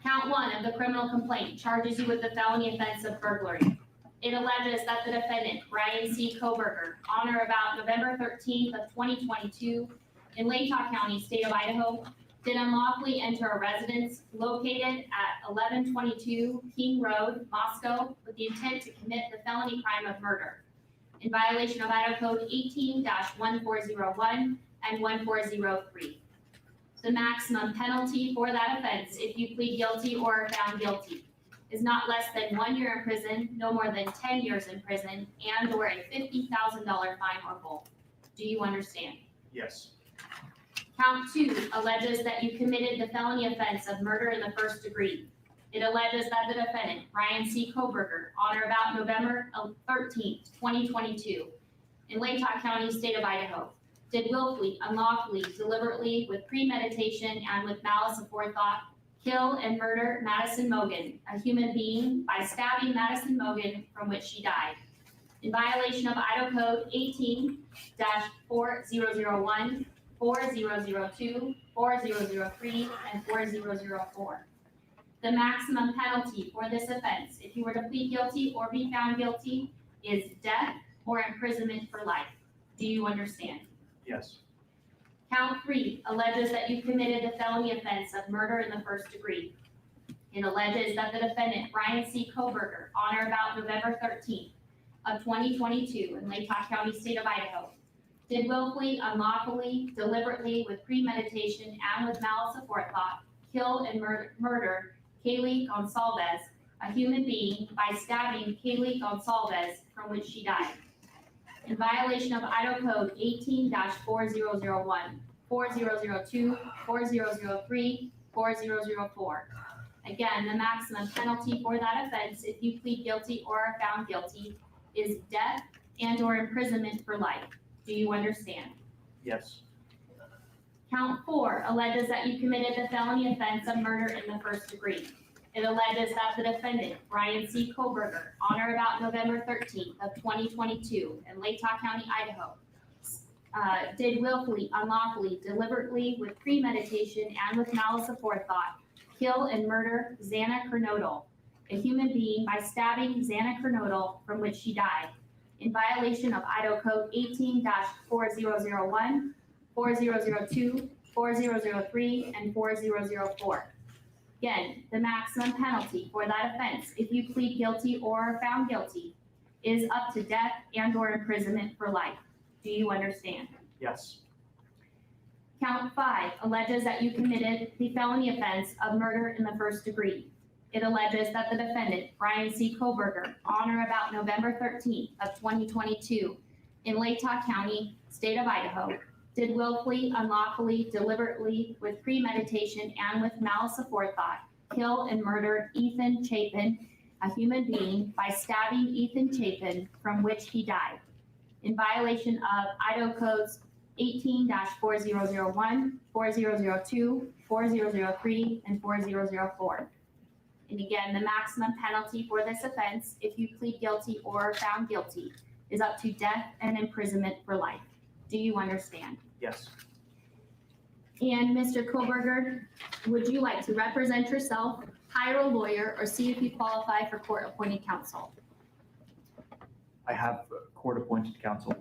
Count 1 of the criminal complaint charges you with the felony offense of burglary. It alleges that the defendant, Bryan C. Kohberger, on or about November 13th of 2022 in Latah County, state of Idaho, did unlawfully enter a residence located at 1122 King Road, Moscow, with the intent to commit the felony crime of murder in violation of Idaho Code 18-1401 and 1403. The maximum penalty for that offense, if you plead guilty or are found guilty, is not less than 1 year in prison, no more than 10 years in prison, and or a $50,000 fine or both. Do you understand? Yes. Count 2 alleges that you committed the felony offense of murder in the first degree. It alleges that the defendant, Bryan C. Kohberger, on or about November 13th, 2022, in Latah County, state of Idaho, did willfully, unlawfully, deliberately, with premeditation, and with malice aforethought, kill and murder Madison Mogan, a human being, by stabbing Madison Mogan, from which she died, in violation of Idaho Code 18-4001, 4002, 4003, and 4004. The maximum penalty for this offense, if you were to plead guilty or be found guilty, is death or imprisonment for life. Do you understand? Yes. Count 3 alleges that you committed the felony offense of murder in the first degree. It alleges that the defendant, Bryan C. Kohberger, on or about November 13th of 2022 in Latah County, state of Idaho, did willfully, unlawfully, deliberately, with premeditation, and with malice aforethought, kill and murder Kaylee Gonsalves, a human being, by stabbing Kaylee Gonsalves, from which she died, in violation of Idaho Code 18-4001, 4002, 4003, 4004. Again, the maximum penalty for that offense, if you plead guilty or are found guilty, is death and or imprisonment for life. Do you understand? Yes. Count 4 alleges that you committed the felony offense of murder in the first degree. It alleges that the defendant, Bryan C. Kohberger, on or about November 13th of 2022 in Latah County, Idaho, did willfully, unlawfully, deliberately, with premeditation, and with malice aforethought, kill and murder Xana Kernodle, a human being, by stabbing Xana Kernodle, from which she died, in violation of Idaho Code 18-4001, 4002, 4003, and 4004. Again, the maximum penalty for that offense, if you plead guilty or are found guilty, is up to death and or imprisonment for life. Do you understand? Yes. Count 5 alleges that you committed the felony offense of murder in the first degree. It alleges that the defendant, Bryan C. Kohberger, on or about November 13th of 2022 in Latah County, state of Idaho, did willfully, unlawfully, deliberately, with premeditation, and with malice aforethought, kill and murder Ethan Chapin, a human being, by stabbing Ethan Chapin, from which he died, in violation of Idaho Codes 18-4001, 4002, 4003, and 4004. And again, the maximum penalty for this offense, if you plead guilty or are found guilty, is up to death and imprisonment for life. Do you understand? Yes. And Mr. Kohberger, would you like to represent yourself, hire a lawyer, or see if you qualify for court-appointed counsel? I have court-appointed counsel.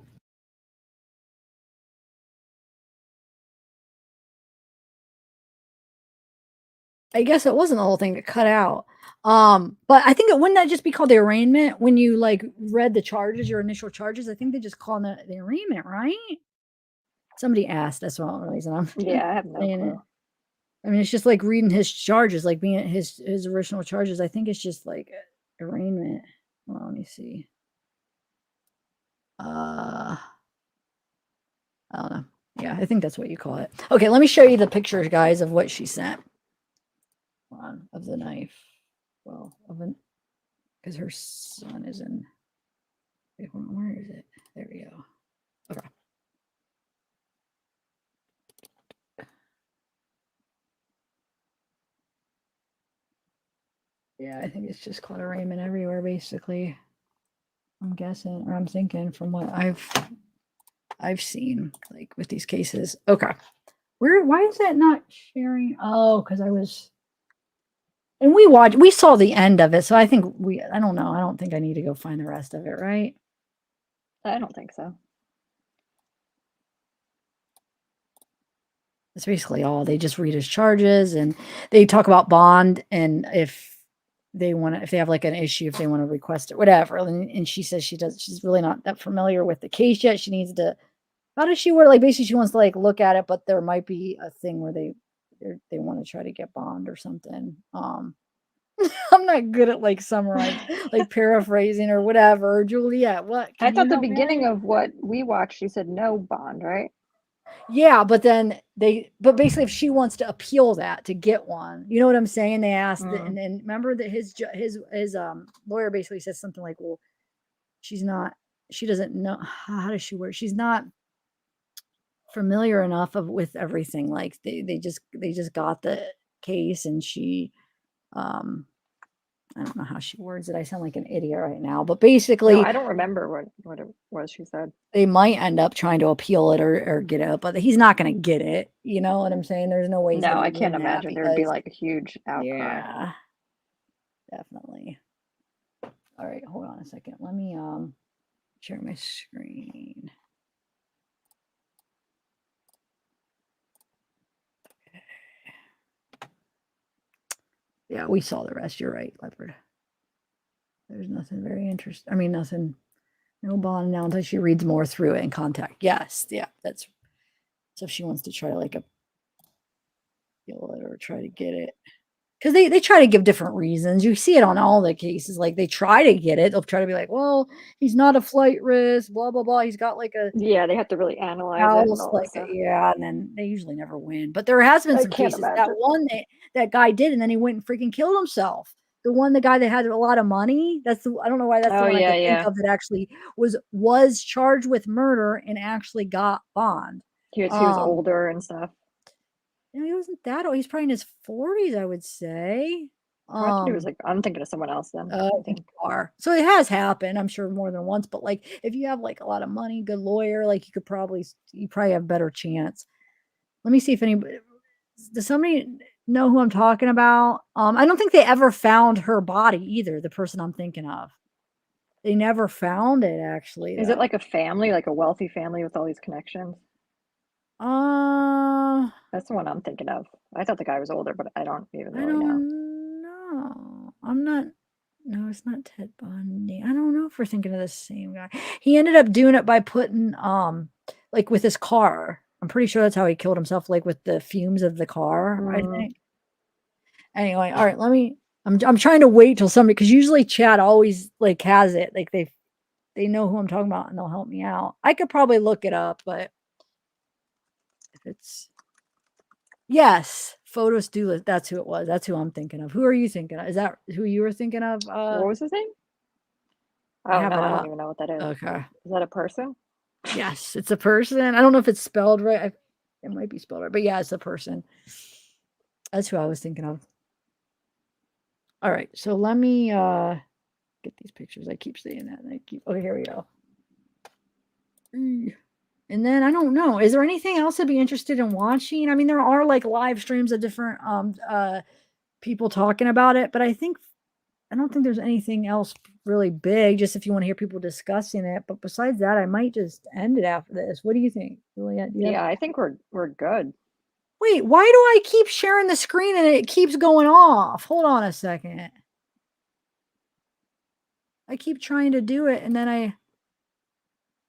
I guess it wasn't the whole thing that cut out. But I think wouldn't that just be called the arraignment when you like read the charges, your initial charges? I think they just call it the arraignment, right? Somebody asked. That's the only reason I'm Yeah, I have no saying it. clue. I mean, it's just like reading his charges, like being his original charges. I think it's just like arraignment. Well, let me see. I don't know. Yeah, I think that's what you call it. Okay, let me show you the pictures, guys, of what she sent. Hold on, of the knife. Well, because her son is in. Wait, hold on, where is it? There we go. Okay. Yeah, I think it's just called arraignment everywhere, basically. I'm guessing, or I'm thinking from what I've seen, like with these cases. Okay. Why is that not sharing? Oh, because I was, and we saw the end of it. So I think I don't know. I don't think I need to go find the rest of it, right? I don't think so. That's basically all. They just read his charges and they talk about bond and if they have like an issue, if they want to request it, whatever. And she says she's really not that familiar with the case yet. She needs to, how does she word, like basically she wants to like look at it, but there might be a thing where they want to try to get bond or something. I'm not good at like summarizing, like paraphrasing or whatever. Juliet, what? I Can thought you the help me out? beginning of what we watched, you said no bond, right? Yeah, but then but basically, if she wants to appeal that to get one, you know what I'm saying? They asked, Mm. and remember that his lawyer basically says something like, "Well, she doesn't know how does she work? She's not familiar enough with everything. Like they just got the case, and she I don't know how she words it. I sound like an idiot right now, but No, basically, I don't remember what it was she said. they might end up trying to appeal it or get it, but he's not going to get it. You know what I'm saying? There's no way he's No, going I to can't win that imagine there would be because, like a huge outcry. yeah, definitely. All right, hold on a second. Let me share my screen. Yeah, we saw the rest. You're right, Leopard. There's nothing very interesting. I mean, nothing. No bond now until she reads more through it and contact. Yes, yeah, that's. So if she wants to try to like appeal it or try to get it, because they try to give different reasons. You see it on all the cases. Like they try to get it. They'll try to be like, well, he's not a flight risk. Blah blah blah. He's got like a Yeah, they have to really analyze it and house, all like that stuff. yeah, and then they usually never win. But there has been I some can't cases. That imagine. one that guy did, and then he went and freaking killed himself. The guy that had a lot of money. I don't know why that's the Oh one I yeah, could think yeah. of that actually was charged with murder and actually got bond. He was older and stuff. No, he wasn't that old. He's probably in his 40s, I would say. I thought he was like, I'm thinking of someone else then. I think you are. So it has happened, I'm sure more than once. But like, if you have like a lot of money, good lawyer, like you probably have a better chance. Let me see if anybody does somebody know who I'm talking about. I don't think they ever found her body either. The person I'm thinking of, they never found it actually. Is it like a family, like a wealthy family with all these connections? That's the one I'm thinking of. I thought the guy was older, but I don't even I really know. don't know. I'm not. No, it's not Ted Bundy. I don't know if we're thinking of the same guy. He ended up doing it by putting like with his car. I'm pretty sure that's how he killed himself, like with the fumes of the car, I think. Anyway, all right, I'm trying to wait till somebody, because usually chat always like has it. Like they know who I'm talking about and they'll help me out. I could probably look it up, but if it's yes, photos do list. That's who it was. That's who I'm thinking of. Who are you thinking of? Is that who you were thinking of? What was his name? I Oh have no, it I don't up. even know what that is. Okay. Is that a person? Yes, it's a person. I don't know if it's spelled right. It might be spelled right, but yeah, it's a person. That's who I was thinking of. All right, so let me get these pictures. I keep saying that. Okay, here we go. And then I don't know. Is there anything else I'd be interested in watching? I mean, there are like live streams of different people talking about it, but I don't think there's anything else really big, just if you want to hear people discussing it. But besides that, I might just end it after this. What do you think, Juliet? Yeah, I think we're good. Wait, why do I keep sharing the screen and it keeps going off? Hold on a second. I keep trying to do it and then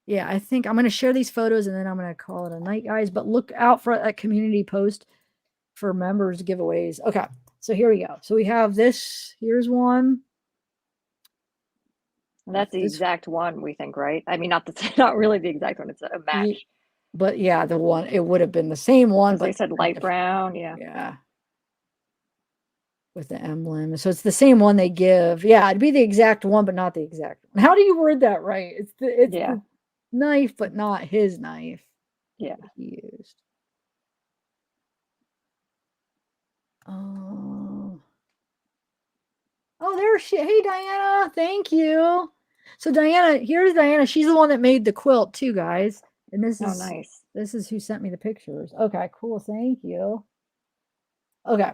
yeah, I think I'm going to share these photos and then I'm going to call it a night, guys. But look out for a community post for members giveaways. Okay, so here we go. So we have this. Here's one. And that's the exact one we think, right? I mean, not really the exact one. It's a match. But yeah, the one, it would have been the same one. But they said light brown. Yeah. Yeah. With the emblem. So it's the same one they give. Yeah, it'd be the exact one, but not the exact one. How do you word that right? It's the knife, but not his knife. Yeah. He used. Oh, there she. Hey, Diana. Thank you. So Diana, here's Diana. She's the one that made the quilt too, guys. And this is nice. This is who sent me the pictures. Okay, cool. Thank you. Okay.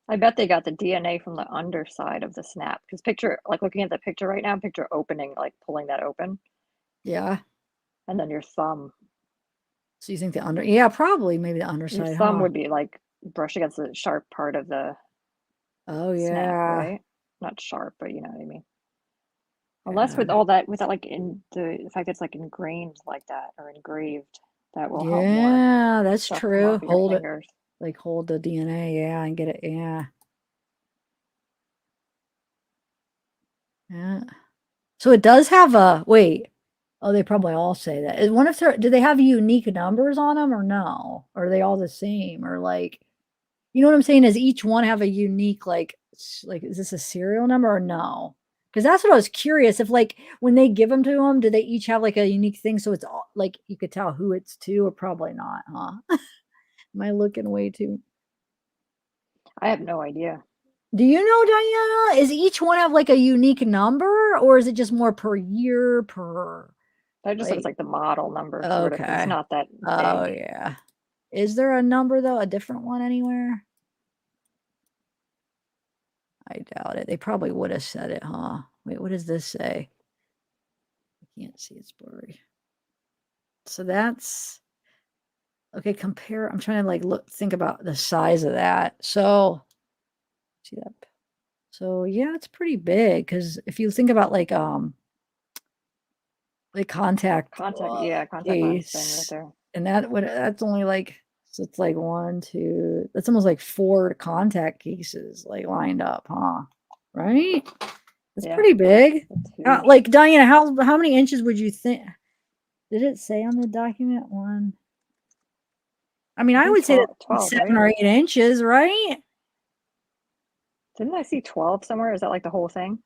I bet they got the DNA from the underside of the snap, because like looking at the picture right now, picture opening, like pulling that open. Yeah. And then your thumb. So you think yeah, probably maybe the underside. Your thumb would be like brushed against the sharp part of the snap, right? Not sharp, but you know what I mean. Unless with all that, with that, like the fact it's like ingrained like that or engraved, that will help more. Yeah, that's true. Hold Hold the DNA, yeah, and get it, yeah. Yeah. So it does have a wait. Oh, they probably all say that. Is one of their do they have unique numbers on them or no? Or are they all the same? Or like, you know what I'm saying? Does each one have a unique like is this a serial number or no? Because that's what I was curious if like when they give them to them, do they each have like a unique thing so it's all like you could tell who it's to or probably not, huh? Am I looking way too? I have no idea. Do you know, Diana? Is each one have like a unique number or is it just more per year per That just looks like like the model number, sort of. It's okay. not that Oh big. yeah. Is there a number though, a different one anywhere? I doubt it. They probably would have said it, huh? Wait, what does this say? I can't see, it's blurry. So that's okay, compare. I'm trying to like think about the size of that. So see that. So yeah, it's pretty big because if you think about like contact Yeah, contact lens thing right case, there. and that's only like so it's like 1, 2, that's almost like 4 contact cases like lined up, huh? Right? It's Yeah, pretty big. it's huge. Like Diana, how many inches would you think? Did it say on the document one? I mean, I think would say 12, that 12, 7 right? or 8 inches, right? Didn't I see 12 somewhere? Is that like the whole thing?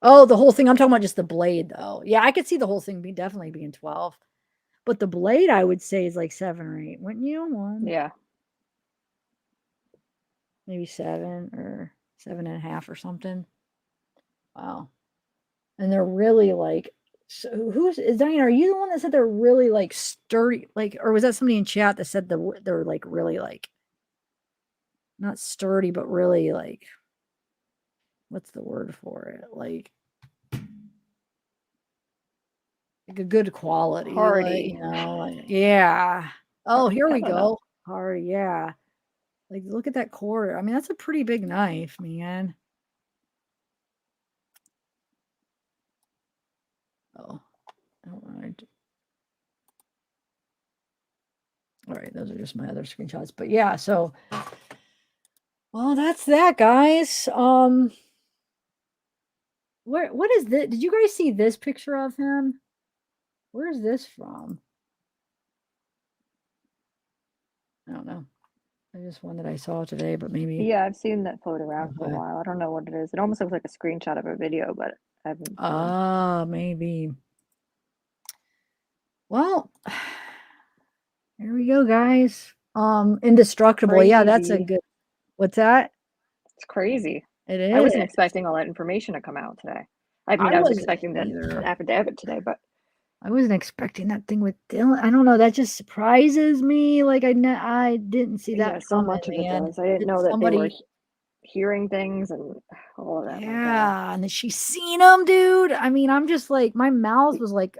Oh, the whole thing. I'm talking about just the blade, though. Yeah, I could see the whole thing definitely being 12. But the blade, I would say, is like 7 or 8. Wouldn't you? Yeah. Maybe 7 or 7.5 or something. Wow. And they're really like, so is Diane? Are you the one that said they're really like sturdy? Like, or was that somebody in chat that said they're like really like not sturdy, but really like, what's the word for it? Like a good quality, Hardy. yeah. Oh, here I we don't know. go. Hardy, yeah. Like, look at that quarter. I mean, that's a pretty big knife, man. Oh, I don't know. All right, those are just my other screenshots. But yeah, so well, that's that, guys. What is this? Did you guys see this picture of him? Where is this from? I don't know. I just one that I saw today, but maybe Yeah, I've seen that photo around for a okay. while. I don't know what it is. It almost looks like a screenshot of a video, but I haven't. Maybe. Well, here we go, guys. Indestructible. Yeah, that's a Crazy. good. What's that? It's crazy. It I wasn't is. expecting all that information to come out today. I mean, I I was wasn't expecting the either. affidavit today, but I wasn't expecting that thing with Dylan. I don't know. That just surprises me. Like I didn't see yeah, that so coming, much of it man. does. I didn't Did know that they were somebody? hearing things and all of that. Yeah, and then she seen him, dude. I mean, I'm just like my mouth was like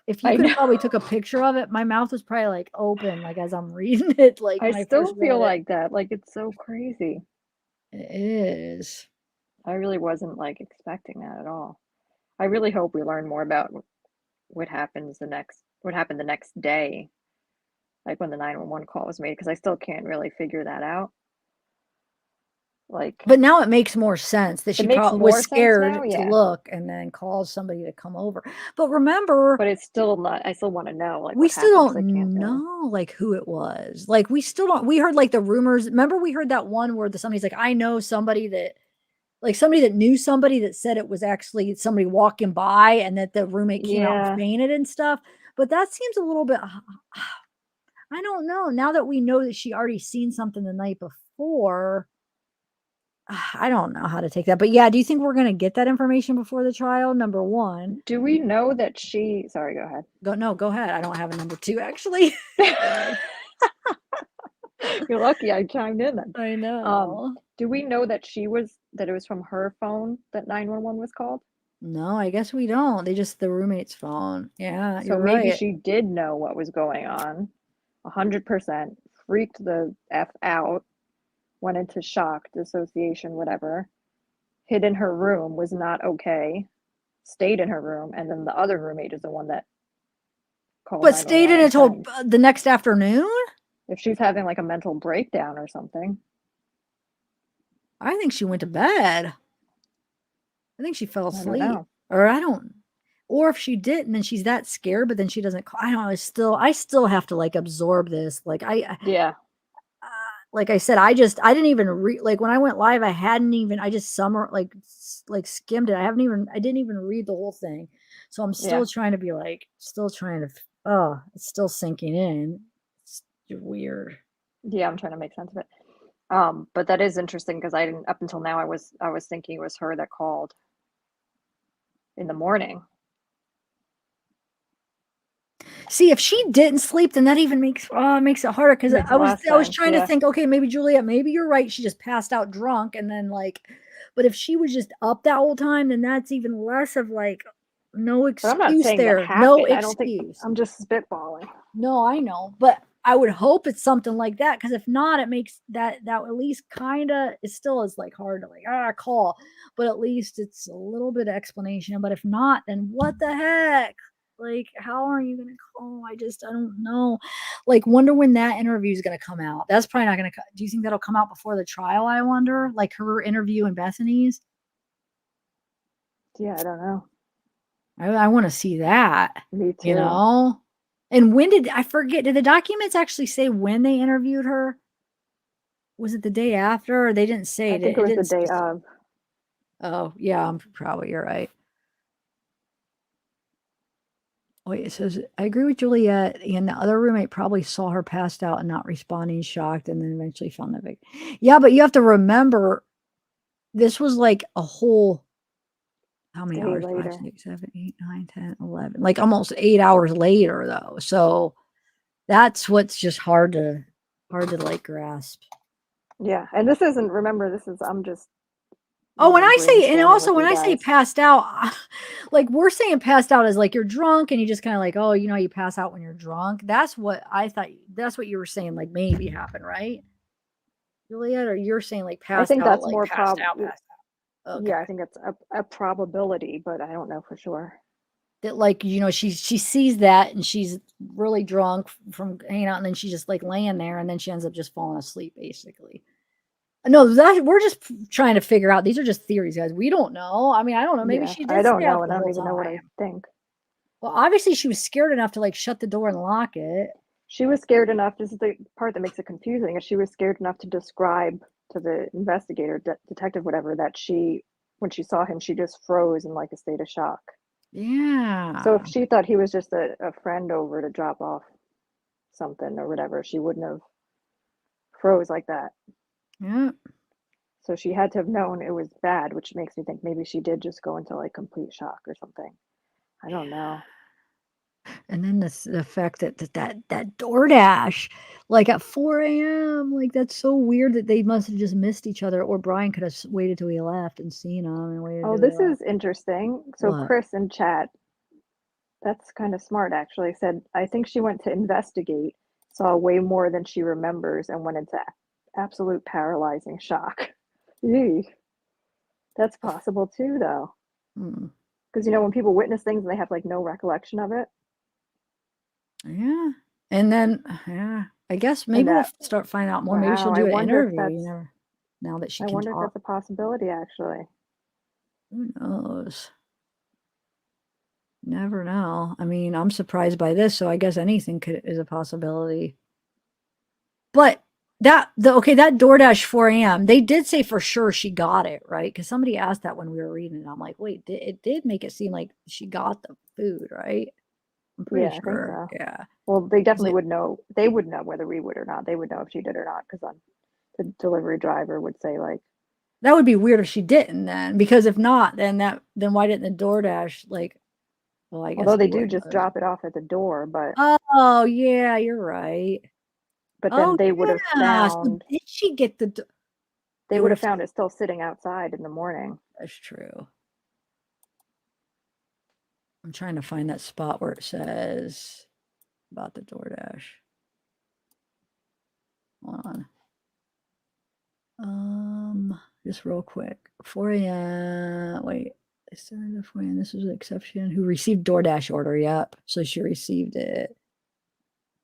if you I could know. have probably took a picture of it, my mouth was probably like open, like as I'm reading it, like I when I first still feel read it. like that. Like it's so crazy. It is. I really wasn't like expecting that at all. I really hope we learn more about what happened the next day, like when the 911 call was made, because I still can't really figure that out. Like, But now it makes more sense that it she makes probably was more sense now, scared to yeah. look and then calls somebody to come over. But remember, But it's still not. I still want to know like we what still happened, 'cause I don't can't tell. know like who it was. Like we still don't. We heard like the rumors. Remember, we heard that one where somebody's like, I know somebody that. Like somebody that knew somebody that said it was actually somebody walking by and that the roommate came out and Yeah, fainted and stuff. But that seems a little bit, I don't know. Now that we know that she already seen something the night before, I don't know how to take that. But yeah, do you think we're going to get that information before the trial? Number one. do we know that she? Sorry, go ahead. Go ahead. I don't have a number two actually. You're lucky I chimed in then. I know. Do we know that that it was from her phone that 911 was called? No, I guess we don't. They just the roommate's phone. Yeah, So you're maybe right. she did know what was going on, 100%, freaked the F out, went into shock, dissociation, whatever, hid in her room, was not okay, stayed in her room, and then the other roommate is the one that called But stayed in 911 until and the next afternoon? if she's having like a mental breakdown or something. I think she went to bed. I think she fell I don't asleep. know. or I don't, or if she didn't, then she's that scared, but then she doesn't call. I don't know. I still have to like absorb this. Like Yeah. like I said, I didn't even read, like when I went live, I just skimmed it. I didn't even read the whole thing. So I'm still trying to be like, it's still sinking in. It's weird. Yeah, I'm trying to make sense of it. But that is interesting because I didn't, up until now, I was thinking it was her that called in the morning. See, if she didn't sleep, then that even makes it harder because Makes I was sense, trying to yeah. think, okay, maybe Juliet, maybe you're right. She just passed out drunk, and then but if she was just up that whole time, then that's even less of like no But I'm not excuse saying there. that No happened. I don't think excuse. I'm just spitballing. No, I know, but I would hope it's something like that because if not, it makes that at least kind of it still is like hard to call, but at least it's a little bit of explanation. But if not, then what the heck? Like, how are you gonna call? I don't know. Like, wonder when that interview is gonna come out. That's probably not gonna. Do you think that'll come out before the trial? I wonder. Like her interview in Bethany's. Yeah, I don't know. I want to see that. Me too. You know. And when did I forget? Did the documents actually say when they interviewed her? Was it the day after, or they didn't say? I think it was the day of. Oh, yeah, you're right. Wait, it says, I agree with Juliet, and the other roommate probably saw her passed out and not responding, shocked, and then eventually found the victim. Yeah, but you have to remember, this was like a whole, how many Day hours? later. 5, 6, 7, 8, 9, 10, 11, like almost 8 hours later, though. So that's what's just hard to like grasp. Yeah, and this isn't. Remember, this is. I'm just. Oh, when I say, and brainstorming also with when you I say guys. passed out, like we're saying passed out as like you're drunk and you just kind of like, oh, you know, you pass out when you're drunk. That's what I thought. That's what you were saying, like maybe happened, right, Juliet? Or you're saying like I passed think out, that's like more passed out. Okay. Yeah, I think it's a probability, but I don't know for sure. That like, you know, she sees that and she's really drunk from hanging out, and then she's just like laying there, and then she ends up just falling asleep, basically. No, that we're just trying to figure out. These are just theories, guys. We don't know. I mean, I don't know. Maybe Yeah, she I did don't stay know, out and the I don't whole even know what I time. think. Well, obviously she was scared enough to like shut the door and lock it. She was scared enough. This is the part that makes it confusing. Is she was scared enough to describe to the investigator, detective, whatever, that when she saw him, she just froze in like a state of shock. Yeah. So if she thought he was just a friend over to drop off something or whatever, she wouldn't have froze like that. Yeah. So she had to have known it was bad, which makes me think maybe she did just go into like complete shock or something. I don't know. And then the fact that DoorDash, like at 4 a.m., like that's so weird that they must have just missed each other, or Bryan could have waited till he left and seen him and waited. Oh, this is interesting. So What? Chris in chat, that's kind of smart actually, said, I think she went to investigate, saw way more than she remembers, and went into absolute paralyzing shock. Yee. That's possible too, though. Because, you know, when people witness things and they have like no recollection of it. Yeah. And then, yeah, I guess maybe we'll start finding out more. Maybe she'll do an interview, now that she can wonder talk. if that's a possibility, actually. Who knows? Never know. I mean, I'm surprised by this, so I guess anything is a possibility. But that DoorDash 4 a.m., they did say for sure she got it, right? Because somebody asked that when we were reading it. I'm like, wait, it did make it seem like she got the food, right? I'm pretty Yeah, sure. I think so. Yeah. Well, they definitely would know. They would know whether we would or not. They would know if she did or not, because the delivery driver would say like. That would be weird if she didn't then, because if not, then why didn't the DoorDash like? Well, I guess. Although they do just drop it off at the door, but. Oh yeah, you're right. But then they would have found. So did she get the? They would have found it still sitting outside in the morning. That's true. I'm trying to find that spot where it says about the DoorDash. Hold on. Just real quick. 4 a.m. Wait. This was an exception. Who received DoorDash order? Yep. So she received it.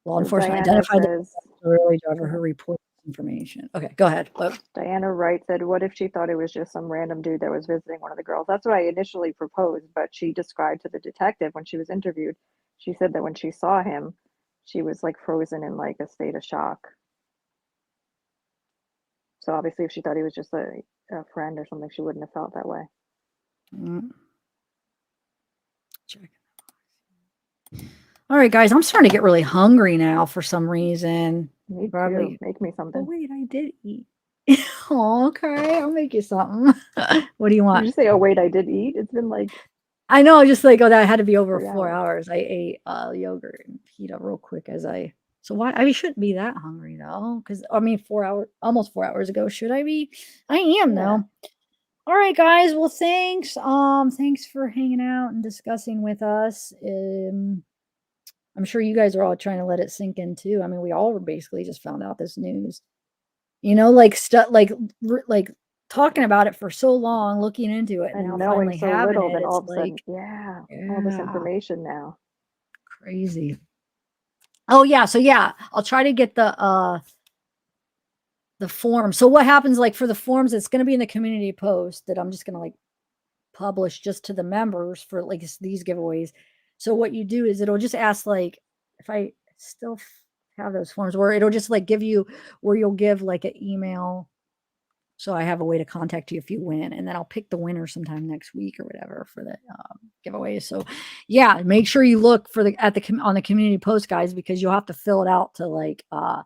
Law enforcement identified the delivery driver who reported information. Okay, go ahead. What? Diana Wright said, what if she thought it was just some random dude that was visiting one of the girls? That's what I initially proposed, but she described to the detective when she was interviewed, she said that when she saw him, she was like frozen in like a state of shock. So obviously if she thought he was just a friend or something, she wouldn't have felt that way. Check. All right, guys, I'm starting to get really hungry now for some reason. Me Probably. too. Make me Oh, something. wait, I did eat. Oh, okay, I'll make you something. What do you Did want? you say, oh wait, I did eat? It's been like I know, just like, oh, that had to be over 3 4 hours. hours. I ate yogurt and pita real quick as I. So why? I shouldn't be that hungry though, because I mean, almost 4 hours ago. Should I be? I am Yeah. though. All right, guys. Well, thanks. Thanks for hanging out and discussing with us. I'm sure you guys are all trying to let it sink in too. I mean, we all basically just found out this news. You know, like stuff, like talking about it for so long, looking into it, and now And knowing finally so having little, it. then all It's of a sudden, like, yeah, all this yeah, information now. crazy. Oh yeah, so yeah, I'll try to get the form. So what happens, like for the forms, it's going to be in the community post that I'm just going to like publish just to the members for like these giveaways. So what you do is it'll just ask like if I still have those forms where it'll just like give you where you'll give like an email. So I have a way to contact you if you win, and then I'll pick the winner sometime next week or whatever for the giveaway. So yeah, make sure you look for on the community post, guys, because you'll have to fill it out to like to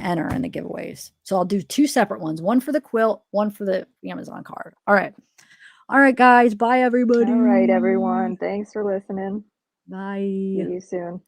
enter in the giveaways. So I'll do 2 separate ones, one for the quilt, one for the Amazon card. All right, guys. Bye, everybody. All right, everyone. Thanks for listening. Bye. See you soon.